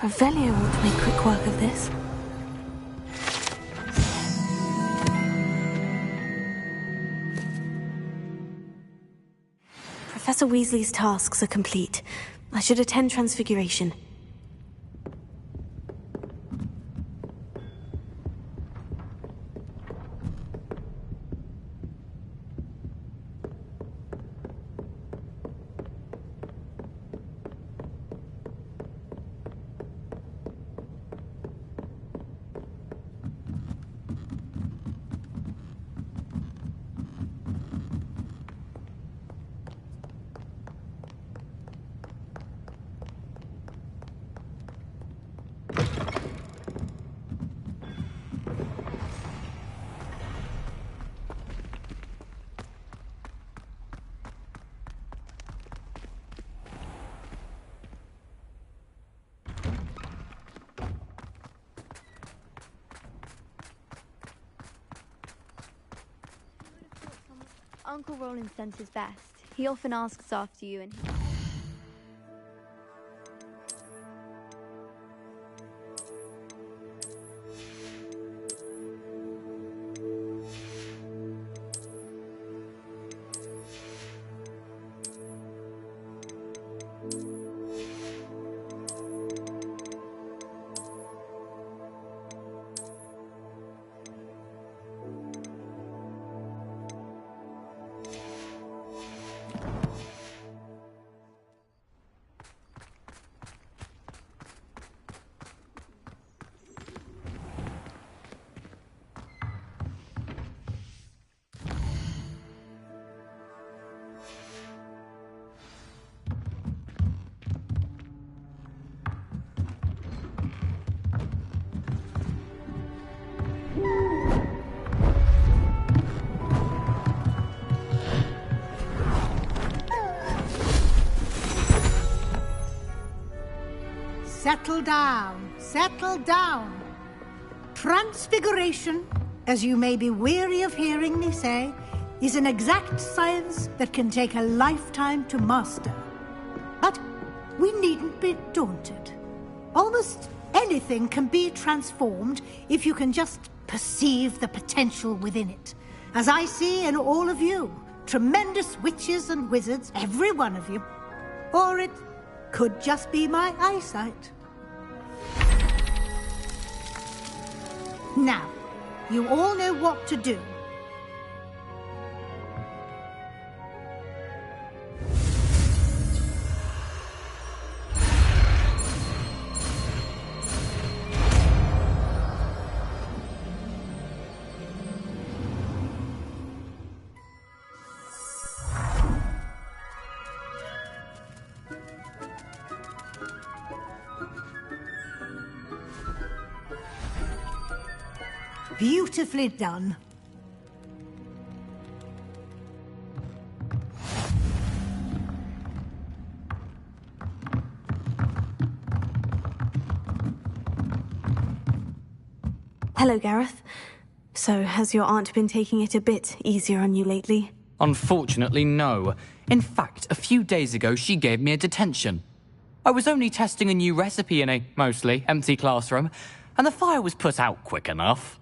Revelio ought to make quick work of this. Professor Weasley's tasks are complete. I should attend Transfiguration. Uncle Roland senses best. He often asks after you and... Settle down, settle down. Transfiguration, as you may be weary of hearing me say, is an exact science that can take a lifetime to master. But we needn't be daunted. Almost anything can be transformed if you can just perceive the potential within it. As I see in all of you, tremendous witches and wizards, every one of you. Or it could just be my eyesight. Now, you all know what to do. Beautifully done. Hello, Gareth. So, has your aunt been taking it a bit easier on you lately? Unfortunately, no. In fact, a few days ago, she gave me a detention. I was only testing a new recipe in a mostly empty classroom, and the fire was put out quick enough.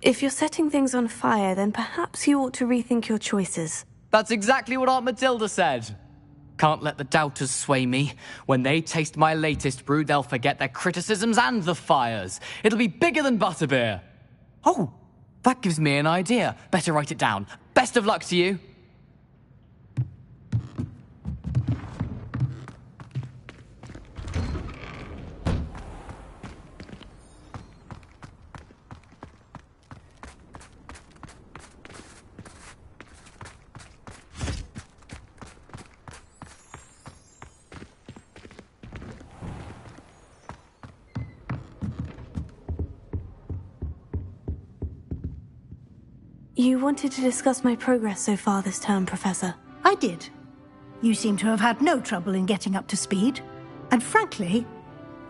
If you're setting things on fire, then perhaps you ought to rethink your choices. That's exactly what Aunt Matilda said. Can't let the doubters sway me. When they taste my latest brew, they'll forget their criticisms and the fires. It'll be bigger than butterbeer. Oh, that gives me an idea. Better write it down. Best of luck to you. You wanted to discuss my progress so far this term, Professor. I did. You seem to have had no trouble in getting up to speed. And frankly,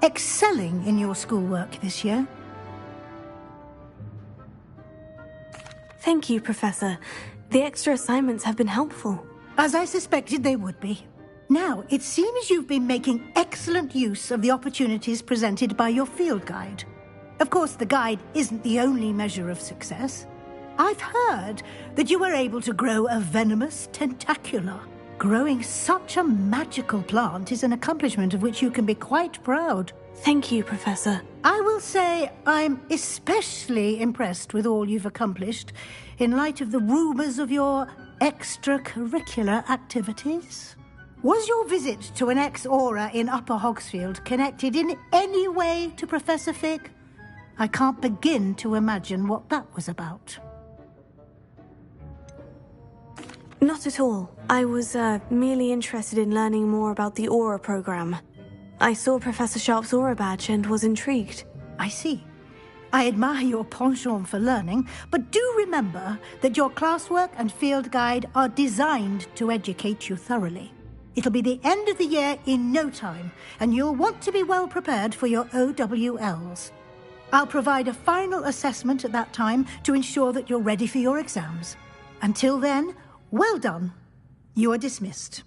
excelling in your schoolwork this year. Thank you, Professor. The extra assignments have been helpful. As I suspected they would be. Now, it seems you've been making excellent use of the opportunities presented by your field guide. Of course, the guide isn't the only measure of success. I've heard that you were able to grow a venomous tentacula. Growing such a magical plant is an accomplishment of which you can be quite proud. Thank you, Professor. I will say I'm especially impressed with all you've accomplished in light of the rumours of your extracurricular activities. Was your visit to an ex-aura in Upper Hogsfield connected in any way to Professor Fig? I can't begin to imagine what that was about. Not at all. I was merely interested in learning more about the Aura program. I saw Professor Sharp's Aura badge and was intrigued. I see. I admire your penchant for learning, but do remember that your classwork and field guide are designed to educate you thoroughly. It'll be the end of the year in no time, and you'll want to be well prepared for your OWLs. I'll provide a final assessment at that time to ensure that you're ready for your exams. Until then, well done. You are dismissed.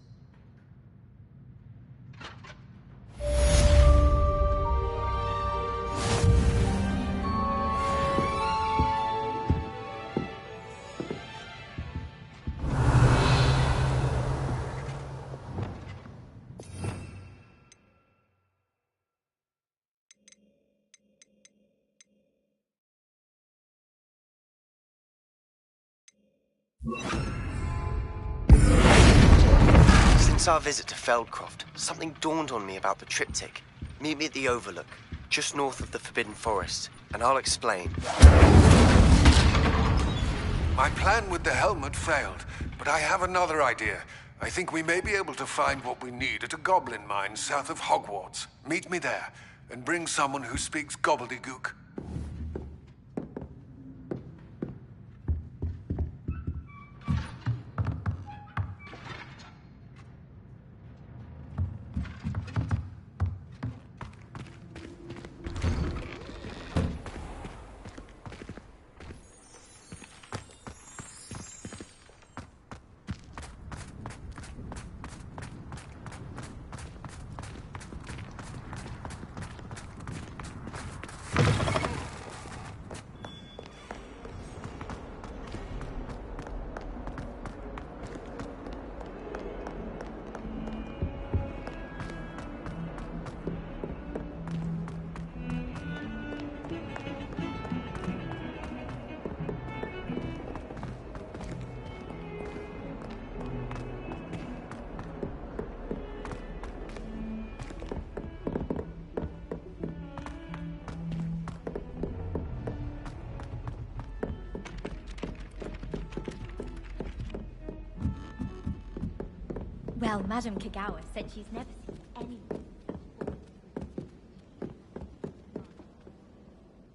Since our visit to Feldcroft, something dawned on me about the triptych. Meet me at the Overlook, just north of the Forbidden Forest, and I'll explain. My plan with the helmet failed, but I have another idea. I think we may be able to find what we need at a goblin mine south of Hogwarts. Meet me there, and bring someone who speaks gobbledygook. Well, Madame Kagawa said she's never seen any...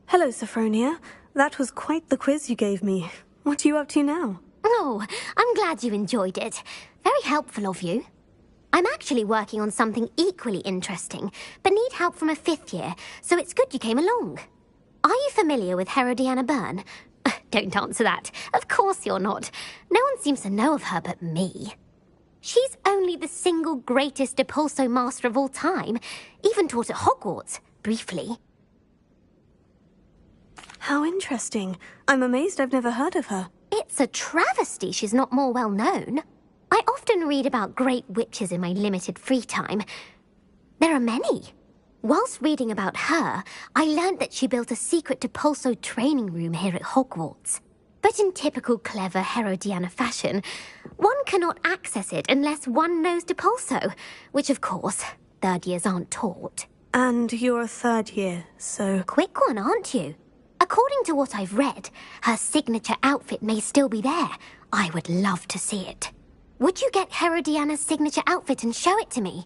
Hello, Sophronia. That was quite the quiz you gave me. What are you up to now? Oh, I'm glad you enjoyed it. Very helpful of you. I'm actually working on something equally interesting, but need help from a 5th year, so it's good you came along. Are you familiar with Herodiana Byrne? Don't answer that. Of course you're not. No one seems to know of her but me. She's only the single greatest Depulso master of all time, even taught at Hogwarts, briefly. How interesting. I'm amazed I've never heard of her. It's a travesty she's not more well known. I often read about great witches in my limited free time. There are many. Whilst reading about her, I learned that she built a secret Depulso training room here at Hogwarts. But in typical clever Herodiana fashion, one cannot access it unless one knows Depulso, which of course, 3rd years aren't taught. And you're a 3rd year, so... Quick one, aren't you? According to what I've read, her signature outfit may still be there. I would love to see it. Would you get Herodiana's signature outfit and show it to me?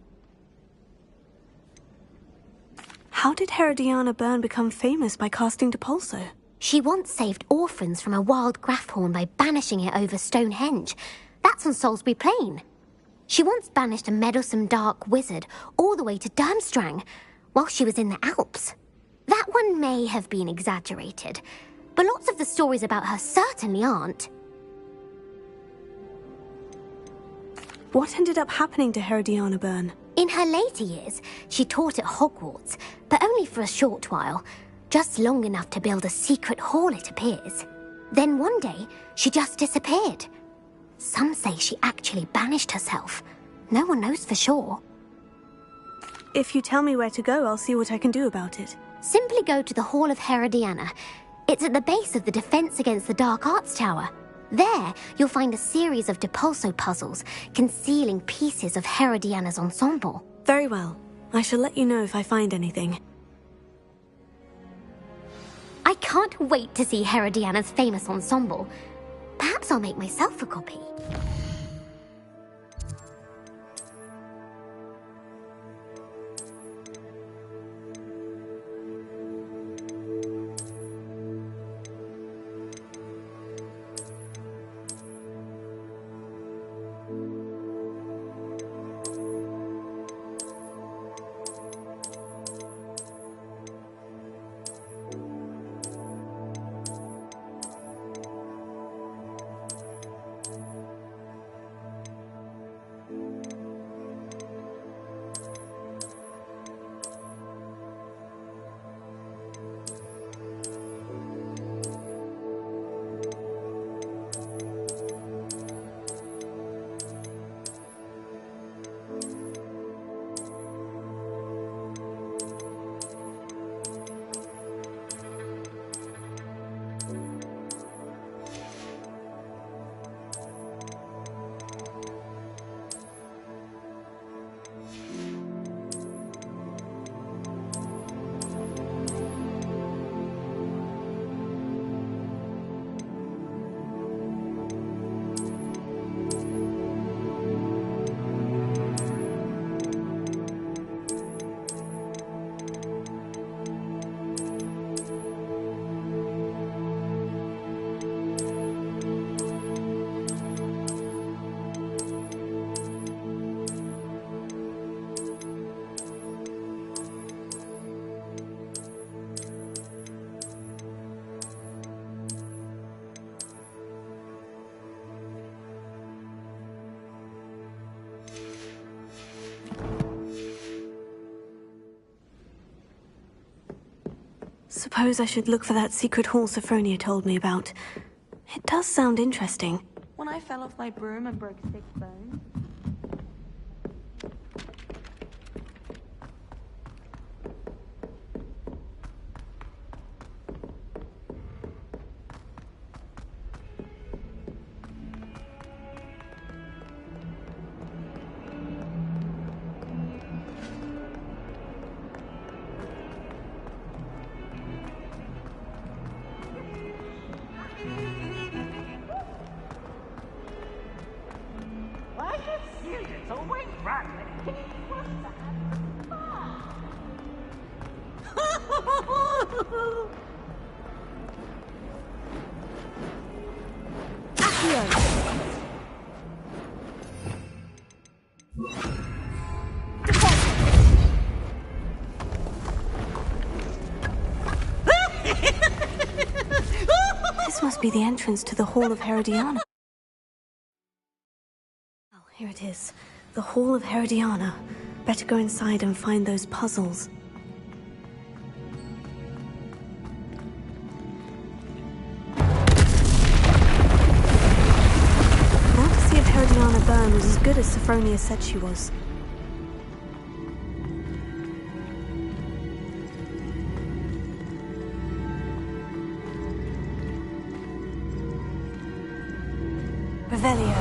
How did Herodiana Byrne become famous by casting Depulso? She once saved orphans from a wild Grafhorn by banishing it over Stonehenge. That's on Salisbury Plain. She once banished a meddlesome dark wizard all the way to Durmstrang. while she was in the Alps. That one may have been exaggerated, but lots of the stories about her certainly aren't. What ended up happening to Herodiana Byrne? In her later years, she taught at Hogwarts, but only for a short while. Just long enough to build a secret hall, it appears. Then one day, she just disappeared. Some say she actually banished herself. No one knows for sure. If you tell me where to go, I'll see what I can do about it. Simply go to the Hall of Herodiana. It's at the base of the Defense Against the Dark Arts Tower. There, you'll find a series of Depulso puzzles concealing pieces of Herodiana's ensemble. Very well. I shall let you know if I find anything. I can't wait to see Herodiana's famous ensemble. Perhaps I'll make myself a copy. Suppose I should look for that secret hall Sophronia told me about. It does sound interesting. When I fell off my broom and broke 6 bones. This must be the entrance to the Hall of Herodiana. Oh, here it is. The Hall of Herodiana. Better go inside and find those puzzles. Now to see if Herodiana Byrne was as good as Sophronia said she was. Revelio.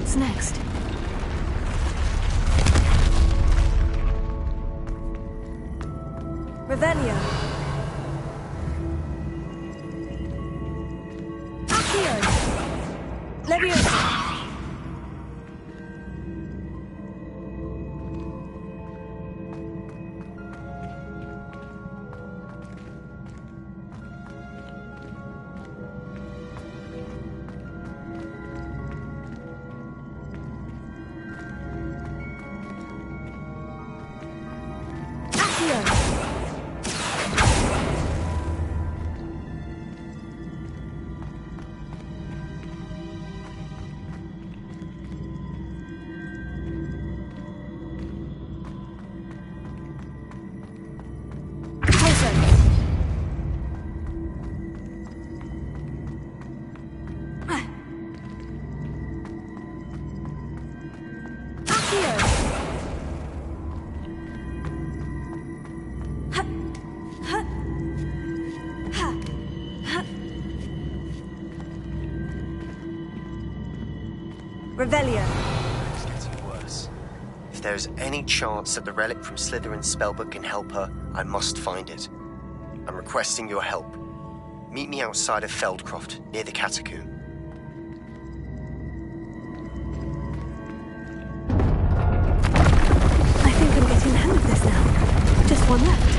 What's next? Revelio. Accio. Leviosa. Revelio. It's getting worse. If there is any chance that the relic from Slytherin's spellbook can help her, I must find it. I'm requesting your help. Meet me outside of Feldcroft, near the catacomb. I think I'm getting the hang of this now. Just one left.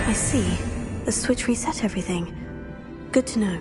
I see. The switch reset everything. Good to know.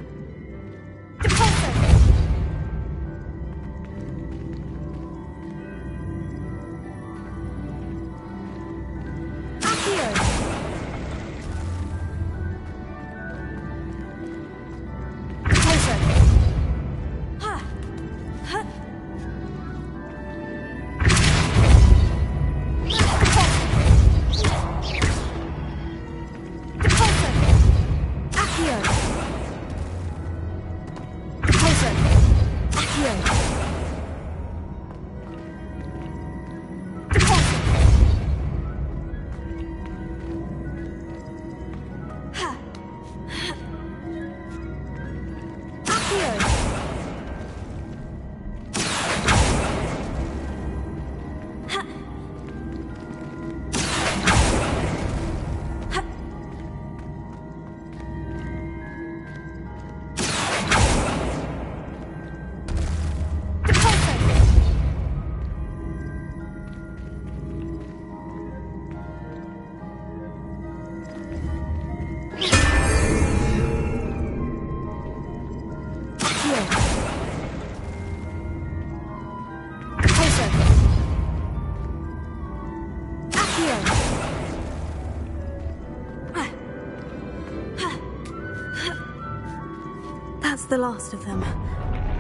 That's the last of them.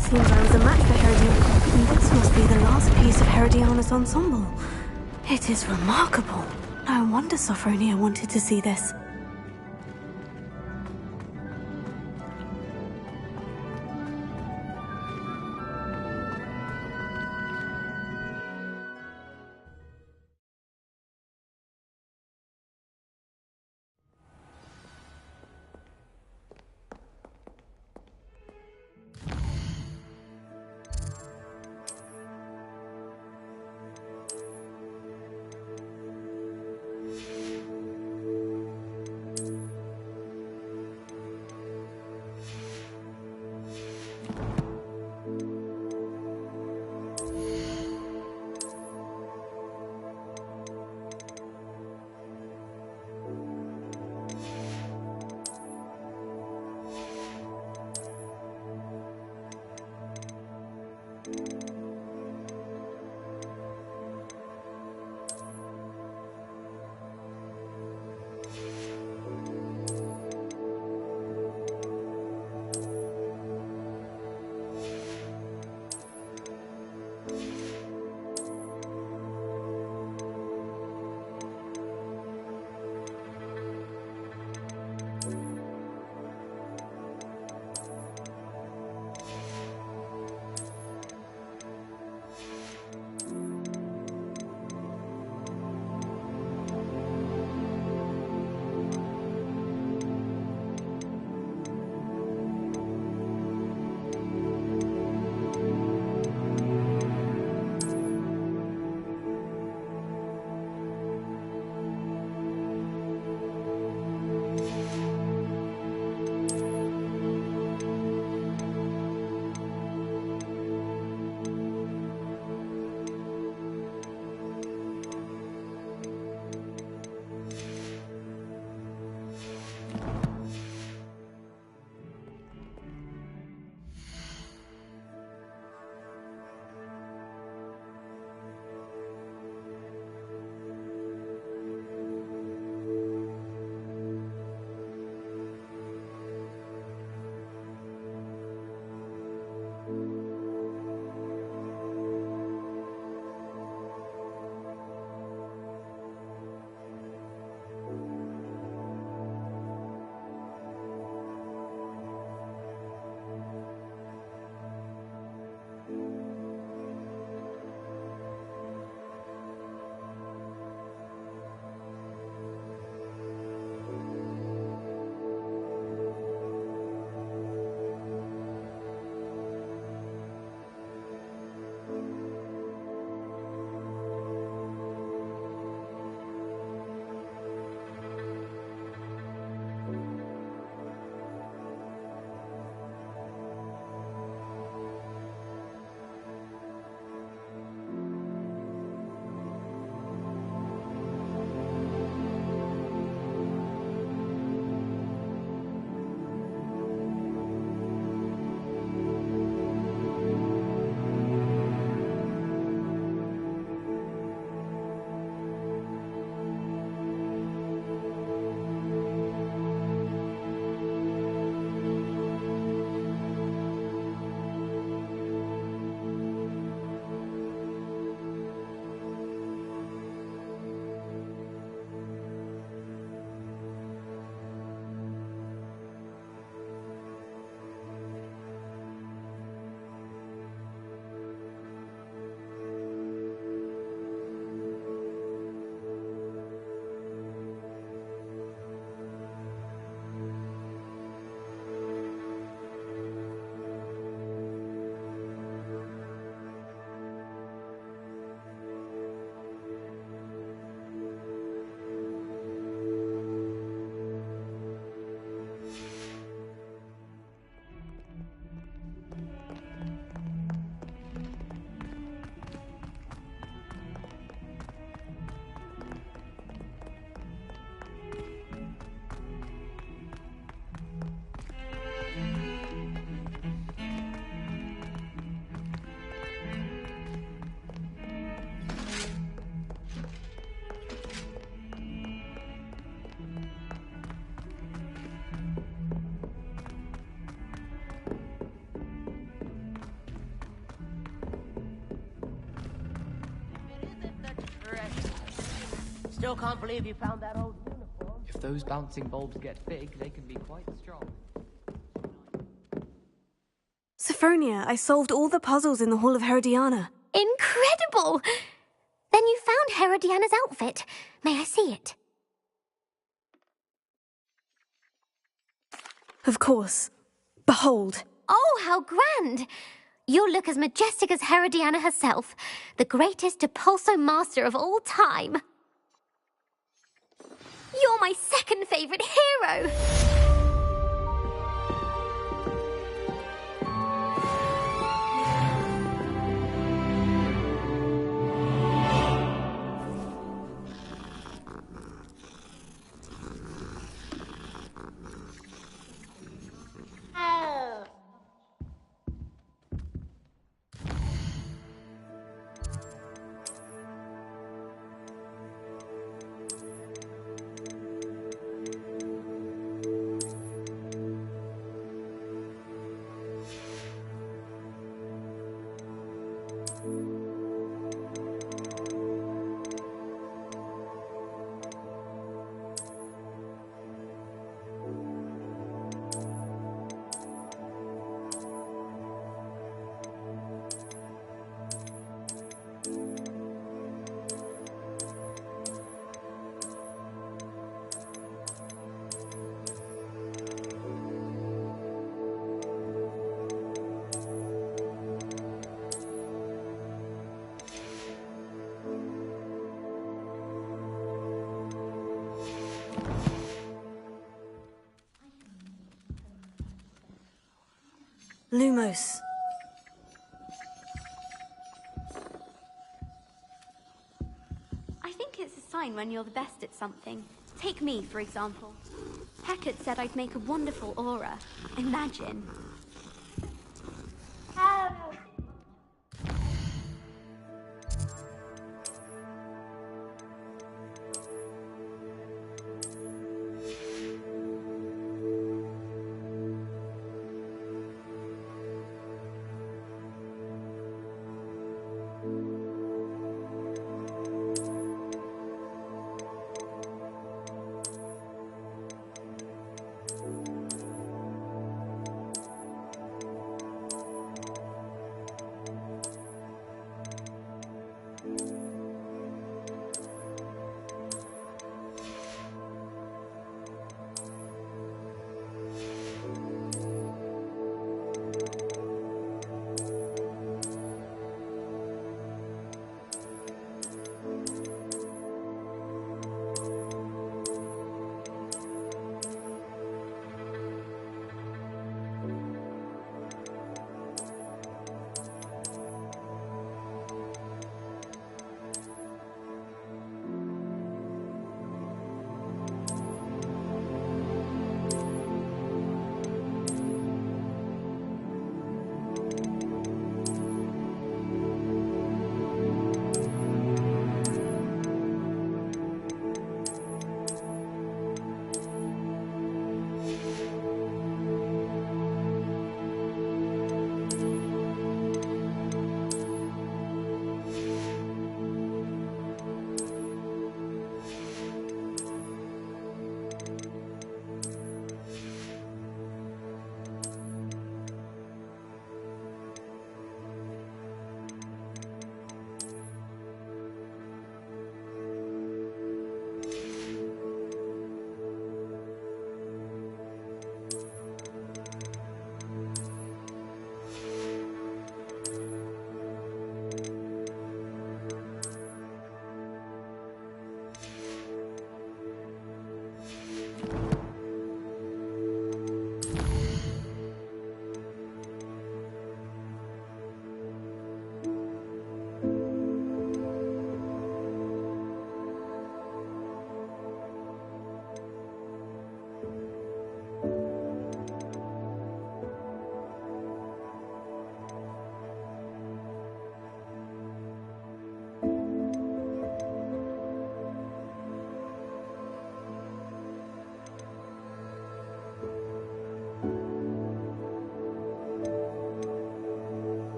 Seems I was a match for Herodiana. This must be the last piece of Herodiana's ensemble. It is remarkable. No wonder Sophronia wanted to see this. still can't believe you found that old uniform. If those bouncing bulbs get big, they can be quite strong. Sophronia, I solved all the puzzles in the Hall of Herodiana. Incredible! Then you found Herodiana's outfit. May I see it? Of course. Behold. Oh, how grand! You'll look as majestic as Herodiana herself, the greatest Depulso master of all time. You're my second favourite hero! Lumos. I think it's a sign when you're the best at something. Take me, for example. Heckard said I'd make a wonderful aura. Imagine.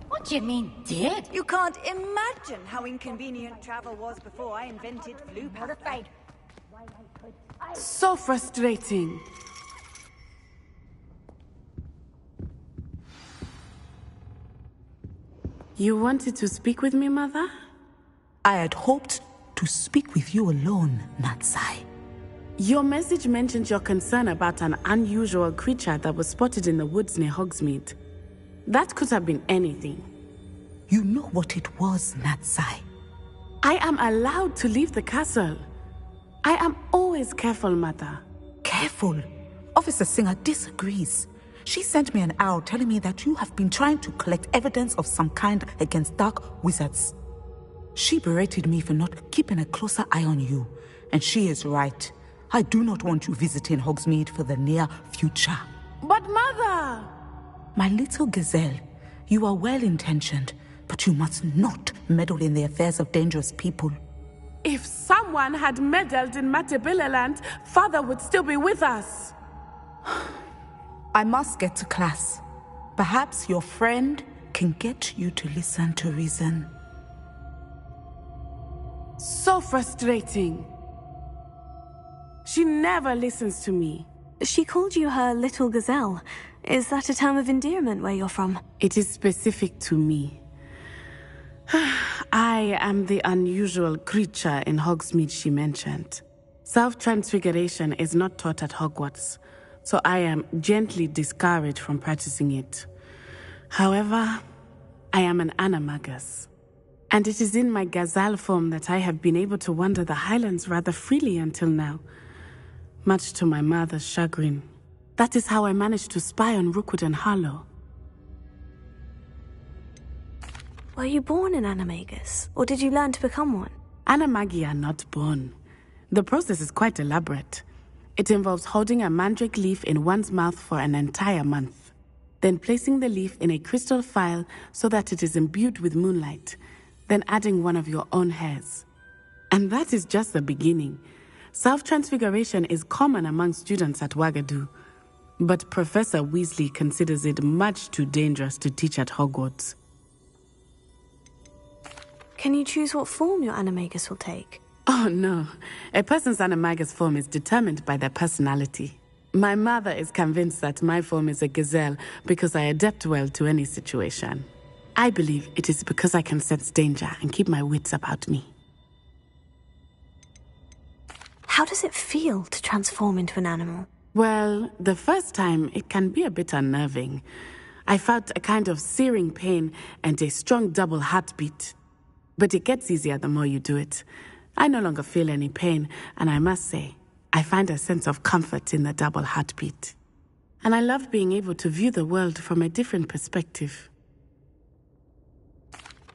What do you mean, did? You can't imagine how inconvenient travel was before I invented flu powder. So frustrating. You wanted to speak with me, Mother? I had hoped to speak with you alone, Natsai. Your message mentioned your concern about an unusual creature that was spotted in the woods near Hogsmeade. That could have been anything. You know what it was, Natsai. I am allowed to leave the castle. I am always careful, Mother. Careful? Officer Singer disagrees. She sent me an owl telling me that you have been trying to collect evidence of some kind against dark wizards. She berated me for not keeping a closer eye on you, and she is right. I do not want you visiting Hogsmeade for the near future. But Mother! My little gazelle, you are well-intentioned, but you must not meddle in the affairs of dangerous people. If someone had meddled in Matabeleland, Father would still be with us. I must get to class. Perhaps your friend can get you to listen to reason. So frustrating. She never listens to me. She called you her little gazelle. Is that a term of endearment where you're from? It is specific to me. I am the unusual creature in Hogsmeade she mentioned. Self-transfiguration is not taught at Hogwarts, so I am gently discouraged from practicing it. However, I am an animagus, and it is in my gazelle form that I have been able to wander the Highlands rather freely until now, much to my mother's chagrin. That is how I managed to spy on Rookwood and Harlow. Were you born an animagus, or did you learn to become one? Animagi are not born. The process is quite elaborate. It involves holding a mandrake leaf in one's mouth for an entire month, then placing the leaf in a crystal phial so that it is imbued with moonlight, then adding one of your own hairs. And that is just the beginning. Self-transfiguration is common among students at Wagadu, but Professor Weasley considers it much too dangerous to teach at Hogwarts. Can you choose what form your animagus will take? Oh no, a person's animagus form is determined by their personality. My mother is convinced that my form is a gazelle because I adapt well to any situation. I believe it is because I can sense danger and keep my wits about me. How does it feel to transform into an animal? Well, the first time it can be a bit unnerving. I felt a kind of searing pain and a strong double heartbeat. But it gets easier the more you do it. I no longer feel any pain, and I must say, I find a sense of comfort in the double heartbeat. And I love being able to view the world from a different perspective.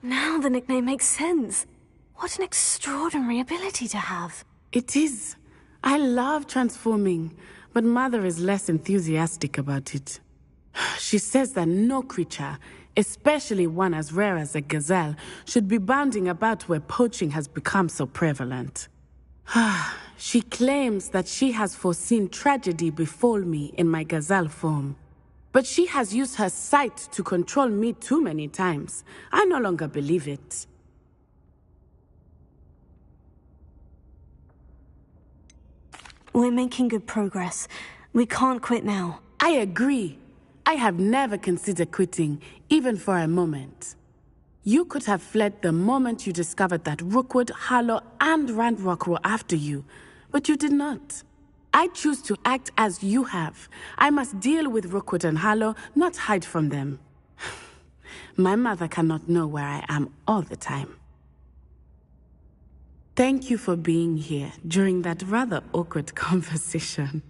Now the nickname makes sense. What an extraordinary ability to have. It is. I love transforming, but Mother is less enthusiastic about it. She says that no creature, especially one as rare as a gazelle, should be bounding about where poaching has become so prevalent. She claims that she has foreseen tragedy befall me in my gazelle form. But she has used her sight to control me too many times. I no longer believe it. We're making good progress. We can't quit now. I agree. I have never considered quitting, even for a moment. You could have fled the moment you discovered that Rookwood, Harlow, and Randrock were after you, but you did not. I choose to act as you have. I must deal with Rookwood and Harlow, not hide from them. My mother cannot know where I am all the time. Thank you for being here during that rather awkward conversation.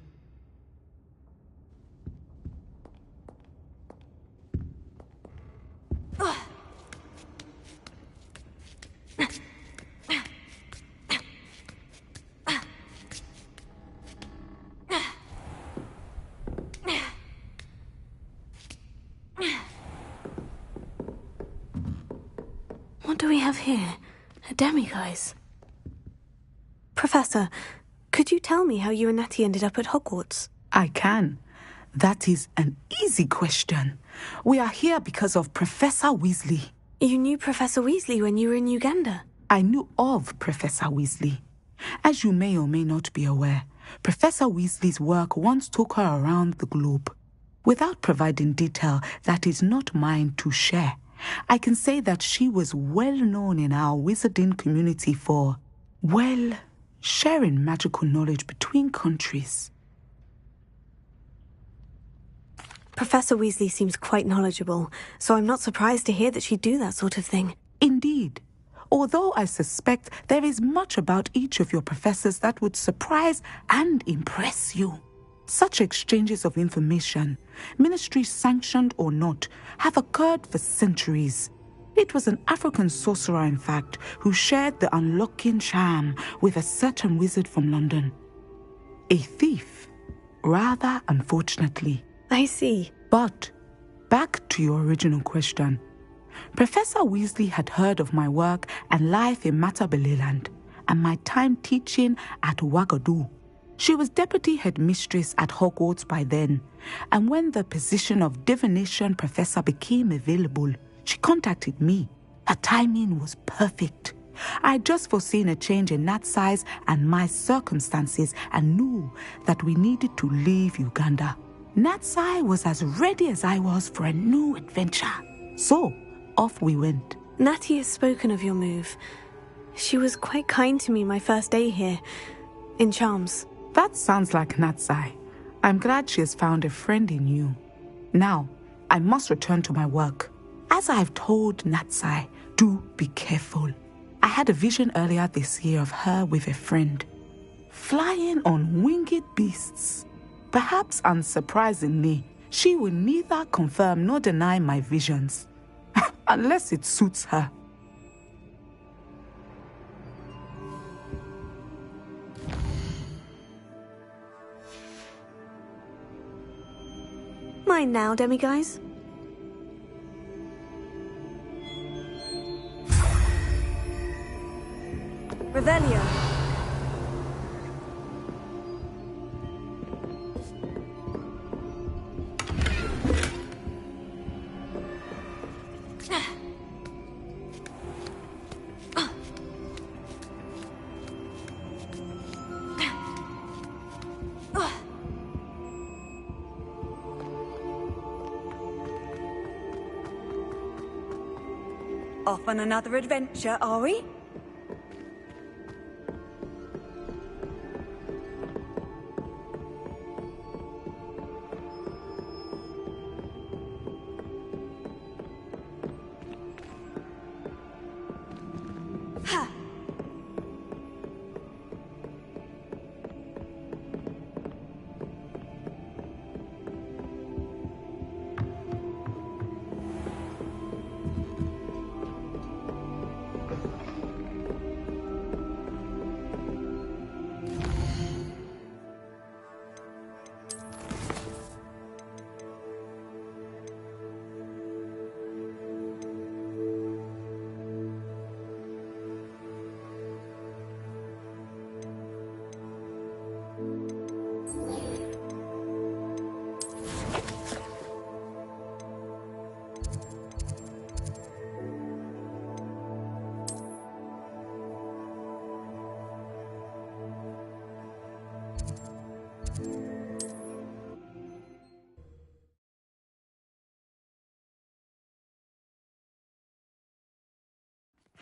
What do we have here? A demiguise. Professor, could you tell me how you and Natty ended up at Hogwarts? I can. That is an easy question. We are here because of Professor Weasley. You knew Professor Weasley when you were in Uganda? I knew of Professor Weasley. As you may or may not be aware, Professor Weasley's work once took her around the globe. Without providing detail that is not mine to share, I can say that she was well known in our wizarding community for, well, sharing magical knowledge between countries. Professor Weasley seems quite knowledgeable, so I'm not surprised to hear that she'd do that sort of thing. Indeed. Although I suspect there is much about each of your professors that would surprise and impress you. Such exchanges of information, ministry-sanctioned or not, have occurred for centuries. It was an African sorcerer, in fact, who shared the unlocking charm with a certain wizard from London. A thief, rather unfortunately. I see. But, back to your original question. Professor Weasley had heard of my work and life in Matabeleland, and my time teaching at Wagadu. She was deputy headmistress at Hogwarts by then, and when the position of divination professor became available, she contacted me. Her timing was perfect. I had just foreseen a change in Nat's size and my circumstances and knew that we needed to leave Uganda. Natsai was as ready as I was for a new adventure. So, off we went. Natty has spoken of your move. She was quite kind to me my first day here, in Charms. That sounds like Natsai. I'm glad she has found a friend in you. Now, I must return to my work. As I've told Natsai, do be careful. I had a vision earlier this year of her with a friend, flying on winged beasts. Perhaps unsurprisingly, she will neither confirm nor deny my visions, unless it suits her. Mine now, demiguise. Revelio. Off on another adventure, are we?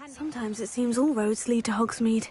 Sometimes it seems all roads lead to Hogsmeade.